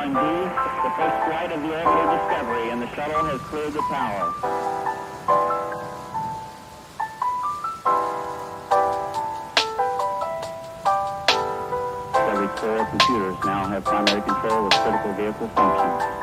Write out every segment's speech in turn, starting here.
Airline D, the first flight of the orbital Discovery, and the shuttle has cleared the tower. Discovery's 4 computers now have primary control of critical vehicle functions.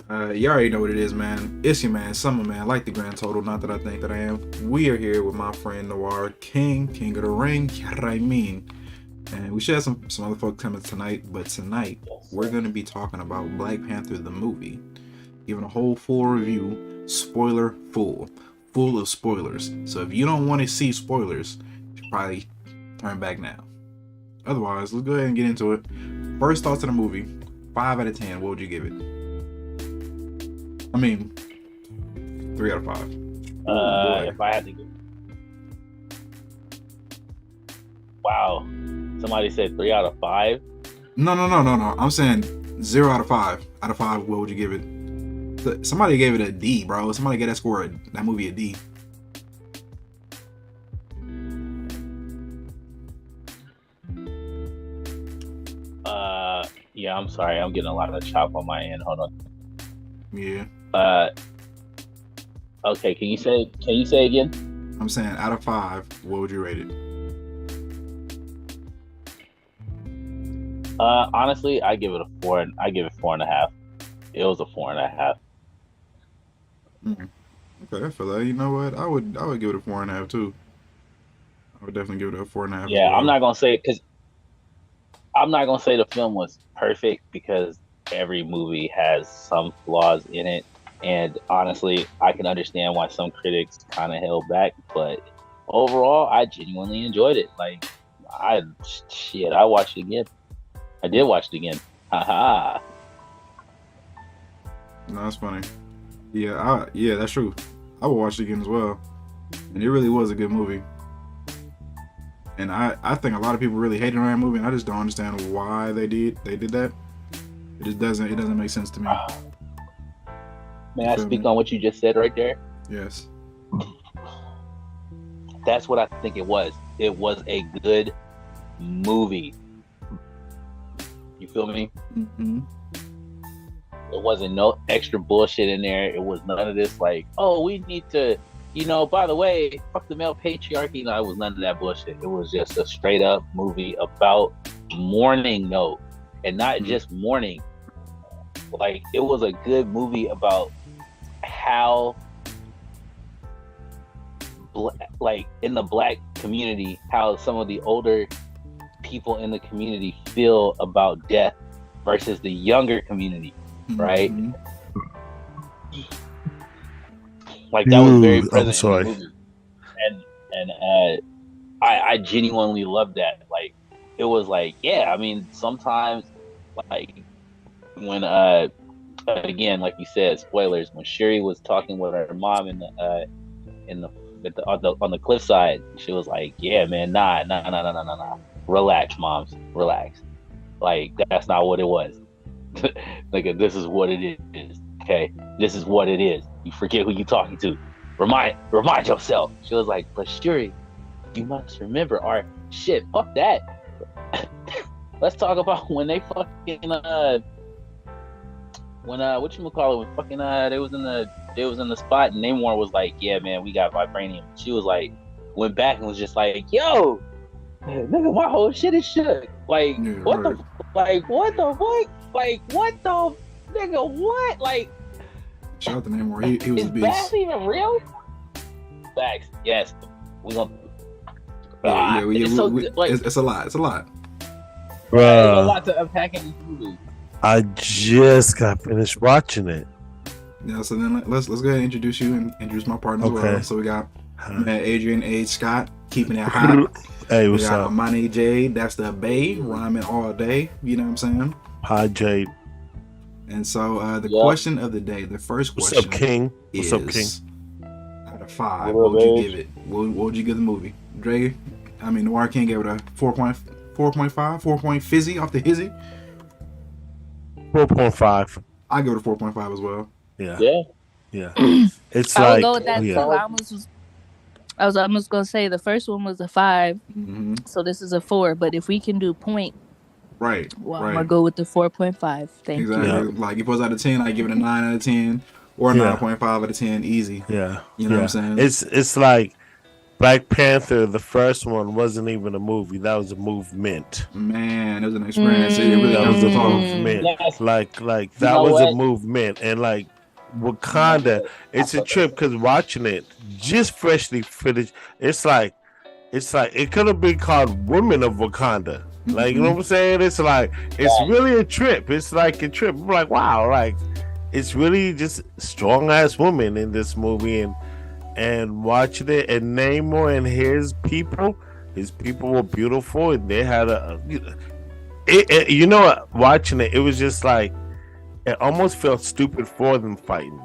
You already know what it is, man. It's your man, Summer Man, like the grand total. Not that I think that I am. We are here with my friend Noir, King of the Ring, Raimin. And we should have some other folks coming tonight, but tonight we're going to be talking about Black Panther, the movie. Giving a whole full review, spoiler full of spoilers. So if you don't want to see spoilers, you should probably turn back now. Otherwise, let's go ahead and get into it. First thoughts of the movie, 5 out of 10, what would you give it? I mean, 3 out of 5. If I had to give, wow, somebody said 3 out of 5. No. I'm saying 0 out of 5. Out of 5, what would you give it? Somebody gave it a D, bro. Somebody gave that movie a D. Yeah, I'm sorry. I'm getting a lot of chop on my end. Hold on. Yeah. Okay. Can you say again? I'm saying out of 5, what would you rate it? Honestly, I give it a 4. I give it 4.5. It was a 4.5. Okay, I feel like, you know what? I would give it a 4.5 too. I would definitely give it a 4.5. Yeah, well. I'm not gonna say the film was perfect because every movie has some flaws in it, and honestly, I can understand why some critics kind of held back. But overall, I genuinely enjoyed it. Like, I watched it again. I did watch it again. Haha. No, that's funny. Yeah, that's true. I would watch it again as well, and it really was a good movie. And I think a lot of people really hated on that movie, and I just don't understand why they did that. It just doesn't make sense to me. May I speak on what you just said right there? Yes. That's what I think it was. It was a good movie. You feel me? Mm-hmm. There wasn't no extra bullshit in there. It was none of this like, oh, we need to, by the way, fuck the male patriarchy. No, it was none of that bullshit. It was just a straight up movie about mourning, though, and not just mourning. Like, it was a good movie about how, like, in the black community, how some of the older people in the community feel about death versus the younger community. Right? Mm-hmm. Like, that was very present in the movie. And I genuinely loved that. Like, it was like, yeah, I mean, sometimes, like, when again, like you said, spoilers, when Shuri was talking with her mom on the cliffside, she was like, yeah, man, nah. Relax, moms. Relax. Like, that's not what it was. Like, this is what it is. Okay, this is what it is. You forget who you're talking to. Remind yourself. She was like, but Shuri, you must remember our shit. Fuck that. Let's talk about when they fucking when fucking they was in the spot, and Namor was like, yeah, man, we got vibranium. She was like, went back and was just like, yo, nigga, my whole shit is shook. Like, what the fuck? Like, what the nigga, what? Like, shout out to Namor. He was a beast. Is that even real? Facts. Yes. We gonna. It's a lot. It's a lot. There's a lot to unpack in this movie. I just got finished watching it. Yeah, so then let's go ahead and introduce you and introduce my partner as well. So we got Adrian H. Scott, keeping it hot. Hey, what's up? Money Jade, that's the Bay, rhyming all day. You know what I'm saying? Hi, Jade. And so the question of the day, the first question. What's up, King? What's up, King? Out of 5, what would you give it? What would you give the movie? Noir King gave it a 4.5, 4 point fizzy off the hizzy. 4.5. I give it a 4.5 as well. Yeah. It's I like, would go with that too. I was almost gonna say the first one was a 5, so this is a 4. But if we can do point, right, I'm gonna go with the 4.5. Thank you. Yeah. Like, if it was out of 10, I give it a 9 out of 10 or a 9.5 out of 10, easy. Yeah, you know what I'm saying. It's like Black Panther, the first one, wasn't even a movie. That was a movement. Man, it was an experience. It really That was a got movement. Yes. Like You that know was a what? movement, and like Wakanda, it's a trip because watching it just freshly finished. It's like it could have been called Women of Wakanda. Like, you know what I'm saying? It's like it's really a trip. It's like a trip. I'm like, wow, like it's really just strong ass woman in this movie, and watching it, and Namor and his people were beautiful, and they had you know what, watching it was just like it almost felt stupid for them fighting.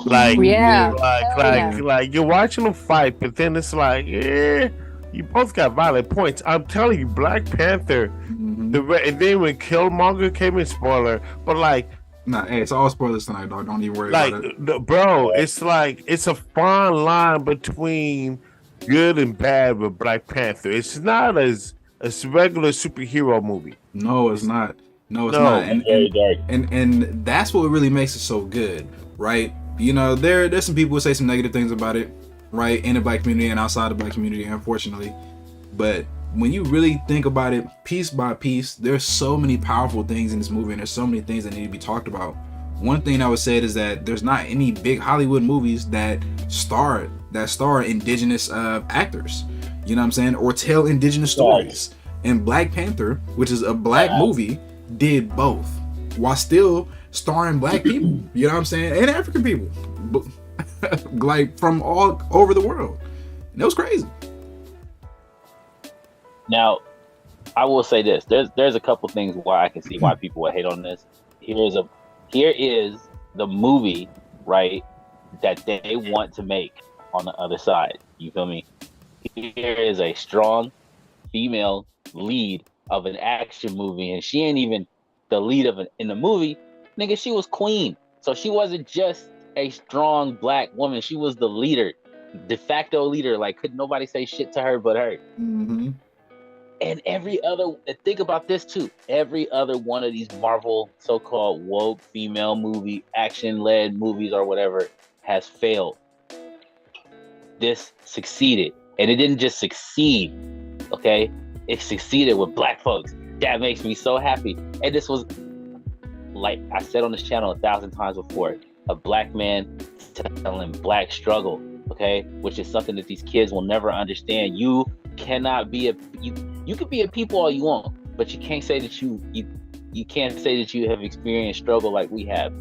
Like, like you're watching them fight, but then it's like, you both got valid points. I'm telling you, Black Panther, and then when Killmonger came in, spoiler, but like, nah, hey, it's all spoilers tonight, dog. Don't even worry about it. Bro, it's like it's a fine line between good and bad with Black Panther. It's not as a regular superhero movie. No, it's not. No, it's not. And that's what really makes it so good, right? You know, there's some people who say some negative things about it, right, in the Black community and outside the Black community, unfortunately. But when you really think about it, piece by piece, there's so many powerful things in this movie, and there's so many things that need to be talked about. One thing I would say is that there's not any big Hollywood movies that star indigenous actors, you know what I'm saying, or tell indigenous stories. And Black Panther, which is a black movie, did both while still starring black people, you know what I'm saying, and African people, like from all over the world. And it was crazy. Now, I will say this: there's a couple things why I can see why people would hate on this. Here is the movie, right, that they want to make on the other side. You feel me? Here is a strong female lead of an action movie, and she ain't even the lead in the movie. Nigga, she was queen. So she wasn't just a strong black woman. She was the leader, de facto leader. Like, couldn't nobody say shit to her but her. Mm-hmm. And think about this too. Every other one of these Marvel so-called woke female movie, action-led movies or whatever has failed. This succeeded. And it didn't just succeed, okay? It succeeded with black folks. That makes me so happy. And this was, like I said on this channel 1,000 times before, a black man telling black struggle, okay? Which is something that these kids will never understand. You cannot be you can be a people all you want, but you can't say that you can't say that you have experienced struggle like we have.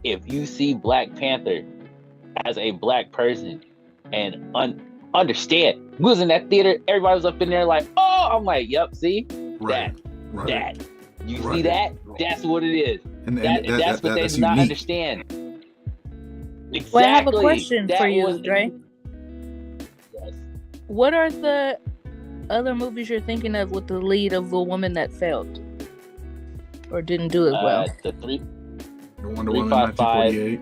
If you see Black Panther as a black person and understand, we was in that theater, everybody was up in there like, oh, I'm like, yep, see, that. You see that? That's what it is. And that's what they do not understand. Exactly. Well, I have a question for you, Dre. Yes. What are the other movies you're thinking of with the lead of a woman that failed or didn't do it well? The Wonder Woman 1948.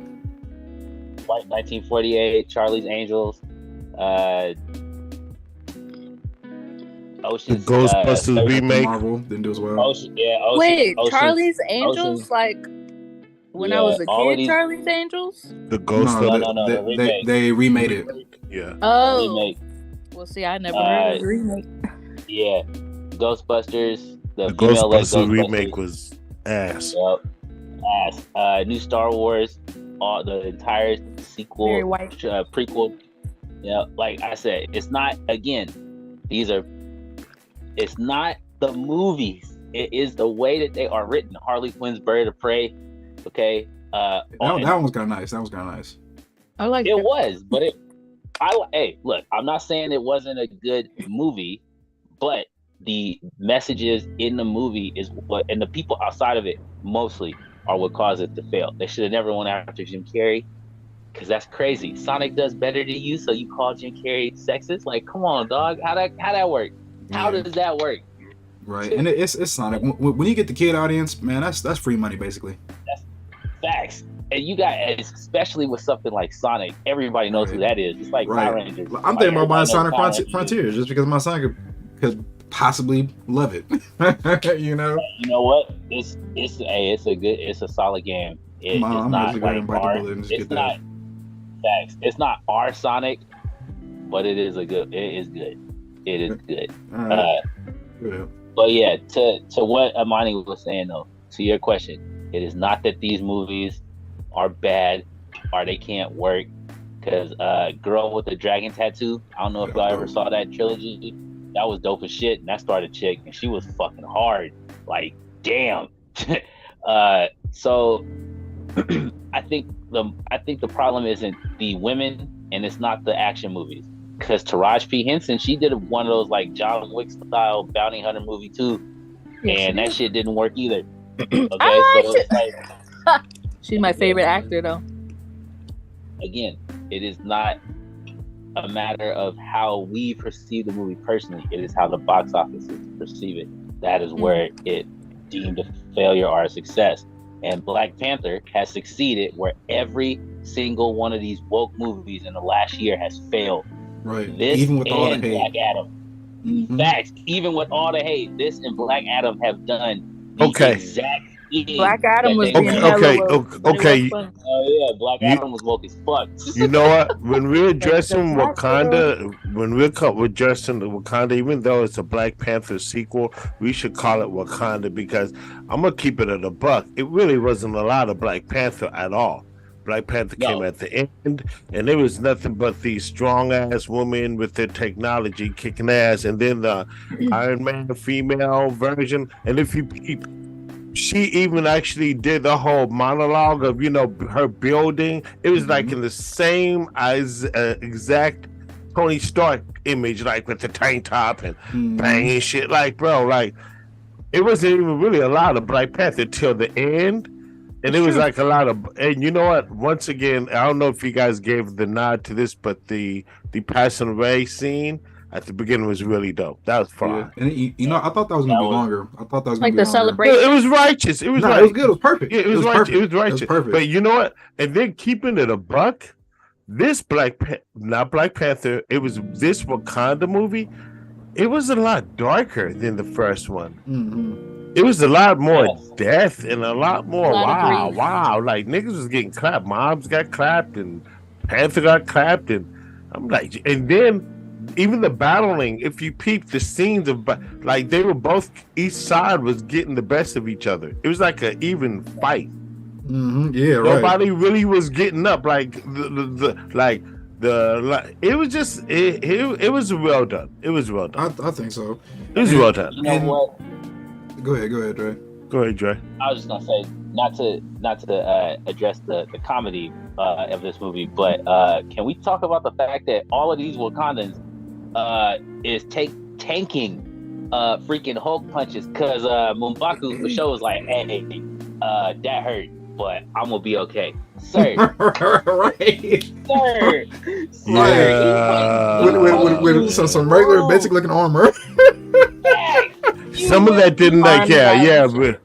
1948, Charlie's Angels, Ocean's, the Ghostbusters remake. Marvel didn't do as well. Wait, Charlie's Angels, like when I was a kid, Charlie's Angels? The Ghost remake. They remade it. Yeah. Oh. Remake. Well, see, I never heard of the remake. Yeah. Ghostbusters. The Ghostbusters remake was ass. Yep. Ass. New Star Wars. The entire sequel, prequel. Yeah, like I said, it's not, again, it's not the movies. It is the way that they are written. Harley Quinn's Bird of Prey. Okay. That one was kind of nice. That was kind of nice. I like it. Was, but hey, look, I'm not saying it wasn't a good movie, but the messages in the movie is what, and the people outside of it mostly are what caused it to fail. They should have never went after Jim Carrey, because that's crazy. Sonic does better than you, so you call Jim Carrey sexist? Like, come on, dog. How that work? How does that work? Right, and it's Sonic. When you get the kid audience, man, that's free money basically. That's facts. And you got, especially with something like Sonic, everybody knows who that is. It's like Power Rangers. I'm thinking about buying Sonic Frontiers just because my son could possibly love it. You know. You know what? It's a solid game. It's not like facts. It's not our Sonic, but it is good. It is good. All right. But yeah, to what Amani was saying though, to your question, it is not that these movies are bad or they can't work. Because Girl with the Dragon Tattoo, I don't know if y'all ever saw that trilogy. That was dope as shit, and that started chick, and she was fucking hard. Like, damn. So I think the problem isn't the women, and it's not the action movies. Because Taraji P. Henson, she did one of those like John Wick style bounty hunter movie too, and that shit didn't work either. Okay, so it's like she's my favorite actor though. Again, it is not a matter of how we perceive the movie personally. It is how the box offices perceive it. That is where it deemed a failure or a success. And Black Panther has succeeded where every single one of these woke movies in the last year has failed. Right. This even with all the hate. Black Adam. Facts. Even with all the hate, this and Black Adam have done the exact Black Adam was okay. Oh yeah, Black Adam was woke as fuck. You know what? When we're addressing Wakanda, when we're addressing the Wakanda, even though it's a Black Panther sequel, we should call it Wakanda because I'm gonna keep it at a buck. It really wasn't a lot of Black Panther at all. Black Panther came at the end, and there was nothing but these strong ass women with their technology kicking ass, and then the Iron Man female version. And if you keep, she even actually did the whole monologue of her building. It was like in the same as exact Tony Stark image, like with the tank top and banging shit. Like, bro, like it wasn't even really a lot of Black Panther till the end. And it was like a lot of, and you know what? Once again, I don't know if you guys gave the nod to this, but the passing away scene at the beginning was really dope. That was fun. Yeah. And I thought that was gonna be longer. I thought that was like gonna be the celebration. It was righteous. It was it was good. It was perfect. Yeah, it was righteous. It was righteous. It was perfect. But you know what? And then keeping it a buck, this not Black Panther. It was this Wakanda movie. It was a lot darker than the first one. Mm-hmm. It was a lot more death and a lot more wow. Like niggas was getting clapped. Moms got clapped and Panther got clapped, and I'm like, and then even the battling. If you peep the scenes of like they were both, each side was getting the best of each other. It was like an even fight. Mm-hmm. Yeah, right. Nobody really was getting up. Like it was just it was well done. It was well done. I think so. It was well done. You know what? Go ahead, Dre. Go ahead, Dre. I was just gonna say not to address the comedy of this movie, but can we talk about the fact that all of these Wakandans is tanking freaking Hulk punches because M'Baku for sure was like, hey, that hurt, but I'm gonna be okay, sir. Right. Sir. Yeah. With some regular basic looking armor. Some of that didn't like, but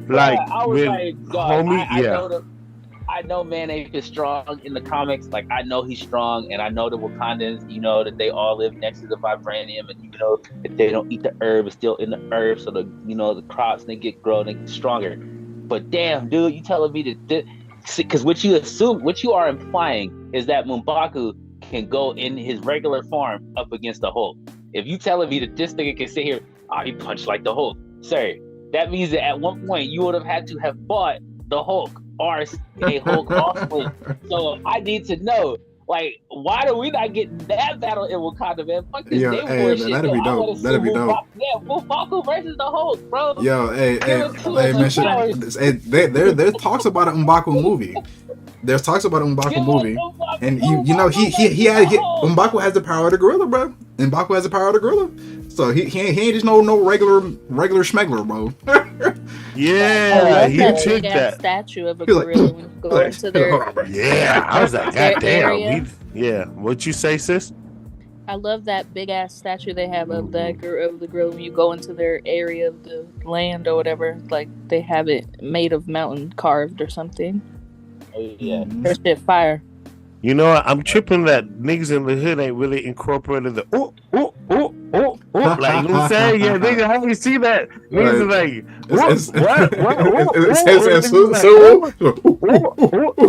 like, I was like, dog, homie, I know Manape is strong in the comics. Like, I know he's strong, and I know the Wakandans, that they all live next to the vibranium, and that they don't eat the herb, it's still in the earth, so the crops they get grown, they get stronger. But damn, dude, you telling me that? Because what you are implying is that M'Baku can go in his regular form up against the Hulk. If you telling me that this nigga can sit here, he punched like the Hulk, sir, that means that at one point you would have had to have fought the Hulk or a Hulk offspring. So I need to know, like, why do we not get that battle in Wakanda, man? Fuck this damn bullshit. That'd be dope. That'd be dope. Yeah, M'Baku versus the Hulk, bro. Yo, man, there's talks about an M'Baku movie. There's talks about an M'Baku movie, and M'Baku has the power of the gorilla, bro. M'Baku has the power of the gorilla, so he ain't just no regular schmegler, bro. Yeah, he took that statue of a gorilla when you go into their. Yeah, I was like, goddamn. What you say, sis? I love that big ass statue they have of the gorilla when you go into their area of the land or whatever. Like they have it made of mountain carved or something. Yeah, that shit fire. You know, I'm tripping that niggas in the hood ain't really incorporated the like you know what I'm saying? Yeah, nigga, how you see that? Niggas are like,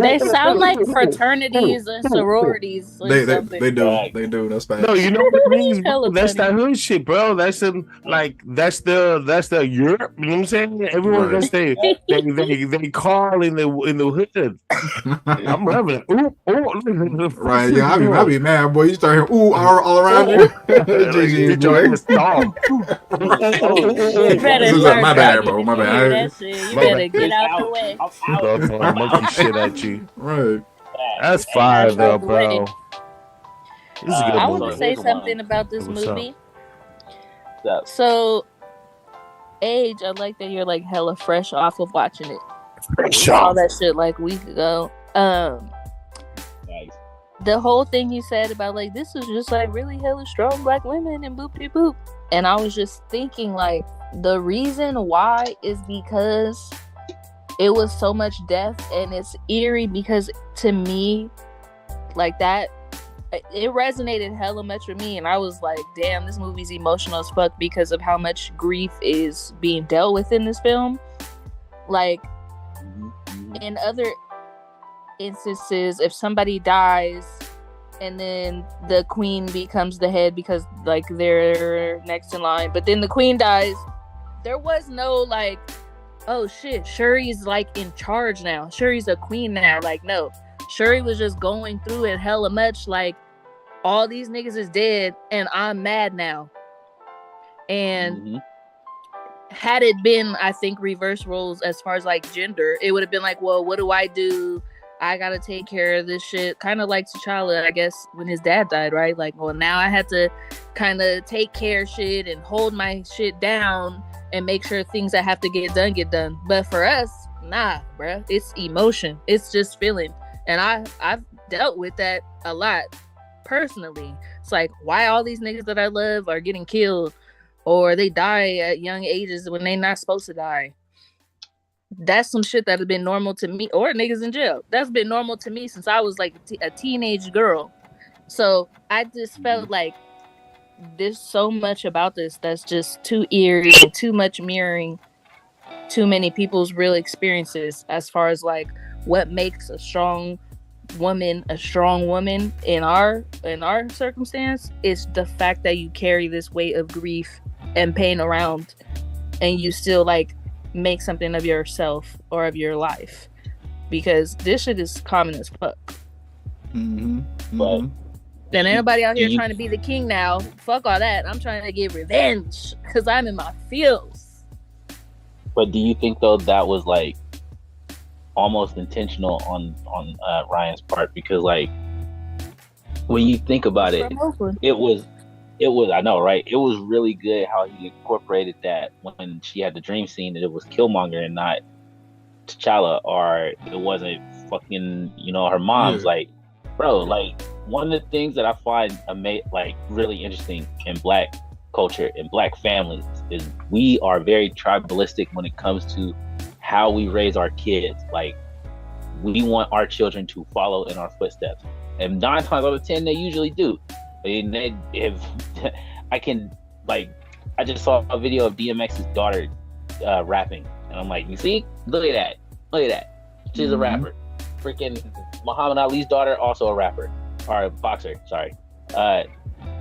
They sound like fraternities and sororities or something. They do. That's No, facts. you know what it means, bro? Hella That's funny. that hood shit, bro. That's that's the Europe. You know what I'm saying? Everyone Right. gets they call in the hood. I'm loving it. Right, yeah, I be mad, boy. You start hearing ooh all around you. GG, Get your boy. ass stomped. You better start My bad, dragging bro. if My you hear bad. that shit. You My better bad. get out the Out. way. I'm Start out. throwing monkey shit at you. Right. That's Hey, fire Out though, the way. bro. This is a good I movie. want to So say here's something one. about this What's up? movie. What's So, Age, I like that you're like hella fresh off of watching it. We Fresh saw off. that shit like a week ago. Nice. The whole thing you said about like this is just like really hella strong black women and boop de boop, and I was just thinking like the reason why is because it was so much death, and it's eerie because to me, like that, it resonated hella much with me, and I was like, damn, this movie's emotional as fuck because of how much grief is being dealt with in this film. Like in other instances, if somebody dies and then the queen becomes the head because like they're next in line, but then the queen dies, there was no like, oh shit, Shuri's like in charge now, Shuri's a queen now. Like, no, Shuri was just going through it hella much like, all these niggas is dead and I'm mad now. And had it been, I think, reverse roles as far as like gender, it would have been like, well, what do? I gotta take care of this shit. Kind of like T'Challa, I guess, when his dad died, right? Like, well, now I had to kind of take care of shit and hold my shit down and make sure things that have to get done. But for us, nah, bruh. It's emotion. It's just feeling. And I've dealt with that a lot personally. It's like, why all these niggas that I love are getting killed or they die at young ages when they not supposed to die. That's some shit that has been normal to me, or niggas in jail. That's been normal to me since I was like a teenage girl. So I just felt like there's so much about this that's just too eerie and too much mirroring too many people's real experiences as far as like what makes a strong woman in our circumstance is the fact that you carry this weight of grief and pain around and you still like make something of yourself or of your life, because this shit is common as fuck. But then anybody out here trying to be the king now, fuck all that. I'm trying to get revenge because I'm in my feels. But do you think though that was like almost intentional on Ryan's part? Because like when you think about it, it was I know, right? It was really good how he incorporated that when she had the dream scene that it was Killmonger and not T'Challa, or it wasn't fucking, her mom's. Like, bro, like one of the things that I find like really interesting in black culture and black families is we are very tribalistic when it comes to how we raise our kids. Like, we want our children to follow in our footsteps, and 9 times out of 10 they usually do. And I just saw a video of DMX's daughter rapping, and I'm like, you see, look at that, she's a rapper. Freaking Muhammad Ali's daughter, also a rapper or a boxer, sorry.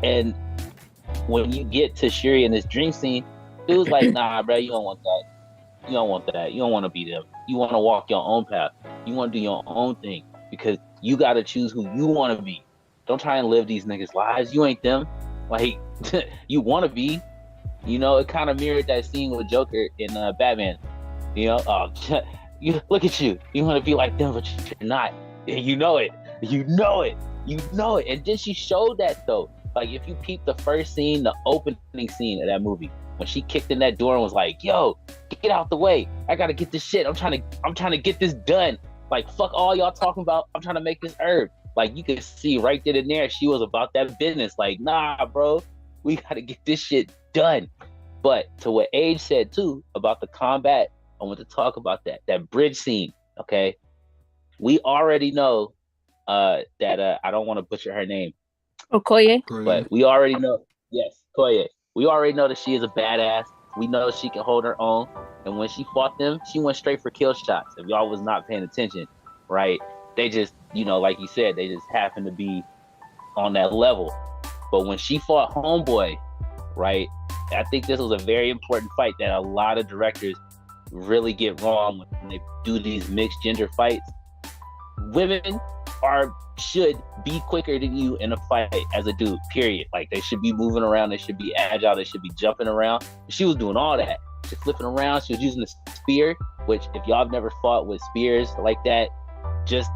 And when you get to Shuri in this dream scene, dude's like, nah, bro, you don't want that. You don't want to be them. You want to walk your own path. You want to do your own thing, because you got to choose who you want to be. Don't try and live these niggas' lives. You ain't them. Like, you want to be. It kind of mirrored that scene with Joker in Batman. You look at you. You want to be like them, but you're not. You know it. And then she showed that though. Like, if you peep the first scene, the opening scene of that movie, when she kicked in that door and was like, "Yo, get out the way. I gotta get this shit. I'm trying to get this done. Like, fuck all y'all talking about. I'm trying to make this herb." Like, you could see right then and there, she was about that business. Like, nah, bro, we gotta get this shit done. But to what Age said too about the combat, I want to talk about that bridge scene. Okay, we already know that I don't want to butcher her name. Okoye. But we already know. Yes, Koye. We already know that she is a badass. We know she can hold her own. And when she fought them, she went straight for kill shots. If y'all was not paying attention, right? They just, like you said, they just happened to be on that level. But when she fought Homeboy, right? I think this was a very important fight that a lot of directors really get wrong when they do these mixed gender fights. Women should be quicker than you in a fight as a dude, period. Like, they should be moving around, they should be agile, they should be jumping around. She was doing all that. She's flipping around, she was using the spear, which if y'all have never fought with spears like that, just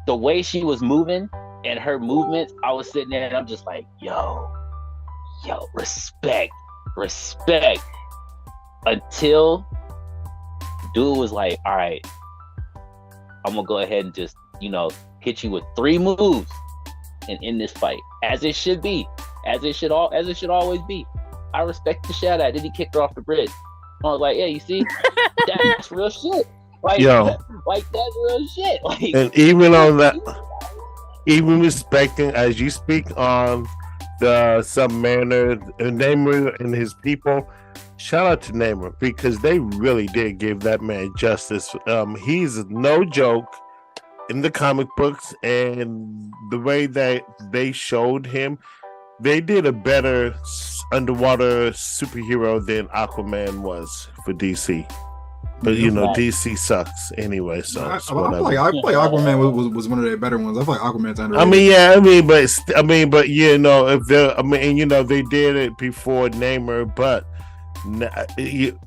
the way she was moving and her movements, I was sitting there and I'm just like, yo, respect. Until dude was like, all right, I'm gonna go ahead and just, hit you with 3 moves and end this fight. As it should be. As it should always be. I respect the shit out of that. Then he kicked her off the bridge. I was like, yeah, you see? That's real shit. Like, like that's real shit. Like, and even on that, even respecting as you speak on the Submariner, Namor and his people, shout out to Namor, because they really did give that man justice. He's no joke in the comic books, and the way that they showed him, they did a better underwater superhero than Aquaman was for DC. But DC sucks anyway. So I feel like Aquaman was one of their better ones. I feel like Aquaman's underrated. But if they did it before Namor, but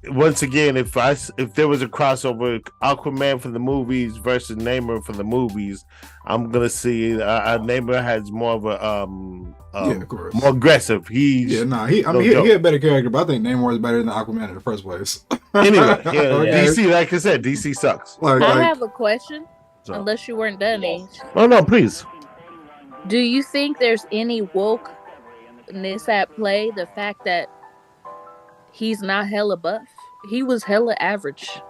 once again, if there was a crossover, Aquaman for the movies versus Namor for the movies, I'm gonna see Namor has more of a more aggressive. He had a better character, but I think Namor is better than Aquaman in the first place. Anyway, DC, like I said, DC sucks. I have a question, unless you weren't done, Age. Oh no, please. Do you think there's any wokeness at play? The fact that he's not hella buff. He was hella average.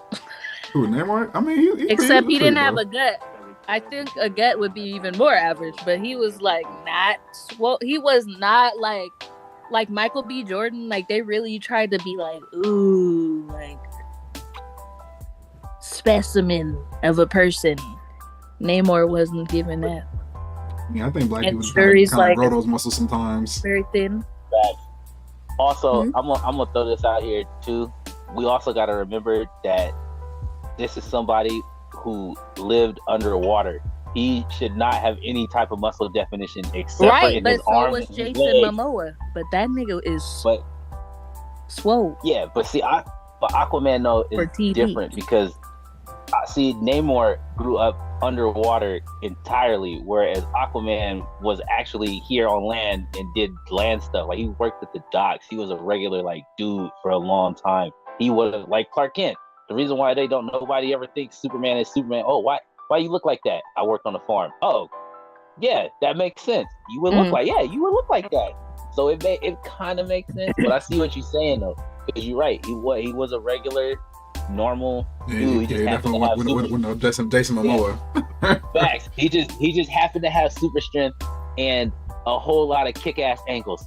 Who, Namor? I mean, except he didn't have a gut. I think a gut would be even more average, but he was like not swole. He was not like Michael B. Jordan. Like, they really tried to be like, ooh, like specimen of a person. Namor wasn't given that. Yeah, I think black people kind of grow those muscles sometimes. Very thin. Also, I'm gonna throw this out here too. We also got to remember that this is somebody who lived underwater. He should not have any type of muscle definition except for in his arms. Right, but so was Jason Momoa. But that nigga is swole. Yeah, but see, but Aquaman though is different because I see Namor grew up underwater entirely, whereas Aquaman was actually here on land and did land stuff. Like, he worked at the docks. He was a regular dude for a long time. He was like Clark Kent. The reason why nobody ever thinks Superman is Superman. Oh, why you look like that? I worked on a farm. Oh, yeah, that makes sense. You would look like that. So it kind of makes sense. But I see what you're saying though, because you're right. He was a regular, normal dude. He definitely with Jason Momoa. Facts. He just happened to have super strength and a whole lot of kick-ass ankles.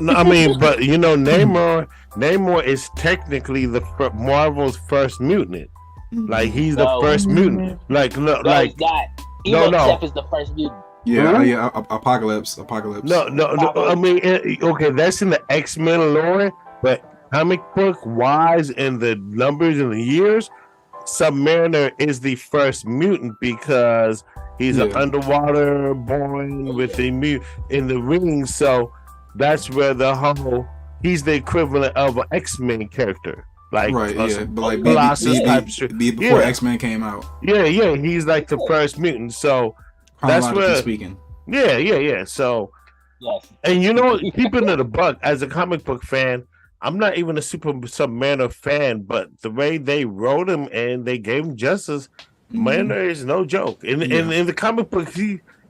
No, I mean, but Namor is technically the Marvel's first mutant. Like, he's the first mutant. Like, no, like, he's not. Emotep is the first mutant. Yeah, Apocalypse. No. I mean, okay, that's in the X-Men lore, but comic book wise, in the numbers and the years, Submariner is the first mutant because he's an underwater born with a mutant in the ring. So that's where he's the equivalent of an X-Men character. Like, right, but like before X-Men came out. Yeah, he's like the first mutant. So that's where speaking. Yeah. So, and keeping it a buck, as a comic book fan, I'm not even a Super Submariner fan, but the way they wrote him and they gave him justice, Mariner is no joke. In the comic book,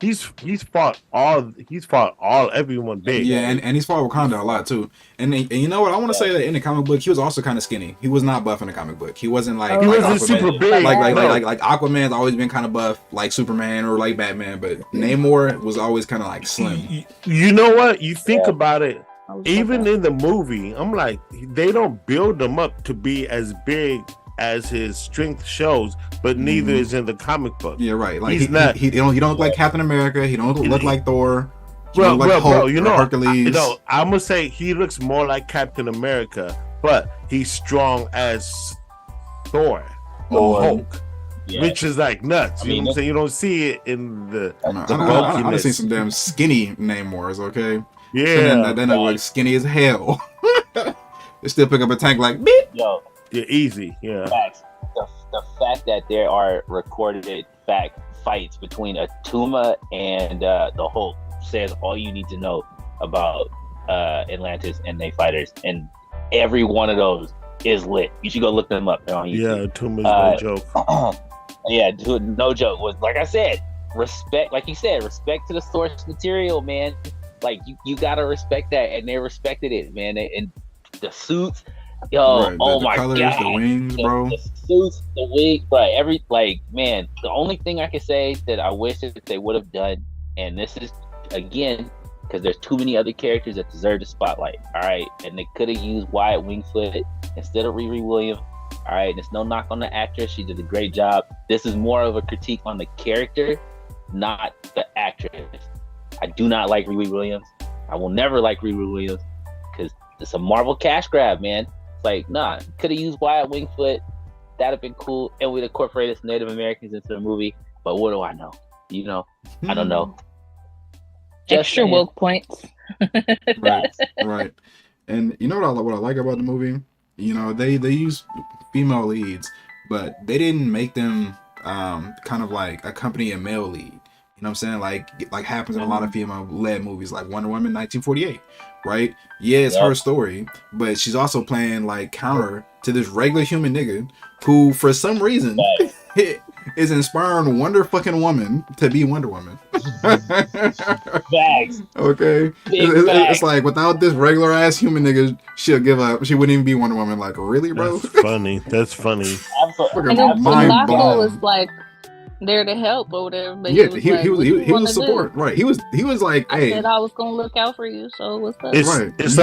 he's fought everyone big. Yeah, and he's fought Wakanda a lot too. And you know what? I want to say that in the comic book, he was also kind of skinny. He was not buff in the comic book. He wasn't like He like wasn't Aquaman. super big. Like Aquaman's always been kind of buff, like Superman or like Batman. But Namor was always kind of like slim. You know what? You think about it. Even in the movie, I'm like, they don't build him up to be as big as his strength shows, but neither is in the comic book. Yeah, right. Like he's not. He don't look like Captain America. He don't look like Thor. Well, Hulk, you know, Hercules. I'm gonna say he looks more like Captain America, but he's strong as Thor or Hulk, which is like nuts. You know what I'm saying? You don't see it in the I've seen some damn skinny Namors, okay? Yeah. And then they're like skinny as hell. They still pick up a tank like beep. Yo, yeah, easy. Yeah. Facts. The fact that there are recorded fights between Atuma and the Hulk says all you need to know about Atlantis and they fighters, and every one of those is lit. You should go look them up on YouTube. Yeah, Atuma's no joke. Yeah, dude, no joke. Was like I said, respect. Like you said, respect to the source material, man. Like you gotta respect that, and they respected it, man. And the suits, yo, right, oh the my colors, god, the wings, bro. The suits, the wig, bro. Man. The only thing I can say that I wish that they would have done, and this is again because there's too many other characters that deserve the spotlight. All right, and they could have used Wyatt Wingfoot instead of Riri Williams. All right, and it's no knock on the actress; she did a great job. This is more of a critique on the character, not the actress. I do not like Riri Williams. I will never like Riri Williams because it's a Marvel cash grab, man. It's like, nah, could have used Wyatt Wingfoot. That'd have been cool, and we'd incorporated some Native Americans into the movie. But what do I know? You know, I don't know. Extra woke points. Right. And you know what I like about the movie? You know, they use female leads, but they didn't make them kind of like accompany a male lead. You know what I'm saying? Like happens in a lot of female-led movies, like Wonder Woman 1948, right? Yeah, it's her story, but she's also playing like counter to this regular human nigga who, for some reason, is inspiring Wonder fucking Woman to be Wonder Woman. Facts. Okay, it's like without this regular ass human nigga, she'll give up. She wouldn't even be Wonder Woman. Like, really, bro? That's funny. That's funny. And then Lasso was like there to help or whatever. But yeah, he was support. Right. He was like, hey, I said I was gonna look out for you. So what's up? It's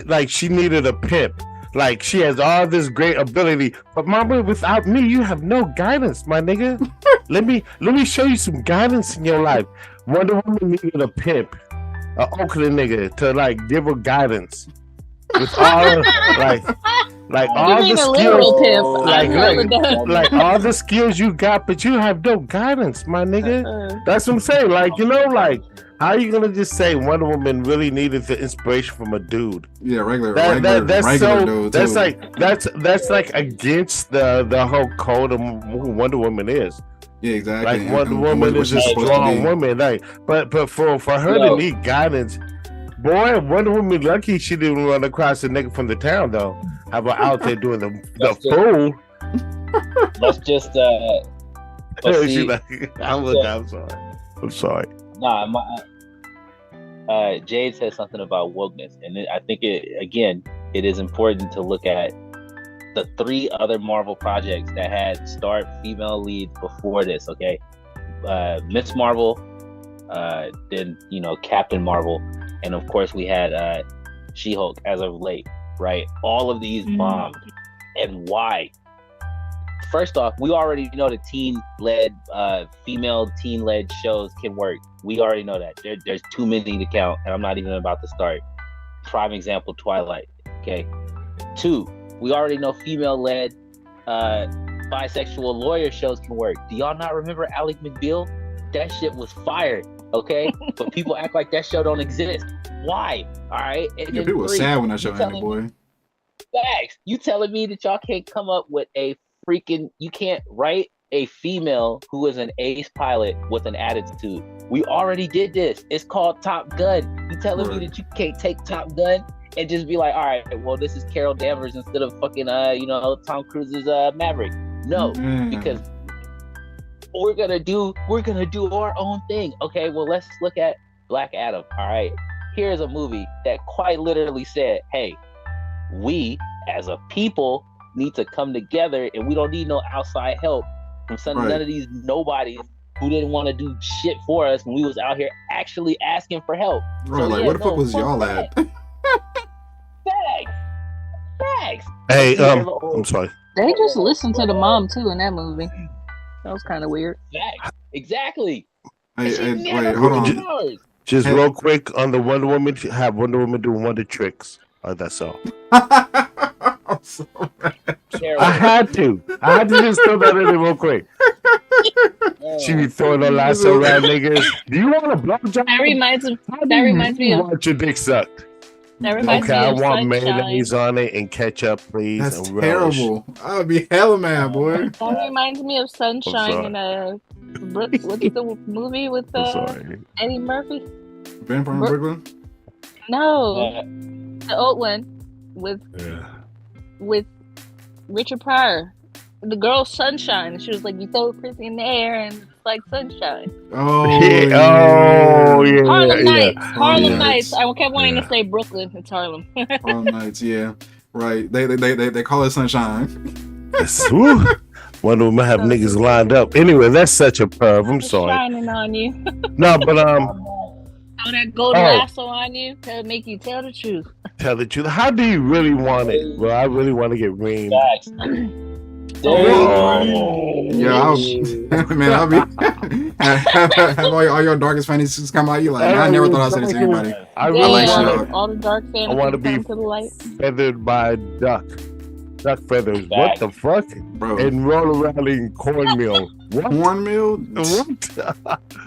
like she needed a pimp. Like she has all this great ability, but mama, without me, you have no guidance, my nigga. let me show you some guidance in your life. Wonder Woman needed a pimp, an Oakland nigga to like give her guidance with all like all the skills, like all the skills you got, but you have no guidance, my nigga. That's what I'm saying. Like, you know, like how are you gonna just say Wonder Woman really needed the inspiration from a dude? Yeah, regular dude. That's like against the whole code of who Wonder Woman is. Yeah, exactly. Like Wonder Woman is a strong woman, like, but for her to need guidance. Boy, Wonder Woman lucky she didn't run across a nigga from the town though. How about out there doing the fool? Let's just I'm sorry. Nah, Jade said something about wokeness, and I think it is important to look at the 3 other Marvel projects that had starred female leads before this. Okay, Miss Marvel, then Captain Marvel. And of course, we had She-Hulk as of late, right? All of these bombed. And why? First off, we already know that female teen-led shows can work. We already know that. There's too many to count, and I'm not even about to start. Prime example, Twilight. Okay. 2, we already know female-led bisexual lawyer shows can work. Do y'all not remember Ally McBeal? That shit was fired. Okay, but people act like that show don't exist. Why? All right. And people were sad when that show ended, boy. Facts. You telling me that y'all can't come up with you can't write a female who is an ace pilot with an attitude. We already did this. It's called Top Gun. You telling me that you can't take Top Gun and just be like, all right, well, this is Carol Danvers instead of fucking Tom Cruise's Maverick. No, because we're gonna do our own thing. Okay, well, let's look at Black Adam. All right, here's a movie that quite literally said, hey, we as a people need to come together, and we don't need no outside help from none of these nobodies who didn't want to do shit for us when we was out here actually asking for help. Right, so, like, where the fuck was y'all at? Facts. Hey, I'm sorry. They just listened to the mom too in that movie. That was kind of weird. Facts. Exactly. Hey, wait, hold on. Just real quick on the Wonder Woman, have Wonder Woman doing Wonder Tricks. That's all. I'm so I had to just throw that in there real quick. She be throwing a lasso around niggas. Do you want a blowjob? That reminds me of want your dick sucked. That reminds me I of want Sunshine. mayonnaise on it and ketchup, please. That's and relish. terrible. I would be hella mad, boy. That reminds me of Sunshine and what's the movie with Eddie Murphy? Vampire in Brooklyn? No, the old one with Richard Pryor. The girl Sunshine. She was like, you throw Chrissy in the air and it's like sunshine. Oh, yeah. Harlem Nights. I kept wanting to say Brooklyn. It's Harlem. Harlem Nights, yeah. Right. They call it Sunshine. Wonder Woman have niggas lined up. Anyway, that's such a perv. I'm sorry. Shining on you. No, but throw that golden lasso on you to make you tell the truth. Tell the truth. How do you really want it? Well, I really want to get reamed. Yeah, I'll be have all your darkest fantasies come out. You like, I never thought I'd say this to anybody. I really like all the dark fantasies. I want to be to the light. feathered by a duck. Duck feathers. What the fuck? Bro. And roll around in cornmeal. What? Cornmeal? What? That's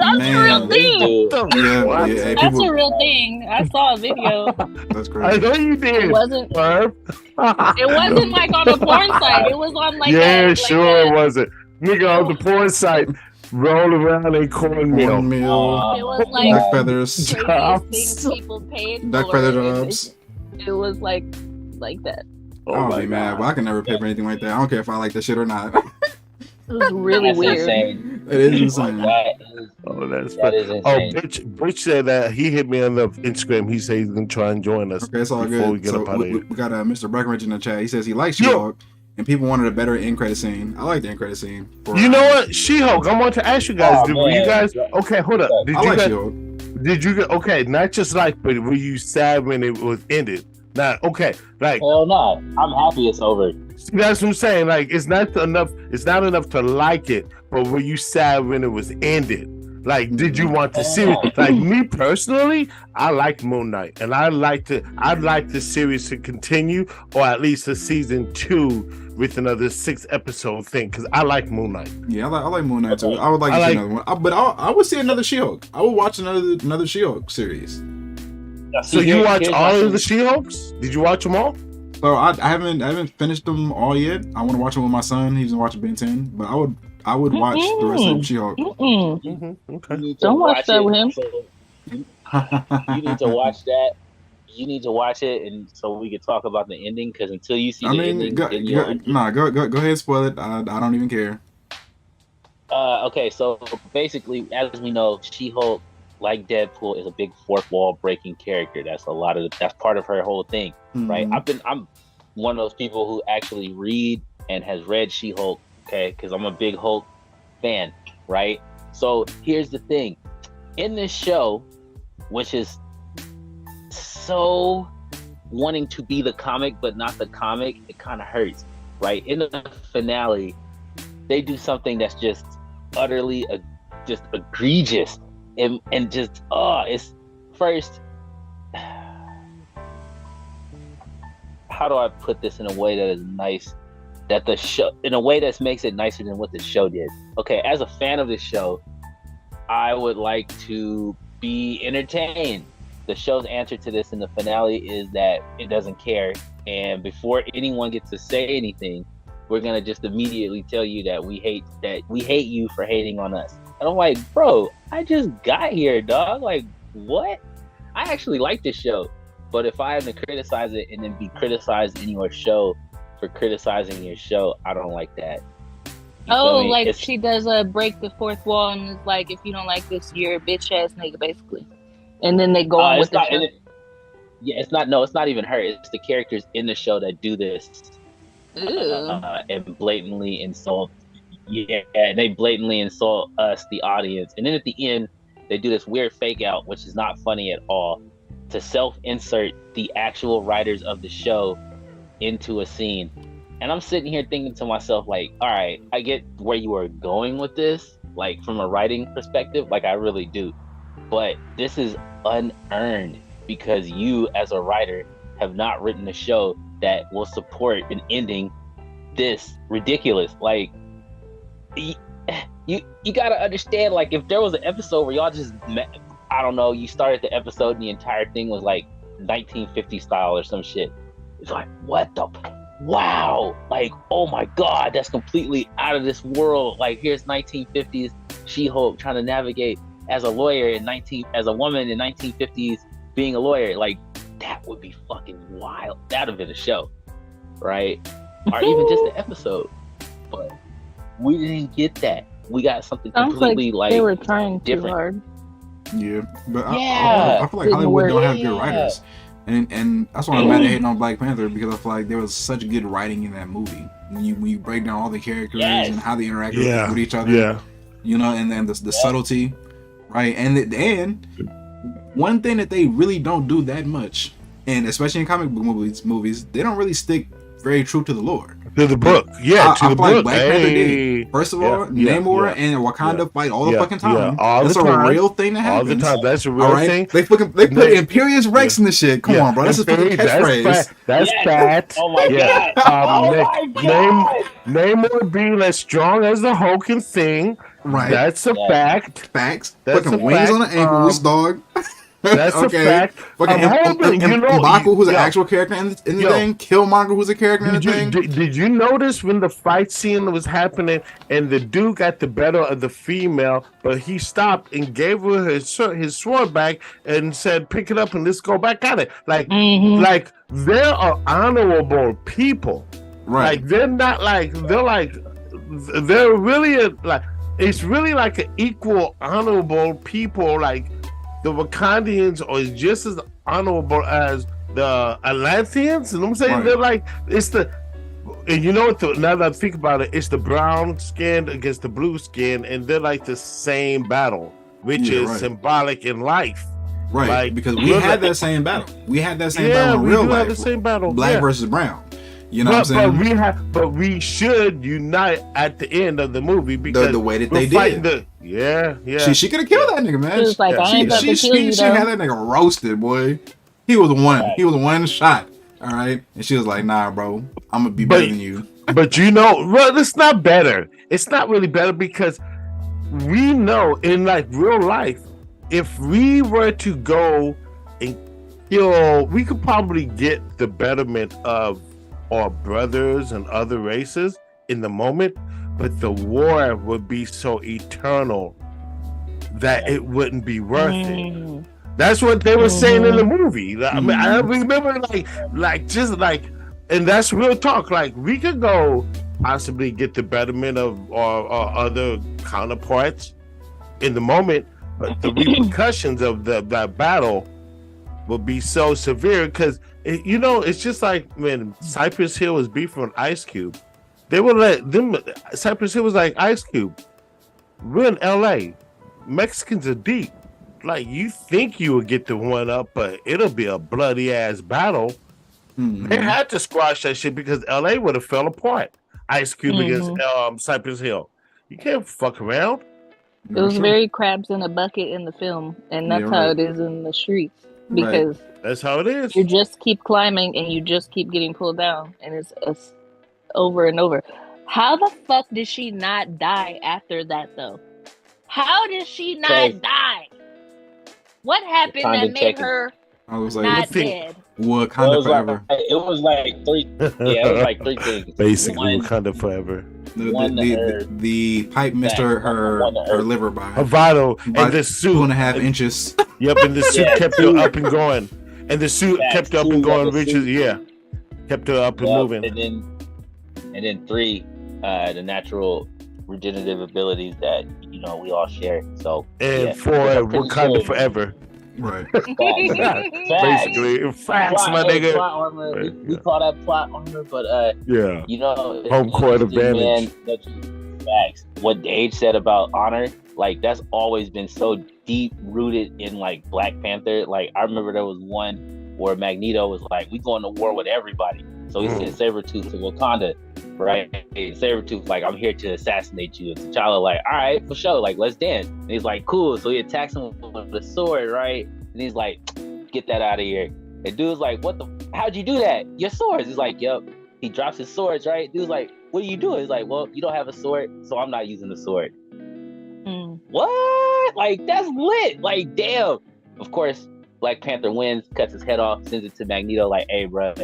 a real thing. Yeah, that's a real thing. I saw a video. That's crazy. I know you did. It wasn't like on a porn site. It was on like it wasn't. Nigga on the porn site, roll around in cornmeal. It was like duck feathers. Things people paid duck for. feather jobs. It was like that. Oh my man, well, I can never pay for anything like that. I don't care if I like that shit or not. It was really weird. Insane. It is insane. That's funny. Butch said that he hit me on the Instagram. He said he's gonna try and join us. Okay, it's all before good. We, get so up we got Mr. Breckenridge in the chat. He says he likes She-Hulk, and people wanted a better end credit scene. I like the end credit scene. You know what, She-Hulk? I want to ask you guys. Were you guys okay? Hold up. Did you okay? Not just like, but were you sad when it was ended? Not okay. Like, hell no. I'm happy it's over. See, that's what I'm saying. Like, it's not enough to like it, but were you sad when it was ended? Like, did you want to see it? Like me personally, I like Moon Knight, and I'd like the series to continue, or at least a season 2 with another 6 episode thing, because I like Moon Knight. Yeah, I like Moon Knight too. I would like to see another one, but I would see another She-Hulk. I would watch another She-Hulk series. So you watch all of the She-Hulks? Did you watch them all? So I haven't finished them all yet. I want to watch them with my son. He's watching Ben 10, but I would watch the rest of She-Hulk. Okay. Don't watch that with him. You need to watch that. You need to watch it, and so we can talk about the ending. Because until you see the ending, go ahead and spoil it. I don't even care. Okay, so basically, as we know, She-Hulk, like Deadpool, is a big fourth wall breaking character. That's that's part of her whole thing, right? I'm one of those people who actually read and has read She-Hulk, okay? Because I'm a big Hulk fan, right? So here's the thing. In this show, which is so wanting to be the comic but not the comic, it kind of hurts, right? In the finale, they do something that's just utterly just egregious. And just it's first, how do I put this in a way that is nice, that the show, in a way that makes it nicer than what the show did. Okay, as a fan of this show, I would like to be entertained. The show's answer to this in the finale is that it doesn't care, and before anyone gets to say anything, we're gonna just immediately tell you that we hate you for hating on us. And I'm like, bro, I just got here, dog. Like, what? I actually like this show. But if I have to criticize it and then be criticized in your show for criticizing your show, I don't like that. feel me? Like she does break the fourth wall and is like, if you don't like this, you're a bitch ass nigga, basically. And then they go on with the show. It's not. No, it's not even her. It's the characters in the show that do this and blatantly insult. Yeah, they blatantly insult us, the audience, and then at the end, they do this weird fake out, which is not funny at all, to self-insert the actual writers of the show into a scene. And I'm sitting here thinking to myself, like, all right, I get where you are going with this, like from a writing perspective, like I really do. But this is unearned because you, as a writer, have not written a show that will support an ending this ridiculous. Like, you gotta understand, like, if there was an episode where y'all just met, I don't know, you started the episode and the entire thing was like 1950 style or some shit. It's like, what the wow, like, oh my god, that's completely out of this world. Like, here's 1950s She-Hulk trying to navigate as a lawyer as a woman in 1950s being a lawyer. Like, that would be fucking wild. That would have been a show, right? Or even just an episode. But we didn't get that. We got something completely like they were trying different. Too hard. Yeah, but I feel like Hollywood don't have good writers, and that's why I'm mad at hating on Black Panther, because I feel like there was such good writing in that movie. When you break down all the characters and how they interact with each other, you know, and then the subtlety, right? And one thing that they really don't do that much, and especially in comic book movies, they don't really stick very true to the lore. To the book, to the book. Like Black Panther did. First of all, Namor and Wakanda fight all the fucking time. That's a real thing that happens. All the time. That's a real thing. They put Imperious Rex in the shit. Come on, bro. That's a fucking catchphrase. That's fact. Oh my god. Namor being as strong as the Hulking thing. Right. That's a fact. Facts. That's fucking wings on the ankles, dog. That's a fact. Fucking M'Baku, who's an actual character in the thing. Killmonger, who's a character in the thing. Did you notice when the fight scene was happening and the dude got the better of the female, but he stopped and gave her his sword back and said, "Pick it up and let's go back at it." Like, like there are honorable people. Right. Like they're not like they're really like it's really like an equal honorable people. Like, the Wakandians are just as honorable as the Atlanteans. You know what I'm saying? Right. They're like, it's the, and you know what? Now that I think about it, it's the brown skin against the blue skin, and they're like the same battle, which is symbolic in life. Right. Like, because we had that same battle. We had that same battle in real life. Have the same battle. Black versus brown. You know what I'm saying? But we should unite at the end of the movie because the way that they did. She could have killed that nigga, man. She was like, I ain't about to kill you, she had that nigga roasted, boy. He was one. He was one shot. All right, and she was like, "Nah, bro, I'm gonna be better than you." But you know, well, it's not better. It's not really better because we know in like real life, if we were to go and kill, we could probably get the betterment of our brothers and other races in the moment, but the war would be so eternal that it wouldn't be worth it. That's what they were saying in the movie. I mean, I remember and that's real talk. Like, we could go possibly get the betterment of our other counterparts in the moment, but the repercussions of that battle will be so severe because it's just like when Cypress Hill was beefing with Ice Cube. They would let them. Cypress Hill was like, Ice Cube, we're in LA. Mexicans are deep. Like, you think you would get the one up, but it'll be a bloody ass battle. They had to squash that shit because LA would have fell apart. Ice Cube against Cypress Hill. You can't fuck around. It was very crabs in a bucket in the film, and that's how it is in the streets. Because that's how it is. You just keep climbing and you just keep getting pulled down, and it's over and over. How the fuck did she not die after that, though? How did she not die? What happened that made her not dead? Wakanda forever. It was like three. Yeah, it was like three things. Basically, Wakanda forever. The pipe missed her liver by her vital, and the suit 2.5 inches. Yep, and the suit kept her up and going, and the suit kept her up and going. Kept her up and moving. And then 3, the natural regenerative abilities that we all share. So And for I'm pretty Wakanda sure- forever. Right. Basically, facts, my nigga. Plot armor. We call that plot armor, but Yeah. Home it's court interesting, advantage. Facts. What Dave said about honor, like that's always been so deep rooted in like Black Panther. Like I remember there was one where Magneto was like, "We going to war with everybody." So he sent Sabretooth to Wakanda, right? And Sabretooth like, "I'm here to assassinate you." And T'Challa like, "All right, for sure. Like let's dance." And he's like, "Cool." So he attacks him with a sword, right? And he's like, "Get that out of here." And dude's like, "What the? How'd you do that? Your swords?" He's like, "Yep." He drops his swords, right? Dude's like, "What are you doing?" He's like, "Well, you don't have a sword, so I'm not using the sword." What? Like, that's lit. Like, damn. Of course, Black Panther wins, cuts his head off, sends it to Magneto, like, "Hey, bro,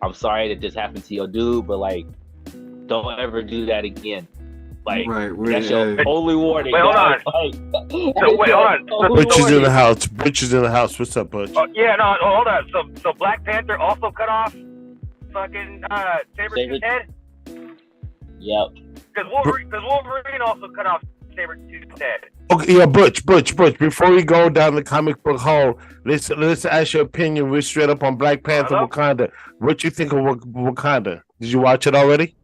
I'm sorry that this happened to your dude, but, like, don't ever do that again." Like, Right. that's your only warning. Wait, hold on. So, wait, hold on. Butch is in the house. Butch is in the house. What's up, Butch? Yeah, no, hold on. So Black Panther also cut off fucking Sabretooth's head? Yep. Because Wolverine also cut off Sabretooth's head. Okay, yeah, Butch. Before we go down the comic book hole, let's ask your opinion. We're straight up on Black Panther, Hello? Wakanda. What you think of Wakanda? Did you watch it already?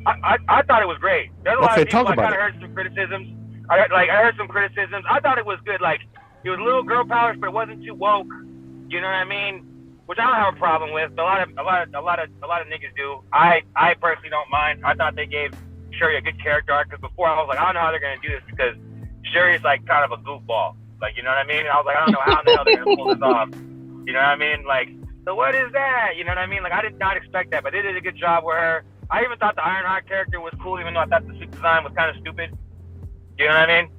I thought it was great. There's a lot Okay, of people. talk I about kind of heard some criticisms. I heard some criticisms. I thought it was good. Like it was a little girl powers, but it wasn't too woke. You know what I mean? Which I don't have a problem with. But a lot of niggas do. I personally don't mind. I thought they gave Shuri a good character arc because before I was like, I don't know how they're gonna do this because Shuri is like kind of a goofball. Like you know what I mean? And I was like, I don't know how in the hell they're gonna pull this off. You know what I mean? Like, so what is that? You know what I mean? Like I did not expect that, but they did a good job with her. I even thought the Ironheart character was cool, even though I thought the suit design was kind of stupid. You know what I mean?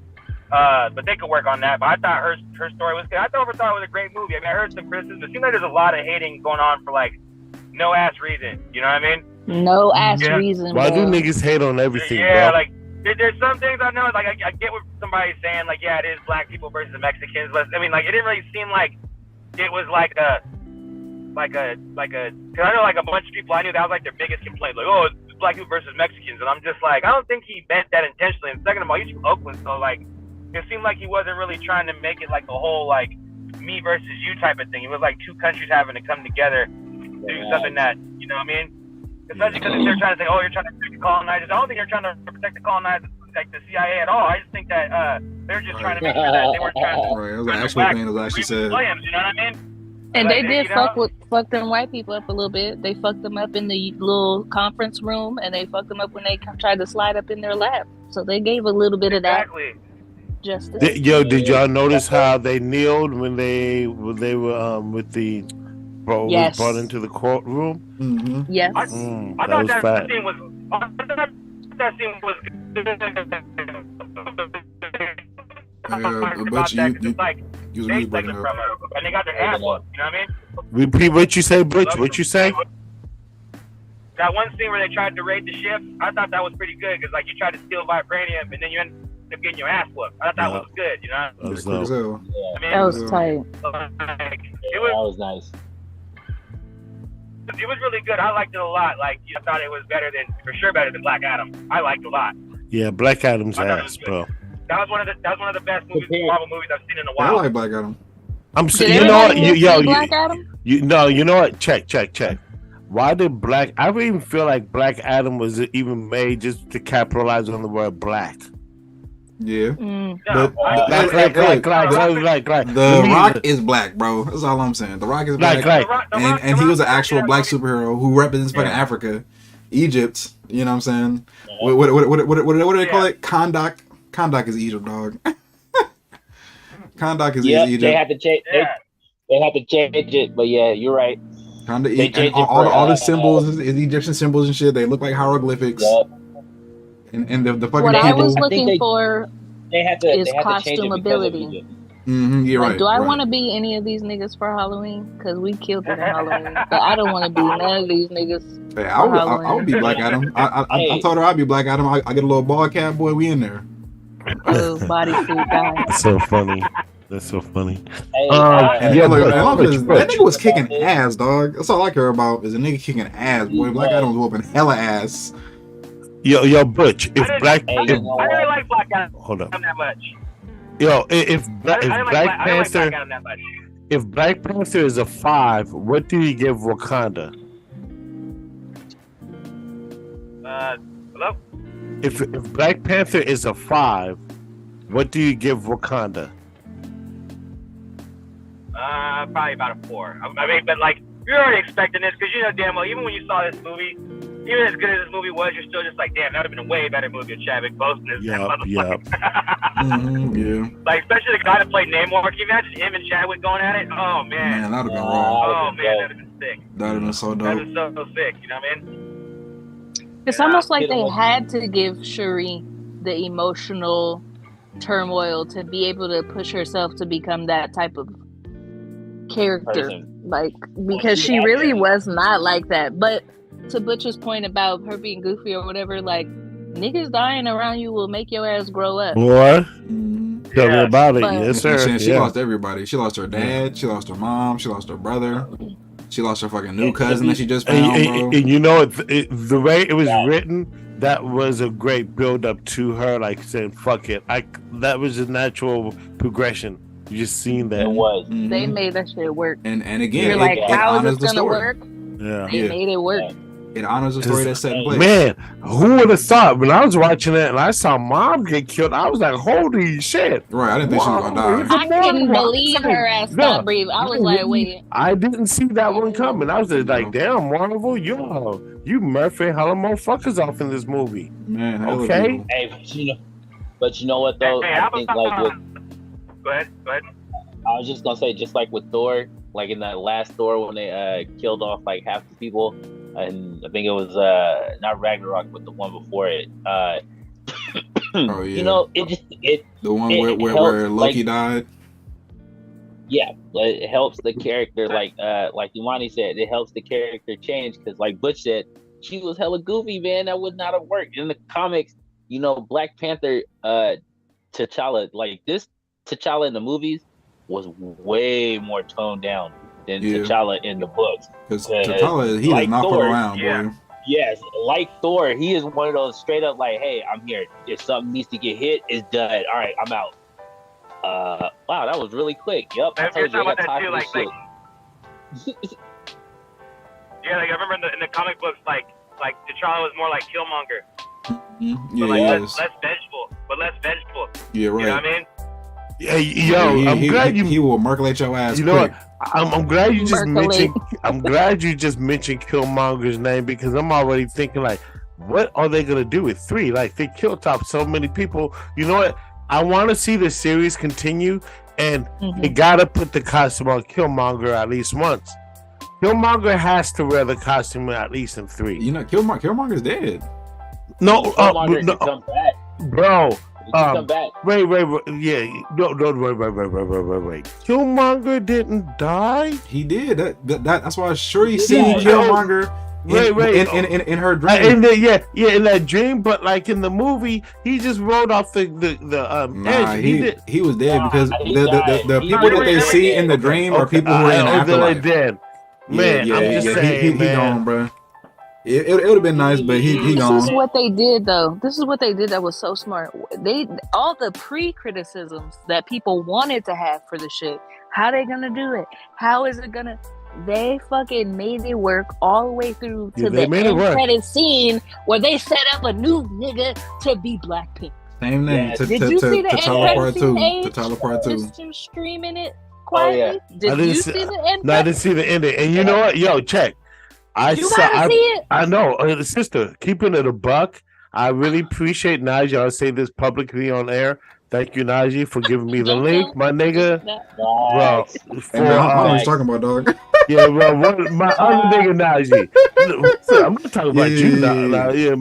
But they could work on that. But I thought her story was good. I overthought it was a great movie. I mean, I heard some criticism. It seems like there's a lot of hating going on for like no ass reason. You know what I mean? No ass reason. Why bro. do niggas hate on everything, yeah, bro? like there's some things I know. Like I get what somebody's saying. Like yeah, it is black people versus Mexicans. But I mean, like it didn't really seem like it was like a. Cause I know like a bunch of people I knew that was like their biggest complaint. Like oh. Black people versus Mexicans, and I'm just like, I don't think he meant that intentionally. And second of all, he's from Oakland, so like, it seemed like he wasn't really trying to make it like a whole like me versus you type of thing. It was like two countries having to come together to do something that you know what I mean. Especially because they're trying to say, oh, you're trying to protect the colonizers. I don't think they're trying to protect the colonizers like the CIA at all. I just think that they're just trying to make sure that they weren't trying to. Right. It was an actual thing that was actually said. Williams, you know what I mean? And Like, they did you know? fuck them white people up a little bit. They fucked them up in the little conference room, and they fucked them up when they tried to slide up in their lap. So they gave a little bit of that Exactly. justice. Did y'all notice how they kneeled when they were with the bro was brought into the courtroom? Mm-hmm. Yes. I That thought was that fat. scene was. That scene was But you was they really took breaking it up. from her, and they got their ass whooped. You know what I mean? Repeat what you say, Butch. What you say? That one scene where they tried to raid the ship, I thought that was pretty good because like you tried to steal vibranium and then you end up getting your ass whooped. I thought that was good. You know? That was Quick as dope. hell. Yeah, I mean, That was tight. like, that was nice. it was really good. I liked it a lot. Like I thought it was better than Black Adam. I liked it a lot. Yeah, Black Adam's I thought it was ass, good. bro. That was one of the best Marvel movies I've seen in a I while. like Black Adam. I'm Did saying, you know what? everybody see Black Adam? You know what? Check. Why did Black? I don't even feel like Black Adam was even made just to capitalize on the word black. Yeah. Mm. No, Black. The Let me- Rock is black, bro. That's all I'm saying. The Rock is black. Like, And he was an actual black superhero who represents fucking Yeah. Africa, Egypt. You know what I'm saying? What do they call it? Kondak is Egypt, dog. Kondak is Yeah, Egypt. they had to change. Yeah. They had to change it, but yeah, you're right. Kondak, They and changed it all for, the symbols is Egyptian symbols and shit. They look like hieroglyphics. Yep. And the fucking What I people. was I think looking they- for They had to is change it costume because of ability. Egypt. You're like, right. do I right. want to be any of these niggas for Halloween? Because we killed them on Halloween. But I don't want to be none of these niggas. Hey, I would be Black Adam. I told her I'd be Black Adam. I get a little ball cap, boy. We in there. Bodysuit guy. That's so funny. That's so funny. Hey, And Yeah, look, but- man, Butch. that nigga was kicking ass, dog. That's all I care about is a nigga kicking ass, boy. Black Adam was whooping hella ass. Yo, Butch. If Black, I didn't like Black Adam hold up. that much. Yo, if Black I Panther, like Black Adam that much. if Black Panther is a 5, what do you give Wakanda? Hello? If Black Panther is a 5, what do you give Wakanda? Probably about a 4. I mean, but like, you're already expecting this because you know damn well, even when you saw this movie, even as good as this movie was, you're still just like, damn, that would have been a way better movie with Chadwick Boseman as that motherfucker. Yeah. Like, especially the guy that played Namor. Can you imagine him and Chadwick going at it? Oh, man. Man, that'd have been raw. Oh, man, that'd have been sick. That'd have been so dope. That'd have been so sick, you know what I mean? It's almost like they had to give Shuri the emotional turmoil to be able to push herself to become that type of character. Like, because she really was not like that. But to Butch's point about her being goofy or whatever, like, niggas dying around you will make your ass grow up. Boy, tell me about it. But- Yes, sir. She lost everybody. She lost her dad. She lost her mom. She lost her brother. She lost her fucking new cousin that she just found, bro. And you know, the way it was written, that was a great build up to her, like saying, fuck it. That was a natural progression. You just seen that. It was. They made that shit work. And again, You're like, it how honors is the this gonna story. work? Yeah. They made it work. It honors the story that's set in place. Man, who would have thought when I was watching it and I saw Mom get killed? I was like, holy shit. Right, I didn't think she was gonna die. I couldn't believe her ass stopped breathing. I was like, wait. I didn't see that one coming. I was just like, damn, Marvel, you Murphy hella motherfuckers off in this movie. Man, okay. Hey, but you know what though? Hey, I think like with. Go ahead. I was just gonna say, just like with Thor, like in that last Thor when they killed off like half the people, and I think it was not Ragnarok, but the one before it. Oh yeah. You know, the one where Loki died. Yeah, it helps the character, like Imani said, it helps the character change because, like Butch said, she was hella goofy, man. That would not have worked in the comics. You know, Black Panther, T'Challa, like this T'Challa in the movies was way more toned down than T'Challa in the books. Because T'Challa, he does not fuck around, boy. Yes, like Thor, he is one of those straight up like, hey, I'm here. If something needs to get hit, it's done. All right, I'm out. Wow, that was really quick. Yep. I told you, I got time for this shit. Yeah, like I remember in the comic books, like T'Challa was more like Killmonger. Yeah, less vengeful. Yeah, right. You know what I mean? Yeah, yo, I'm glad he will merculate your ass. You know what? I'm glad you just mentioned. I'm glad you just mentioned Killmonger's name because I'm already thinking like, what are they gonna do with 3? Like they killed off so many people. You know what? I want to see the series continue, and they gotta put the costume on Killmonger at least once. Killmonger has to wear the costume at least in 3. You know, Killmonger's dead. No, Killmonger come back, bro. Come back. Wait, yeah, no, wait. Killmonger didn't die. He did. That's why Shuri seen Killmonger. In her dream. In that dream, but like in the movie, he just rode off the edge. He was dead because the people that they see in the dream are people who are in the afterlife. Dead. Man, I'm just saying, he gone, bro. It would have been nice, but he gone. This is what they did, though. This is what they did that was so smart. All the pre-criticisms that people wanted to have for the shit. How they gonna do it? How is it gonna? They fucking made it work all the way through to the end credit scene where they set up a new nigga to be Blackpink. Same name. Did you see the end credit scene? T'Challa Part 2. Just streaming it quietly. Oh, yeah. Did you see the end? No, I didn't see the ending. And you know what? Yo, check. You gotta see it. I know, sister. Keeping it a buck. I really appreciate Najee. I'll say this publicly on air. Thank you, Najee, for giving me the link, my nigga. Bro, I was talking about, dog. Yeah, bro. My other nigga Najee. I'm not talking about you now. Yeah,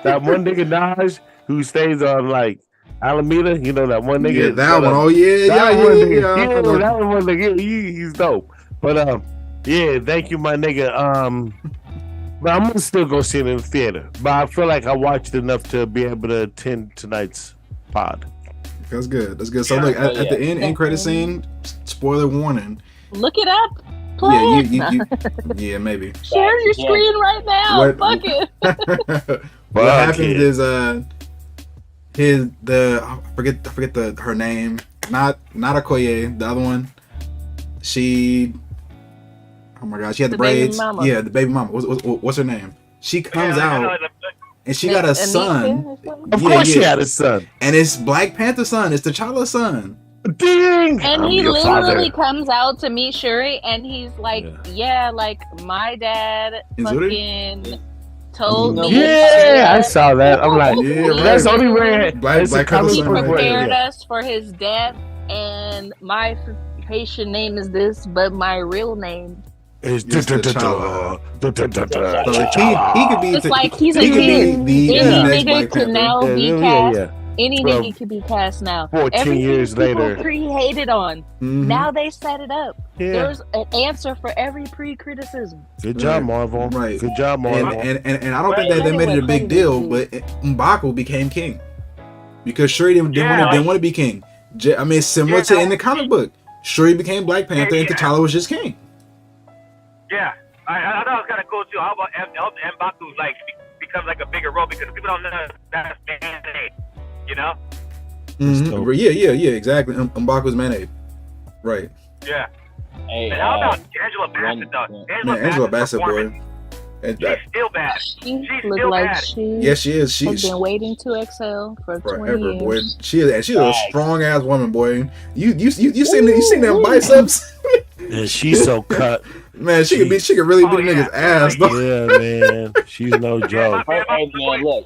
that one nigga Naj who stays on like Alameda. You know that one nigga. Yeah, that one. Oh yeah. That one nigga. He's dope. But yeah, thank you, my nigga. But I'm gonna still go see it in the theater. But I feel like I watched enough to be able to attend tonight's pod. That's good. So look, at the end credit scene, spoiler warning. Look it up. play? Yeah, maybe. Share your screen right now. Fuck it. What happens is I forget her name. Not Okoye, the other one. She, oh my god, she had the braids. Yeah, the baby mama. What's her name? She comes out and she got a son. Of course she had a son. And it's Black Panther's son. It's T'Challa's son. Ding! And he literally comes out to meet Shuri, and he's like, "Yeah, like my dad fucking told me." Yeah, I saw that. I'm like, that's the only way. Black he prepared us for his death, and my patient name is this, but my real name is T'Challa. He could be. It's like he's a kid. Any nigga can now be cast. Any nigga could be cast now. 14 years later. Pre-hated on. Now they set it up. Yeah. There's an answer for every pre-criticism. Good job, Marvel. Right. Good job, Marvel. And I don't think that they made it a big deal, but M'Baku became king. Because Shuri didn't want to be king. I mean, similar to in the comic book. Shuri became Black Panther and T'Challa was just king. Yeah. I thought it was kind of cool, too. How about M'Baku, like, becomes like a bigger role because people don't know that's Band-Aid. You know? Yeah, exactly. M'Baku's Mayonnaise. Right. Yeah. Hey, and how about Angela Bassett, though? Angela Bassett, boy. She's still bad. She's still bad. Yes, she is. She's been waiting to excel for 20 years. Boy. She is. She's a strong ass woman, boy. You seen them biceps? Yeah, she's so cut. Man, she could really beat a nigga's ass, though. Yeah, man. She's no joke. My boy,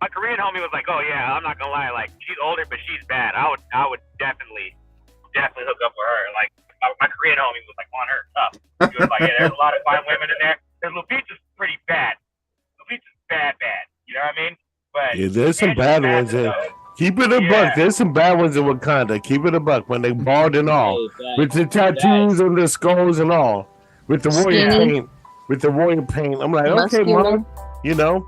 my Korean homie was like, "Oh yeah, I'm not gonna lie, like she's older, but she's bad. I would definitely hook up with her." Like my Korean homie was like on her tough. He was like, "Yeah, there's a lot of fine women in there. Because Lupita's pretty bad. Lupita's bad. You know what I mean?" But yeah, there's some bad ones in. Keep it a buck. There's some bad ones in Wakanda. Keep it a buck when they bald and all, with the tattoos on their skulls and all, with the warrior paint. With the warrior paint, I'm like, okay, mom, you know,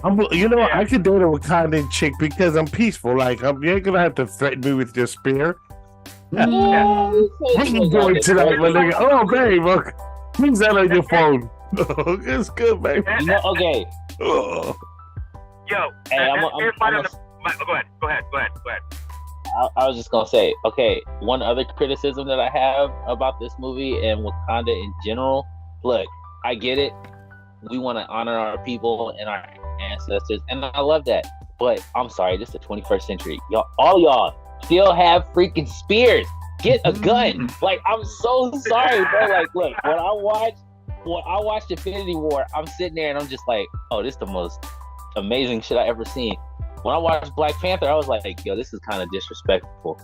I could date a Wakandan chick because I'm peaceful. Like, you ain't gonna have to threaten me with your spear. What you doing tonight, my nigga? Oh, babe, look, who's that on your phone? It's good, baby. Okay. Yo, hey, go ahead. I was just gonna say, okay, one other criticism that I have about this movie and Wakanda in general. Look, I get it. We want to honor our people and our ancestors, and I love that. But I'm sorry, this is the 21st century. Y'all still have freaking spears. Get a gun. Like, I'm so sorry, bro. Like, look, when I watched Infinity War, I'm sitting there and I'm just like, oh, this is the most amazing shit I ever seen. When I watched Black Panther, I was like, yo, this is kind of disrespectful.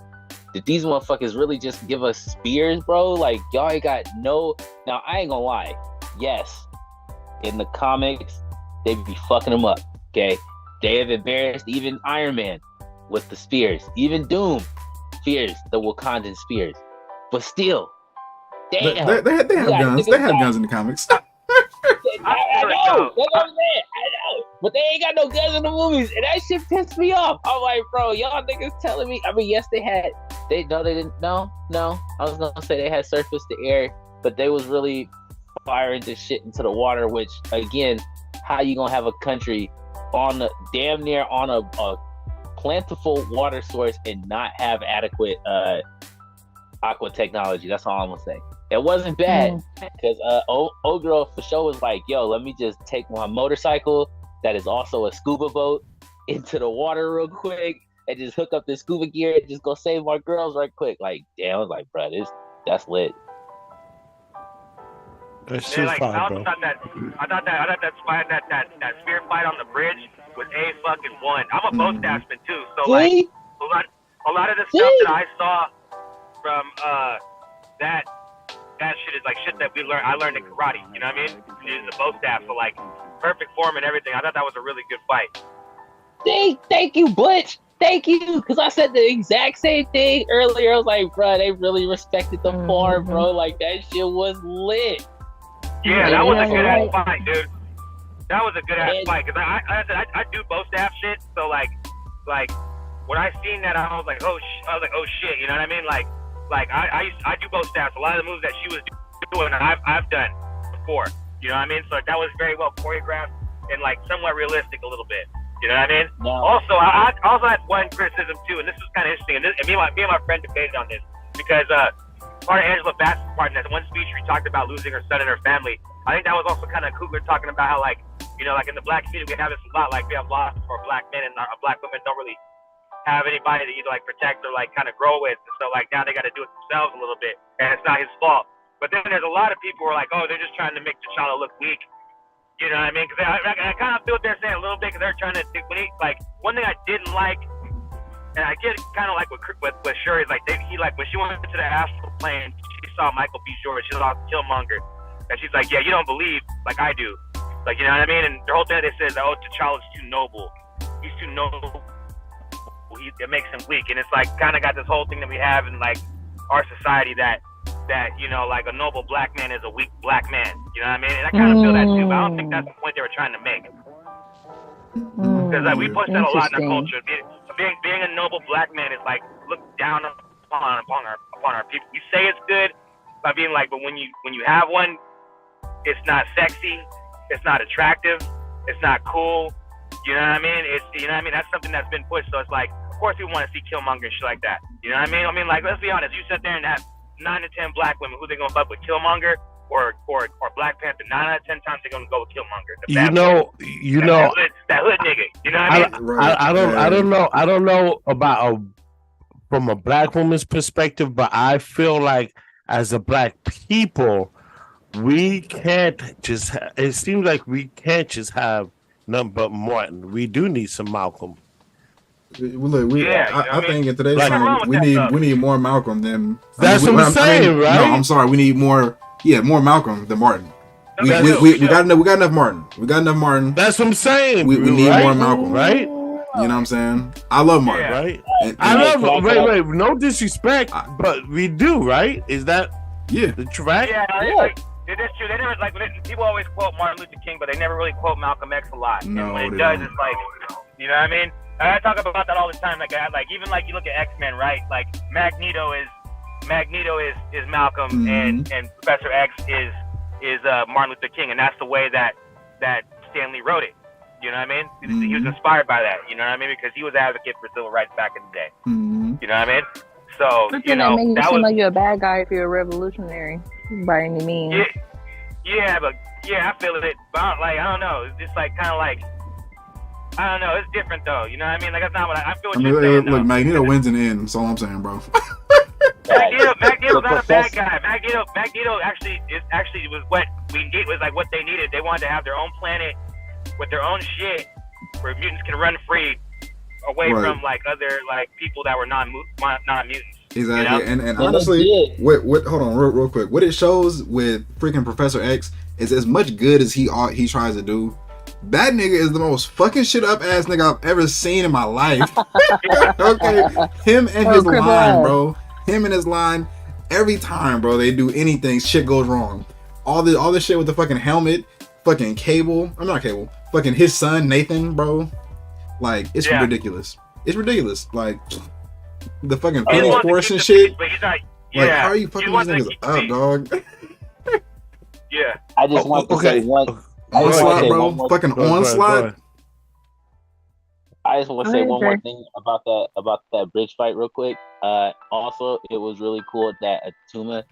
Did these motherfuckers really just give us spears, bro? Like, y'all ain't got no... Now, I ain't gonna lie. Yes, in the comics, they be fucking them up, okay? They have embarrassed even Iron Man with the spears. Even Doom fears the Wakandan spears. But still, damn. They have guns. They have guns in the comics. I know. That's what I'm saying. I know. But they ain't got no guns in the movies. And that shit pissed me off. I'm like, bro, y'all niggas telling me. I mean, yes, they had. They didn't. No. I was going to say they had surface to air. But they was really firing this shit into the water, which, again, how you going to have a country on the damn near on a plentiful water source and not have adequate aqua technology? That's all I'm going to say. It wasn't bad because old girl for sure was like, yo, let me just take my motorcycle that is also a scuba boat into the water real quick and just hook up this scuba gear and just go save my girls right quick. Like, damn, I was like, bro, that's lit. That's just fine, bro. I thought that spear fight on the bridge was A1. I'm a bow staffman too, so like a lot of the stuff that I saw from that shit is like shit that I learned in karate. You know what I mean? Using the bow staff, so like perfect form and everything. I thought that was a really good fight. Thank you, Butch. Thank you, because I said the exact same thing earlier. I was like, bro, they really respected the form, bro. Like, that shit was lit. Yeah, that was a good ass fight, dude. That was a good ass fight, because I do bow staff shit. So like when I seen that, I was like, oh shit, you know what I mean? Like I do bow staffs. A lot of the moves that she was doing, and I've done before. You know what I mean? So that was very well choreographed and like somewhat realistic a little bit. You know what I mean? No. Also, I also had one criticism too, and this is kind of interesting. And me and my friend debated on this because part of Angela Bassett's part in that one speech we talked about losing her son and her family. I think that was also kind of Coogler talking about how like, you know, like in the black community we have this a lot, like we have loss for black men and black women don't really have anybody to either like protect or like kind of grow with. So like now they got to do it themselves a little bit, and it's not his fault. But then there's a lot of people who are like, oh, they're just trying to make T'Challa look weak. You know what I mean? Because I kind of feel what they're saying a little bit, because they're trying to think, like one thing I didn't like, and I get kind of like with Shuri, is like he like when she went into the astral plane, she saw Michael B. Jordan, she saw Killmonger, and she's like, yeah, you don't believe like I do, like, you know what I mean? And the whole thing they said is, oh, T'Challa's too noble, he's too noble, it makes him weak, and it's like kind of got this whole thing that we have in like our society that you know, like a noble black man is a weak black man. You know what I mean? And I kind of feel that too, but I don't think that's the point they were trying to make. Because like, we push that a lot in our culture. Being a noble black man is like looked down upon our people. You say it's good by being like, but when you have one, it's not sexy, it's not attractive, it's not cool. You know what I mean? It's, you know what I mean? That's something that's been pushed. So it's like, of course we want to see Killmonger and shit like that. You know what I mean? I mean, like, let's be honest. You sit there and have 9 to 10 black women, who they gonna fuck with, Killmonger or Black Panther? 9 out of 10 times they're gonna go with Killmonger. That hood nigga. You know what I mean? I don't know about from a black woman's perspective, but I feel like as a black people, we can't just. It seems like we can't just have nothing but Martin. We do need some Malcolm. Look, I think in today's time we need more Malcolm than. That's what I'm saying, right? No, I'm sorry. We need more Malcolm than Martin. We got enough Martin. We got enough Martin. That's what I'm saying. We need more Malcolm, right? You know what I'm saying? I love Martin, right? I love. Wait. No disrespect, but we do, right? Is that the track? Yeah. Like, it is true. They never like people always quote Martin Luther King, but they never really quote Malcolm X a lot. No, and when it does, it's like, you know what I mean? I talk about that all the time. Like even like you look at X-Men, right? Like Magneto is Malcolm, and Professor X is Martin Luther King, and that's the way that Stan Lee wrote it. You know what I mean? He was inspired by that. You know what I mean? Because he was an advocate for civil rights back in the day. You know what I mean? So you know, that makes that you seem was like you're a bad guy if you're a revolutionary by any means. Yeah, I feel it. But I don't know. It's just like kind of like. I don't know. It's different though. You know what I mean? Like that's not what I feel. What you're saying. Look, Magneto wins in the end. That's all I'm saying, bro. Magneto's not a bad guy. Magneto actually was what we need. Was like what they needed. They wanted to have their own planet with their own shit, where mutants can run free away from like other like people that were non-mutants. Exactly, you know? and honestly, what? Hold on, real quick. What it shows with freaking Professor X is as much good as he tries to do. That nigga is the most fucking shit up ass nigga I've ever seen in my life. Okay, him and his line, bro. Him and his line. Every time, bro, they do anything, shit goes wrong. All the shit with the fucking helmet, fucking Cable. I'm not Cable. Fucking his son Nathan, bro. Like it's ridiculous. It's ridiculous. Like the fucking Phoenix Force and shit. Like how are you fucking these niggas up, dog? Yeah. I just want to say one. Onslaught, bro. Fucking Onslaught. I just want to say one more thing about that bridge fight real quick. Also, it was really cool that Atuma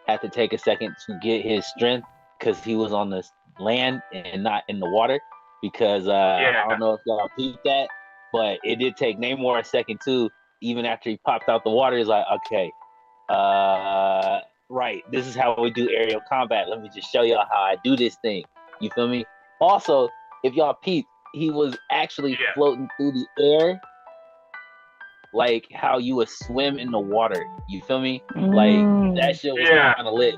had to take a second to get his strength because he was on the land and not in the water. Because I don't know if y'all peeped that, but it did take Namor a second too. Even after he popped out the water, he's like, okay, right, this is how we do aerial combat. Let me just show y'all how I do this thing. You feel me? Also, if y'all peep, he was actually floating through the air like how you would swim in the water. You feel me? Like that shit was kind of lit.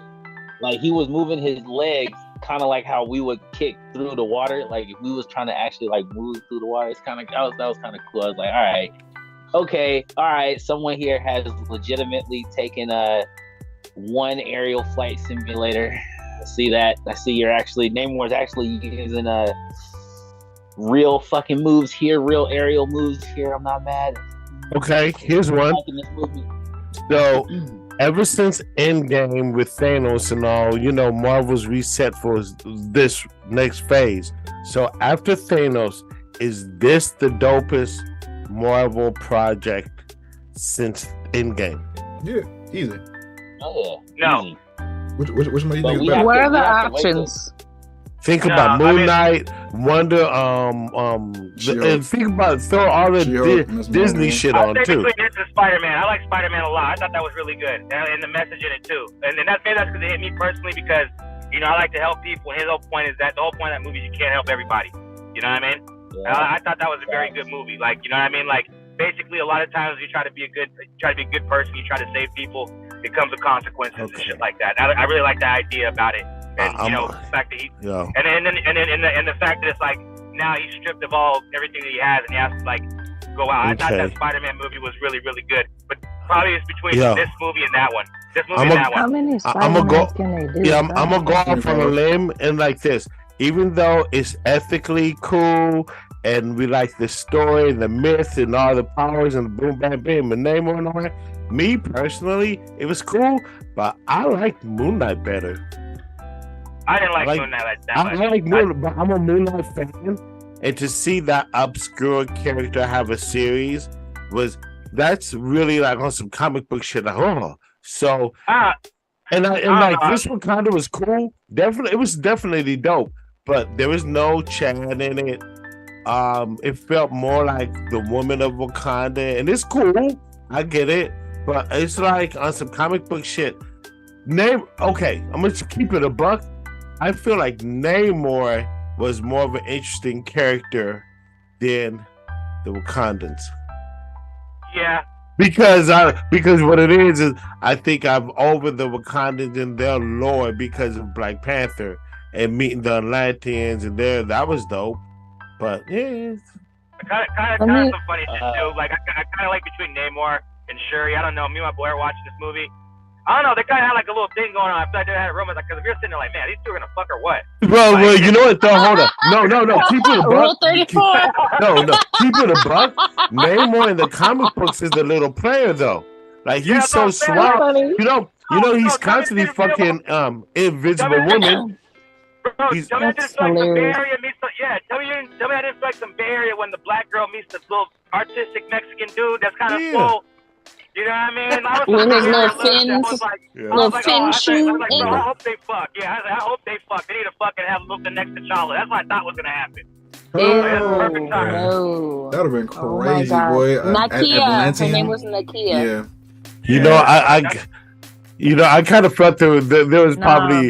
Like he was moving his legs kind of like how we would kick through the water. Like if we was trying to actually like move through the water, it's kind of that was kind of cool. I was like, all right, someone here has legitimately taken one aerial flight simulator. I see that. I see you're actually Namor's actually using real fucking moves here, real aerial moves here. I'm not mad. Okay, here's one. So ever since Endgame with Thanos and all, Marvel's reset for this next phase. So after Thanos, is this the dopest Marvel project since Endgame? Yeah, easy. Oh yeah. No. Easy. Which one do you But think is we better? have What to- are the we have to wait options? Think No, about I Moon mean- Knight, Wonder, She-Hulk. and think about throw all the She-Hulk, Miss Disney Marvel. shit I'll on say too. between this and Spider-Man. I like Spider-Man a lot. I thought that was really good, and the message in it too. And that's because it hit me personally because I like to help people. And his whole point is that the whole point of that movie is you can't help everybody. You know what I mean? Yeah. I thought that was a very good movie. Like, you know what I mean? Like, basically, a lot of times you try to be a good person, you try to save people, it comes with consequences and shit like that. I really like the idea about it, and the fact that he, Yeah. and the fact that it's like now he's stripped of everything that he has, and he has to like go out. I thought Okay. that Spider-Man movie was really, really good, but probably it's between Yeah. this movie and that one. This movie I'm and a- that How one. many I'ma Spider-Mans go- can they do? Yeah, I'm gonna go off on a limb and like this. Even though it's ethically cool and we like the story and the myth and all the powers and boom, bam, bam, and Namor and all that. Me personally, it was cool, but I like Moon Knight better. I didn't like like- Moon Knight that I much. like Moon, but I'm a Moon Knight fan, and to see that obscure character have a series that's really like on some comic book shit. Like, oh, so Ah, and like Uh, this Wakanda was cool. Definitely, it was definitely dope. But there was no Chad in it. It felt more like the woman of Wakanda, and it's cool. I get it, but it's like on some comic book shit. Okay, I'm gonna keep it a buck. I feel like Namor was more of an interesting character than the Wakandans. yeah. Because what it is I think I'm over the Wakandans and their lore because of Black Panther and meeting the Atlanteans and that was dope. But yeah, Kind of some funny shit too. Like I kind of like between Namor and Shuri. I don't know. Me and my boy are watching this movie. I don't know. They kind of had like a little thing going on. I feel like they had a rumor because if you're sitting there like, man, these two are gonna fuck or what? well, you know what? Though, hold up. No. Keep it a Rule buck. 34. No. Keep it a buck. Namor in the comic books is the little player though. Like he's so suave. Funny. You know he's constantly fucking invisible women. Bro, He's- tell me I didn't That's feel like some Bay hilarious. Area meets the, tell me I didn't feel like some Bay Area when the black girl meets the little artistic Mexican dude that's kind of Yeah. full. You know what I mean? I was With his little I fins. was like, Yeah. Little I fin was shoe like, in bro, I it. hope they fuck. Yeah, I hope they fuck. They need to fucking have the next T'Challa. That's what I thought was gonna happen. Oh, perfect time. No. that would have been Oh my crazy, God. boy. Nakia. Her Atlantean. name was Nakia. Yeah. You know, I kind of felt there was probably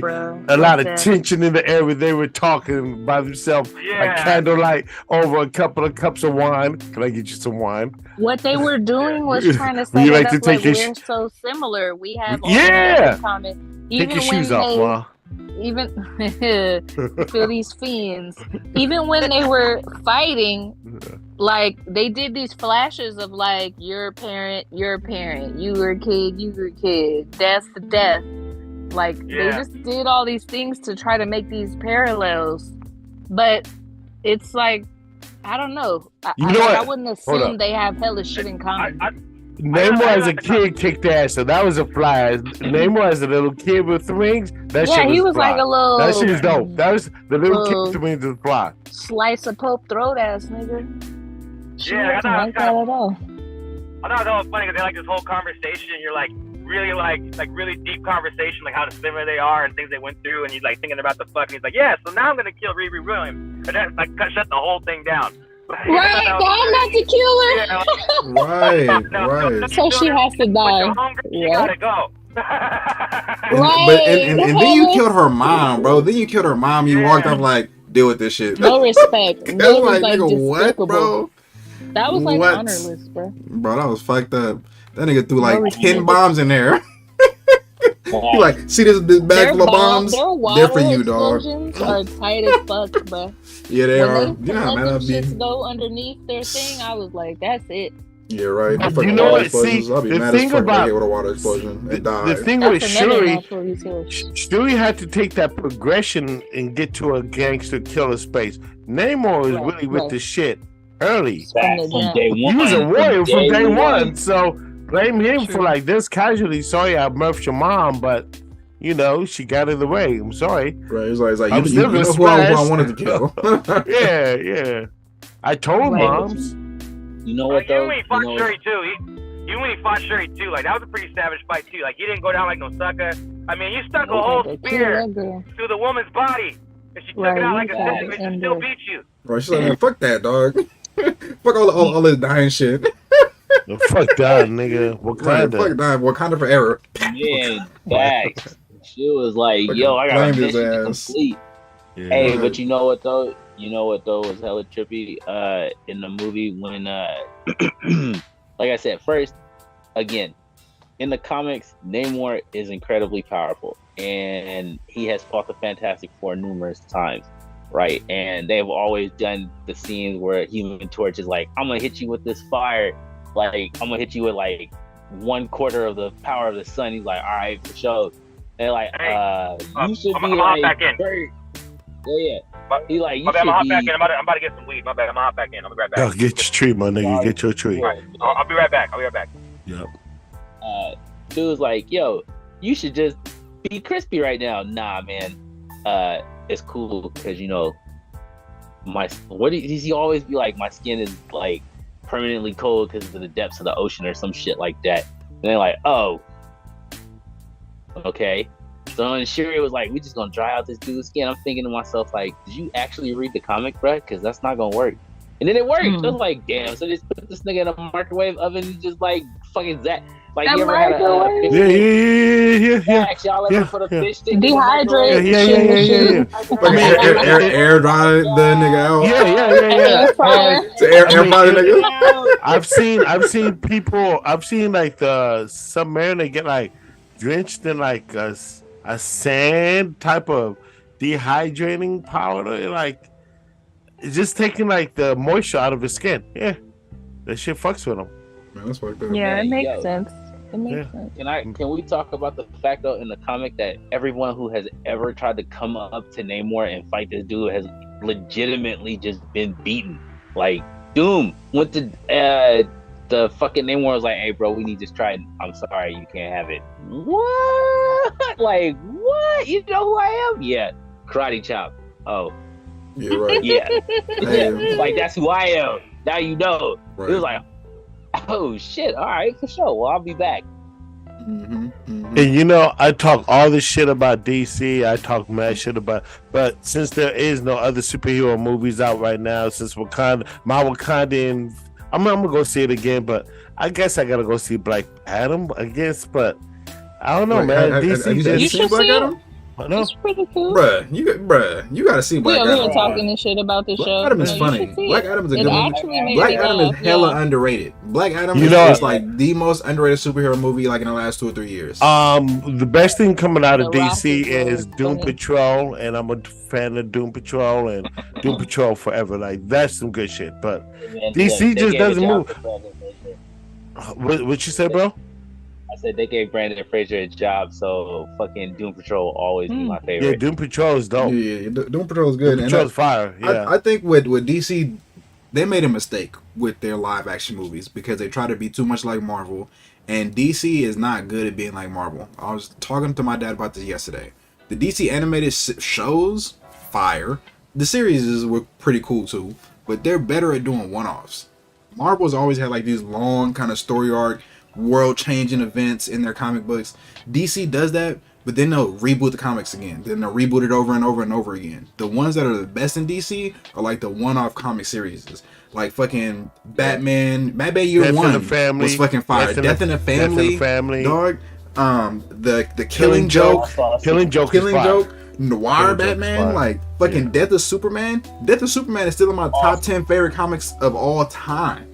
a lot of tension in the air when they were talking by themselves, Yeah. like candlelight over a couple of cups of wine. Can I get you some wine? What they were doing was trying to Would say you like that to up like take your we're so similar. We have all Yeah. that in common. Take your shoes off, Ma. Even feel these fiends. Even when they were fighting, like they did these flashes of like you're a parent, you were a kid, death to death. Like they Yeah. just did all these things to try to make these parallels, but it's like I don't know. You know what? I wouldn't Hold assume up. they have hella shit in common. Namor as a kid kicked ass, so that was a fly. Namor as a little kid with the rings, that Yeah, shit was he was fly. like a little. That shit was dope. That was the little kid Little- with the wings was fly. Slice of Pope throat ass nigga. She Yeah, I wasn't thought it was like that at all. I thought that was funny because they like this whole conversation. You're like really like really deep conversation, like how similar they are and things they went through, and he's like thinking about the fuck. And he's like, yeah, so now I'm gonna kill Riri Williams, and that like shut the whole thing down. Right, but I'm not the killer. Yeah, Right. So she has to die. You're hungry, you Yeah. gotta go. And, Right, but and then you the killed her mom, bro. Then you killed her mom. You walked off like, deal with this shit. No respect. That's That was like, like nigga, what, despicable. bro? That was like What? honorless, bro. Bro, that was fucked up. That nigga threw like No 10 respect. bombs in there. He like, see this bag Their full of bombs? their They're water for you, dog. explosions are tight as fuck, bro. Yeah, they are. When You know how let man them I'd be. shits go underneath their thing, I was like, that's it. Yeah, right. You Fucking know water what? explosions. See, I'll be the mad as thing fuck if I about- get with a water explosion and die. The thing with That's another Shuri, natural resource. Shuri had to take that progression and get to a gangster killer space. Namor was Right, really with right. the shit early. From the From jump. day one. He was a warrior from day one. So blame him for like this casually. Sorry, I murphed your mom, but you know she got in the way. I'm sorry. Right? It's like you know who I wanted to kill. yeah. I told moms. You know what though? When he fought Shuri too. When he fought Shuri too, like that was a pretty savage fight too. Like he didn't go down like no sucker. I mean, you stuck a whole spear through the woman's body, and she took it out like a sister, and she still beat you. Right? She's like, man, fuck that, dog. Fuck all this dying shit. Fuck that, nigga. Wakanda. Right, fuck that. Wakanda forever. Man, that she was like, yo, I got a mission to complete. Yeah. Hey, but you know what though? Was hella trippy in the movie when like I said, first, again, in the comics, Namor is incredibly powerful, and he has fought the Fantastic Four numerous times, right? And they've always done the scenes where Human Torch is like, I'm gonna hit you with this fire, like I'm gonna hit you with like 1/4 of the power of the sun. He's like, all right, for sure. They're like, you should be like, yeah. He like, you should be. I'm about to get some weed. My bad. I'm gonna hop back in. I'll be right back. Oh, get your tree, my nigga. Get your tree. Right. I'll be right back. Yep. Dude's like, yo, you should just be crispy right now. Nah, man. It's cool because you know, does he always be like, my skin is like permanently cold because of the depths of the ocean or some shit like that. And they're like, oh, okay. So then Shuri was like, we just gonna dry out this dude's skin. I'm thinking to myself, like, did you actually read the comic, bro? Because that's not gonna work. And then it worked. I was like, damn. So just put this nigga in a microwave oven and just like fucking zap. Like, you ever had a fish stick? Yeah. Y'all ever put a fish stick dehydrate? Yeah. Air dry the nigga out. Yeah. To air fry the nigga. I've seen people. I've seen like the submarine. They get like drenched in like a sand type of dehydrating powder, like it's just taking like the moisture out of his skin. Yeah, that shit fucks with him. Man, that's fucked up. Yeah, it makes sense. It makes sense. Can we talk about the fact though in the comic that everyone who has ever tried to come up to Namor and fight this dude has legitimately just been beaten? Like Doom went to the fucking Namor was like, hey bro, we need this trident. I'm sorry, you can't have it. What? Like, what? You know who I am? Yeah. Karate chop. Oh. Yeah, right. Yeah. Like, that's who I am. Now you know. Right. It was like, oh shit. All right, for sure. Well, I'll be back. And you know, I talk all this shit about DC. I talk mad shit about, but since there is no other superhero movies out right now, since Wakanda, my Wakandan, I'm gonna go see it again, but I guess I gotta go see Black Adam, I guess, but I don't know, man. DC you should Black see Adam? No. It's pretty cool. Bruh, you gotta see Black Adam. We were talking this shit about this show. Black Adam is funny. Black Adam is a good movie. Black Adam is hella underrated. Black Adam is like the most underrated superhero movie like in the last 2 or 3 years. The best thing coming out of DC is Doom Patrol, and I'm a fan of Doom Patrol and Doom Patrol Forever. Like that's some good shit. But DC just doesn't move. What you say, bro? I said they gave Brandon Fraser a job, so fucking Doom Patrol will always be my favorite. Yeah, Doom Patrol is dope. Yeah, Doom Patrol is good. Doom Patrol is fire. Yeah, I think with DC, they made a mistake with their live action movies because they try to be too much like Marvel, and DC is not good at being like Marvel. I was talking to my dad about this yesterday. The DC animated shows, fire. The series were pretty cool too, but they're better at doing one-offs. Marvel's always had like these long kind of story arc, world-changing events in their comic books. DC does that, but then they'll reboot the comics again. Then they'll reboot it over and over and over again. The ones that are the best in DC are like the one-off comic series. Like fucking Batman Year Death 1 in the Family, was fucking fire. Death in the Family, dog. The Killing Joke, Killing Joke, Noir Batman, like fucking Death of Superman. Death of Superman is still in my top 10 favorite comics of all time.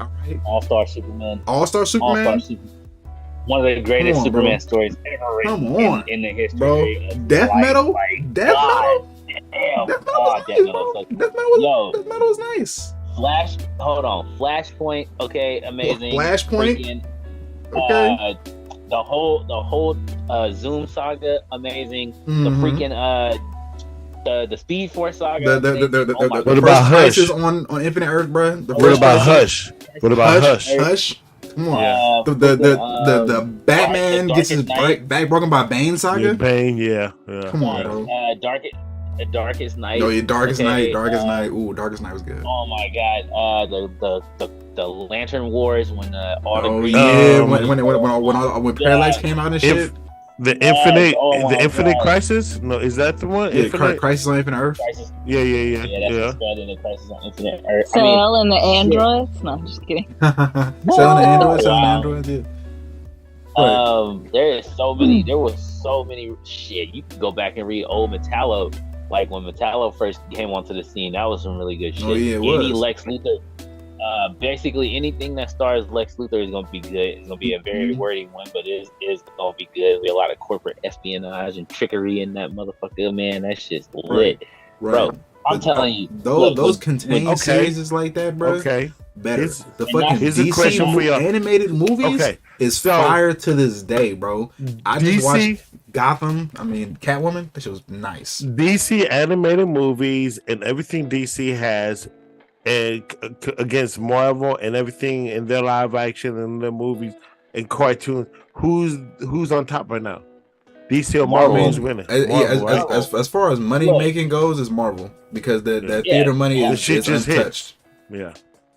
All right. All-Star Superman. All-Star Superman. One of the greatest Superman stories ever in the history. Bro. Death Metal? Death Metal? Damn. Death Metal was nice. Flashpoint, okay, amazing. Flashpoint? Okay. The whole Zoom saga, amazing. The freaking the Speed Force saga. What about Hush? On Infinite Earth, bro. What about Hush? Hush? Come on. The Batman gets his back broken by Bane saga? Yeah, Bane, yeah. Come on, bro. Darkest Night. Oh, yeah, Darkest Night. Ooh, Darkest Night was good. Oh my god. The Lantern Wars when all the green. Yeah, when Parallax came out and shit. The Infinite Crisis? No, is that the one? Yeah, Crisis on Infinite Earth. Yeah. Yeah, that's the Crisis on Infinite Earth. Cell and the androids? No, I'm just kidding. Cell and the androids, yeah. There was so many shit. You can go back and read old Metallo. Like when Metallo first came onto the scene, that was some really good shit. Oh yeah, Any Lex Luthor. Basically anything that stars Lex Luthor is gonna be good. It's gonna be a very wordy one, but it is gonna be good. There'll be a lot of corporate espionage and trickery in that motherfucker, man. That shit's lit. Right. Bro. I'm telling you, those contained series like that, bro. Okay, better. The fucking DC animated movies is fire to this day, bro. I just watched Gotham. I mean, Catwoman. That shit was nice. DC animated movies and everything DC has, and against Marvel and everything in their live action and their movies and cartoons. Who's on top right now? DC or Marvel is winning. As far as money making goes, it's Marvel because the theater money is untouched.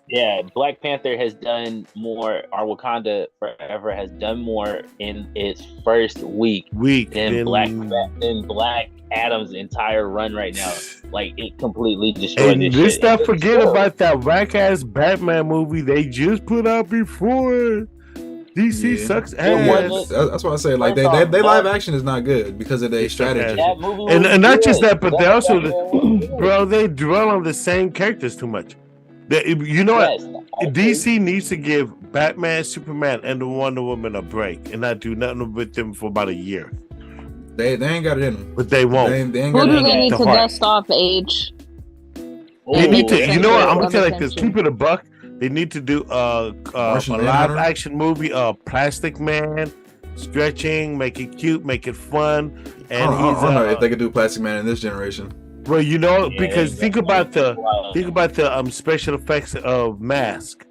Yeah, Black Panther has done more. Our Wakanda Forever has done more in its first week than Black Adam's entire run right now. Like it completely destroyed. And let's not forget about that whack ass Batman movie they just put out before. DC sucks ass. That's why I say like they live action is not good because of their strategy. And not just that, but they also, bro, they dwell on the same characters too much. You know what? DC needs to give Batman, Superman, and the Wonder Woman a break and not do nothing with them for about a year. They ain't got it in them. But they won't. Who do they need to dust off age? They need to. You know what? I'm gonna tell you like this. Keep it a buck. They need to do a live action movie, Plastic Man, stretching, make it cute, make it fun. And I don't know if they could do Plastic Man in this generation. Well, you know, because think about the special effects of Mask.